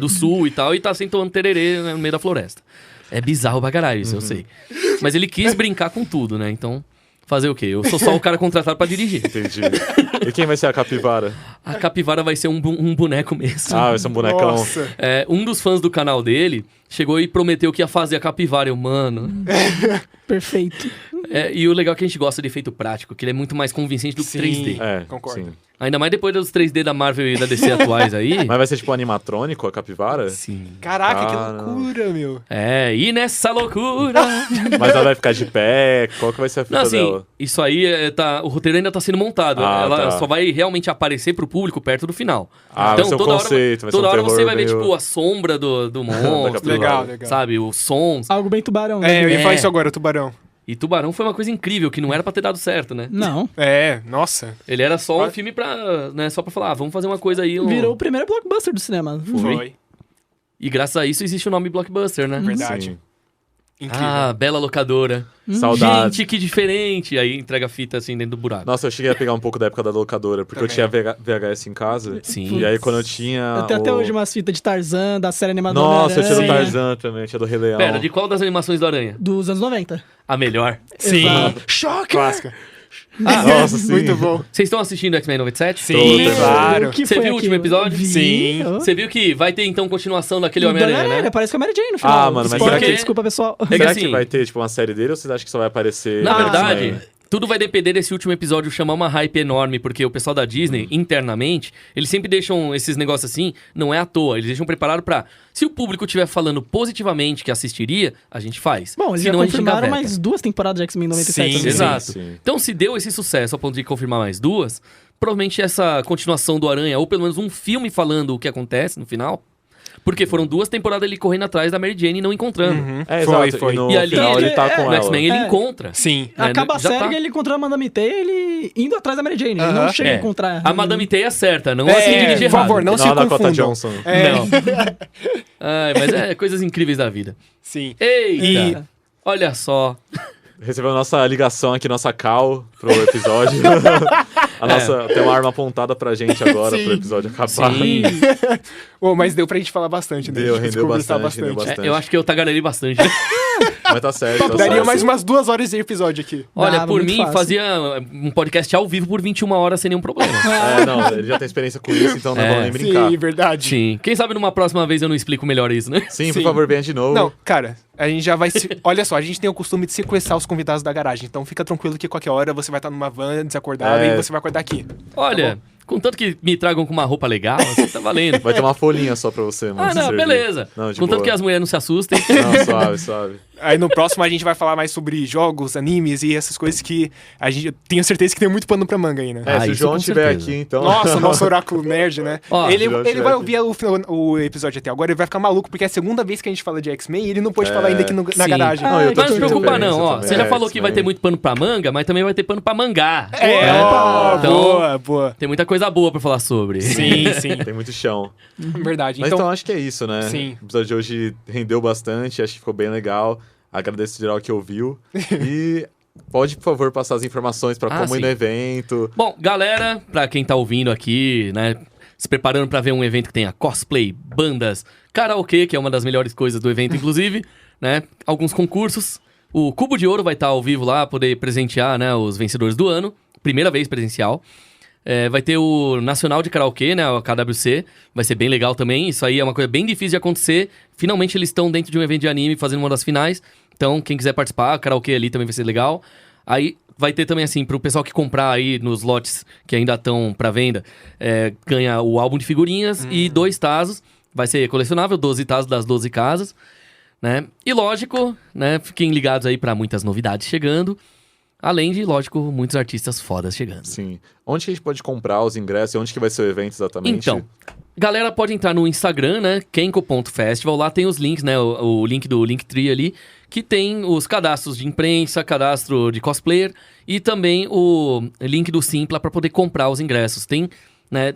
S5: do sul e tal, e tá assim tomando tererê, né, no meio da floresta. É bizarro pra caralho isso, eu sei. Mas ele quis brincar com tudo, né? Então, fazer o quê? Eu sou só o cara contratado pra dirigir.
S2: Entendi. E quem vai ser a capivara?
S5: A capivara vai ser um boneco mesmo.
S2: Ah, vai ser um bonecão.
S3: Nossa.
S5: Um dos fãs do canal dele chegou e prometeu que ia fazer a capivara. Eu, mano...
S4: Perfeito.
S5: E o legal é que a gente gosta de efeito prático, que ele é muito mais convincente do que
S3: Sim.
S5: 3D.
S2: É,
S3: Concordo.
S2: sim.
S5: Ainda mais depois dos 3D da Marvel e da DC atuais aí.
S2: Mas vai ser tipo animatrônico, a capivara?
S5: Sim.
S3: Caraca, que
S2: Caramba.
S3: loucura, meu.
S5: E nessa loucura...
S2: Mas ela vai ficar de pé? Qual que vai ser a fita
S5: Não, assim,
S2: dela?
S5: isso aí o roteiro ainda tá sendo montado.
S2: Ah,
S5: Ela
S2: tá.
S5: só vai realmente aparecer pro público perto do final.
S2: Ah, vai ser um conceito, vai ser um
S5: toda hora você
S2: terror
S5: vai ver,
S2: meio-
S5: tipo, a sombra do monstro.
S2: capivara.
S3: Legal.
S5: Sabe, os sons.
S4: Algo bem tubarão,
S3: É, eu
S4: né?
S3: ia falar isso agora, o tubarão.
S5: E Tubarão foi uma coisa incrível, que não era pra ter dado certo, né?
S4: Não.
S3: É, nossa.
S5: Ele era só um filme pra, né, só pra falar, vamos fazer uma coisa aí.
S4: Virou o primeiro blockbuster do cinema.
S3: Foi.
S5: E graças a isso existe o nome Blockbuster, né?
S3: Verdade.
S2: Sim.
S3: Incrível.
S5: Ah, bela locadora.
S2: Saudades.
S5: Gente, que diferente. Aí entrega a fita assim dentro do buraco.
S2: Nossa, eu cheguei a pegar um pouco da época da locadora, porque eu tinha VHS em casa.
S5: Sim.
S2: E aí quando eu tinha.
S4: Eu tenho até
S2: o-
S4: hoje umas fitas de Tarzan, da série animada
S2: Nossa, eu tinha do
S4: Homem-Aranha,
S2: Tarzan também, tinha do Rei Leão.
S5: Pera, de qual das animações do Aranha?
S4: dos anos 90.
S5: A melhor.
S3: Sim.
S4: Exato. Choque!
S3: Clássica.
S2: Nossa, sim.
S3: Muito bom.
S5: Vocês estão assistindo X-Men 97?
S3: Sim, claro.
S4: O que
S5: Você
S4: foi
S5: viu o último
S4: aquilo?
S5: episódio?
S4: Vi.
S3: Sim.
S4: Oh.
S5: Você viu que vai ter então continuação daquele
S4: Do
S5: Homem-Aranha,
S4: Homem-Aranha,
S5: né?
S4: Parece que é a Mary Jane no final.
S2: Ah, mano, mas
S4: Spoiler,
S5: será que-
S4: desculpa, pessoal.
S5: É que
S2: Será
S5: assim,
S2: que vai ter, tipo, uma série dele ou vocês acham que só vai aparecer...
S5: na
S2: no
S5: verdade,
S2: X-Men?
S5: tudo vai depender desse último episódio chamar uma hype enorme, porque o pessoal da Disney, internamente, eles sempre deixam esses negócios assim, não é à toa, eles deixam preparado pra... Se o público estiver falando positivamente que assistiria, a gente faz.
S4: Bom, eles já
S5: Senão a gente
S4: confirmaram
S5: engaveta.
S4: mais 2 temporadas de X-Men 97.
S3: Sim,
S4: também.
S5: Exato.
S2: Sim.
S5: Então, se deu esse sucesso ao ponto de confirmar mais 2, provavelmente essa continuação do Aranha, ou pelo menos um filme falando o que acontece no final, porque foram 2 temporadas ele correndo atrás da Mary Jane e não encontrando.
S2: É,
S3: Foi,
S2: exato.
S3: foi.
S2: E no
S5: E ali
S2: final ele tá
S4: é,
S2: com
S5: No
S2: ela.
S5: X-Men ele
S4: É.
S5: encontra.
S3: Sim.
S5: né?
S4: Acaba a
S5: Já
S4: série
S5: tá.
S4: e ele encontrando a Madame Teia, ele indo atrás da Mary Jane. Ele não chega a encontrar.
S5: A Madame Teia certa, não assim
S3: É,
S5: dirige
S3: por favor,
S5: errado.
S3: não se
S2: Não, a Dakota
S3: confundam.
S2: Johnson.
S3: É,
S5: Não. Ai, mas é coisas incríveis da vida.
S3: sim.
S5: Eita! Olha só.
S2: Recebeu nossa ligação aqui, nossa call pro episódio. Tem uma arma apontada pra gente agora, pro episódio acabar.
S5: Sim.
S3: Ô, mas deu pra gente falar bastante, né?
S2: Deu,
S3: A gente
S2: rendeu
S3: conversar
S2: bastante, rendeu bastante.
S5: Eu acho que eu tagarelei bastante.
S2: Mas tá certo. Tá
S3: Daria
S2: certo.
S3: mais umas 2 horas de episódio aqui.
S5: Olha,
S4: Dava,
S5: por
S4: muito
S5: mim,
S4: fácil.
S5: fazia um podcast ao vivo por 21 horas sem nenhum problema.
S2: É, não, ele já tem experiência com isso, então não
S5: É.
S2: vou nem brincar.
S3: Sim, verdade.
S5: Sim. Quem sabe numa próxima vez eu não explico melhor isso, né?
S2: Sim, por
S3: Sim.
S2: favor, venha de novo.
S3: Não, cara, a gente já vai se... Olha só, a gente tem o costume de sequestrar os convidados da garagem, então fica tranquilo que qualquer hora você vai estar numa van desacordada
S2: É.
S3: e você vai acordar aqui.
S5: Olha, contanto que me tragam com uma roupa legal, assim, tá valendo.
S2: Vai ter uma folhinha só pra você, mano.
S5: Ah,
S2: se
S5: não,
S2: servir.
S5: beleza.
S2: Não, de
S5: Contanto
S2: boa.
S5: que as mulheres não se assustem.
S2: Não, suave, suave.
S3: Aí no próximo a gente vai falar mais sobre jogos, animes e essas coisas que a gente tenho certeza que tem muito pano pra manga aí, né?
S2: É,
S5: Ah,
S2: se o
S5: isso
S2: João
S5: com
S2: estiver
S5: certeza.
S2: aqui, então...
S3: Nossa, nosso oráculo nerd, né?
S5: Ó,
S3: ele
S2: João
S3: ele
S2: tiver
S3: vai
S2: aqui.
S3: ouvir o episódio até agora e vai ficar maluco, porque é a segunda vez que a gente fala de X-Men e ele não pôde falar ainda aqui na
S5: Sim.
S3: garagem.
S2: Não, eu tô
S5: Mas não se
S2: de
S5: preocupa
S2: diferença
S5: não, ó.
S2: também.
S5: Você já
S2: É,
S5: falou que vai
S2: também.
S5: ter muito pano pra manga, mas também vai ter pano pra mangá.
S3: É, ó,
S5: Então-
S3: boa, boa.
S5: Tem muita coisa boa pra falar sobre.
S3: Sim, sim.
S2: Tem muito chão.
S3: Verdade.
S2: Mas
S3: Então,
S2: então acho que é isso, né?
S3: Sim.
S2: O episódio de hoje rendeu bastante, acho que ficou bem legal. Agradeço geral que ouviu. E pode, por favor, passar as informações pra
S5: Ah,
S2: como ir
S5: sim.
S2: no evento.
S5: Bom, galera, pra quem tá ouvindo aqui, né, se preparando pra ver um evento que tenha cosplay, bandas, karaokê, que é uma das melhores coisas do evento, inclusive, né, alguns concursos. O Cubo de Ouro vai estar ao vivo lá, poder presentear, né, os vencedores do ano. Primeira vez presencial. Vai ter o Nacional de Karaokê, né, o KWC, vai ser bem legal também. Isso aí é uma coisa bem difícil de acontecer. Finalmente eles estão dentro de um evento de anime fazendo uma das finais. Então, quem quiser participar, karaokê ali também vai ser legal. Aí vai ter também, assim, pro pessoal que comprar aí nos lotes que ainda estão pra venda, ganha o álbum de figurinhas e 2 tazos. Vai ser colecionável, 12 tazos das 12 casas, né? E lógico, né, fiquem ligados aí pra muitas novidades chegando. Além de, lógico, muitos artistas fodas chegando.
S2: Sim. Onde que a gente pode comprar os ingressos? Onde que vai ser o evento exatamente?
S5: Então, galera pode entrar no Instagram, né? kenko.festival. Lá tem os links, né? O link do Linktree ali, que tem os cadastros de imprensa, cadastro de cosplayer e também o link do Simpla para poder comprar os ingressos. Tem, né,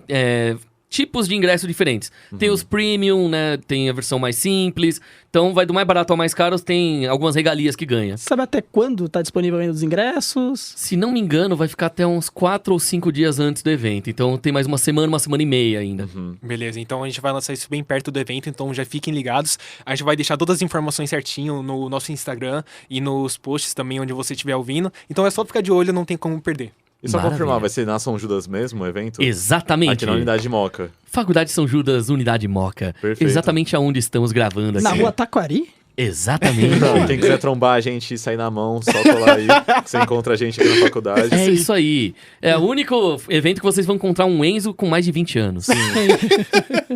S5: tipos de ingressos diferentes. Tem os premium, né? Tem a versão mais simples. Então, vai do mais barato ao mais caro, tem algumas regalias que ganha.
S4: Sabe até quando tá disponível ainda os ingressos?
S5: Se não me engano, vai ficar até uns 4 ou 5 dias antes do evento. Então, tem mais uma semana e meia ainda.
S3: Beleza, então a gente vai lançar isso bem perto do evento, então já fiquem ligados. A gente vai deixar todas as informações certinho no nosso Instagram e nos posts também, onde você estiver ouvindo. Então é só ficar de olho, não tem como perder.
S2: E só
S5: Maravilha.
S2: confirmar, vai ser na São Judas mesmo o evento?
S5: Exatamente.
S2: Aqui na Unidade Moca.
S5: Faculdade São Judas, Unidade Moca.
S2: Perfeito.
S5: Exatamente aonde estamos gravando aqui.
S4: Na rua Taquari?
S5: Exatamente.
S2: Quem quiser trombar a gente e sair na mão, só colar aí, que você encontra a gente aqui na faculdade.
S5: É isso aí. É o único evento que vocês vão encontrar um Enzo com mais de 20 anos.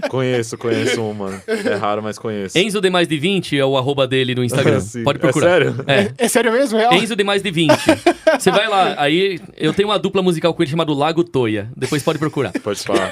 S2: Conheço um, mano. É raro, mas conheço.
S5: Enzo de mais de 20 é o arroba dele no Instagram.
S2: Sim.
S5: Pode procurar.
S2: É sério?
S3: É sério mesmo? Real?
S5: Enzo de mais de 20. Você vai lá, aí eu tenho uma dupla musical com ele chamado Lago Toia. Depois pode procurar.
S2: Pode falar.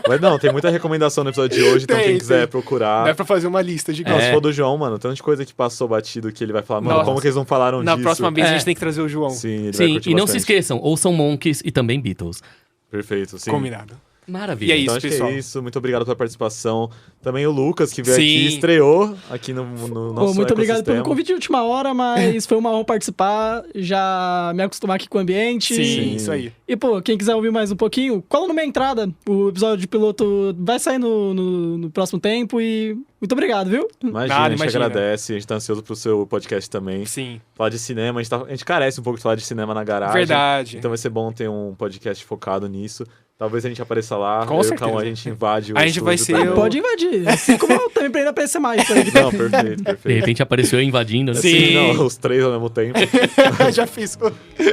S2: Mas não, tem muita recomendação no episódio de hoje, então quem quiser procurar.
S3: Dá pra fazer uma lista de
S2: Não, se for do João, mano, tanto de coisa que passou batido que ele vai falar, mano,
S3: Nossa.
S2: como que eles não falaram
S3: Na
S2: disso?
S3: próxima vez a gente tem que trazer o João.
S2: Sim, ele vai
S5: Sim,
S2: curtir
S5: e não
S2: bastante.
S5: se esqueçam, ouçam Monkeys e também Beatles.
S2: Perfeito, sim.
S3: Combinado.
S5: Maravilha.
S3: E é
S2: Então
S3: isso,
S2: acho
S3: pessoal.
S2: que é isso. Muito obrigado pela participação. Também o Lucas, que veio
S3: Sim.
S2: aqui, estreou aqui no nosso
S4: Muito obrigado pelo
S2: ecossistema.
S4: convite de última hora, mas foi uma honra participar, já me acostumar aqui com o ambiente.
S3: Sim, isso aí.
S4: E, pô, quem quiser ouvir mais um pouquinho, cola no Minha Entrada. O episódio de piloto vai sair no próximo tempo e muito obrigado, viu?
S2: Imagina,
S3: Nada,
S2: a gente
S3: imagina.
S2: agradece. A gente tá ansioso pro seu podcast também.
S3: Sim,
S2: Falar de cinema, a gente carece um pouco de falar de cinema na garagem.
S3: verdade.
S2: Então vai ser bom ter um podcast focado nisso. Talvez a gente apareça lá.
S3: Com
S2: eu e o
S3: certeza.
S2: Cão, a gente invade o
S3: A gente vai
S2: estúdio
S3: ser
S2: também.
S4: Pode invadir. Assim como eu também pra ainda aparecer mais por aqui.
S2: Não, perfeito,
S5: De
S2: perfeito.
S5: repente apareceu eu invadindo, né?
S3: Sim.
S2: Não, os três ao mesmo tempo.
S3: Já fiz.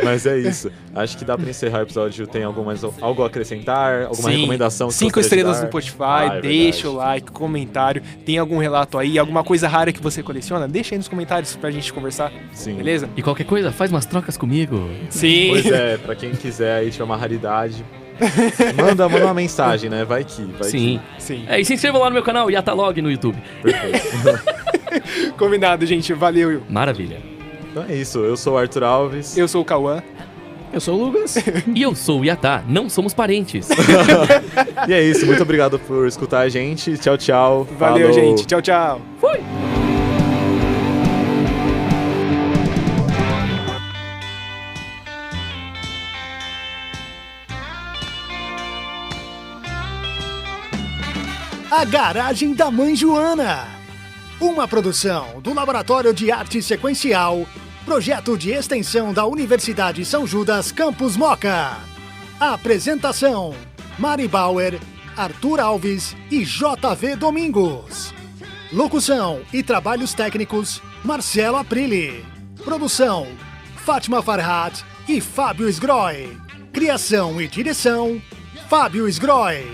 S2: Mas é isso. Acho que dá pra encerrar o episódio. Tem algo a acrescentar? Alguma
S3: Sim.
S2: recomendação? Que
S3: 5
S2: gostaria de
S3: estrelas
S2: dar?
S3: no Spotify,
S2: Ah, é
S3: deixa
S2: verdade.
S3: o like, comentário. Tem algum relato aí, alguma coisa rara que você coleciona? Deixa aí nos comentários pra gente conversar.
S2: Sim.
S3: Beleza?
S5: E qualquer coisa, faz umas trocas comigo.
S3: Sim.
S2: Pois é, pra quem quiser aí tiver uma raridade, manda uma mensagem, né? Vai que.
S5: Sim.
S3: Sim.
S5: E se inscrevam lá no meu canal, Yatalog no YouTube.
S2: Perfeito.
S3: Combinado, gente. Valeu.
S5: Maravilha.
S2: Então é isso. Eu sou o Arthur Alves.
S3: Eu sou o Cauã.
S4: Eu sou o Lucas.
S5: E eu sou o Yatá, não somos parentes.
S2: E é isso. Muito obrigado por escutar a gente. Tchau, tchau.
S3: Valeu,
S2: Falou.
S3: gente. Tchau, tchau.
S5: Fui!
S1: A Garagem da Mãe Joana. Uma produção do Laboratório de Arte Sequencial, projeto de extensão da Universidade São Judas, Campus Moca. Apresentação: Mari Bauer, Arthur Alves e JV Domingos. Locução e trabalhos técnicos: Marcelo Aprile. Produção: Fátima Farhat e Fábio Sgroy. Criação e direção: Fábio Sgroy.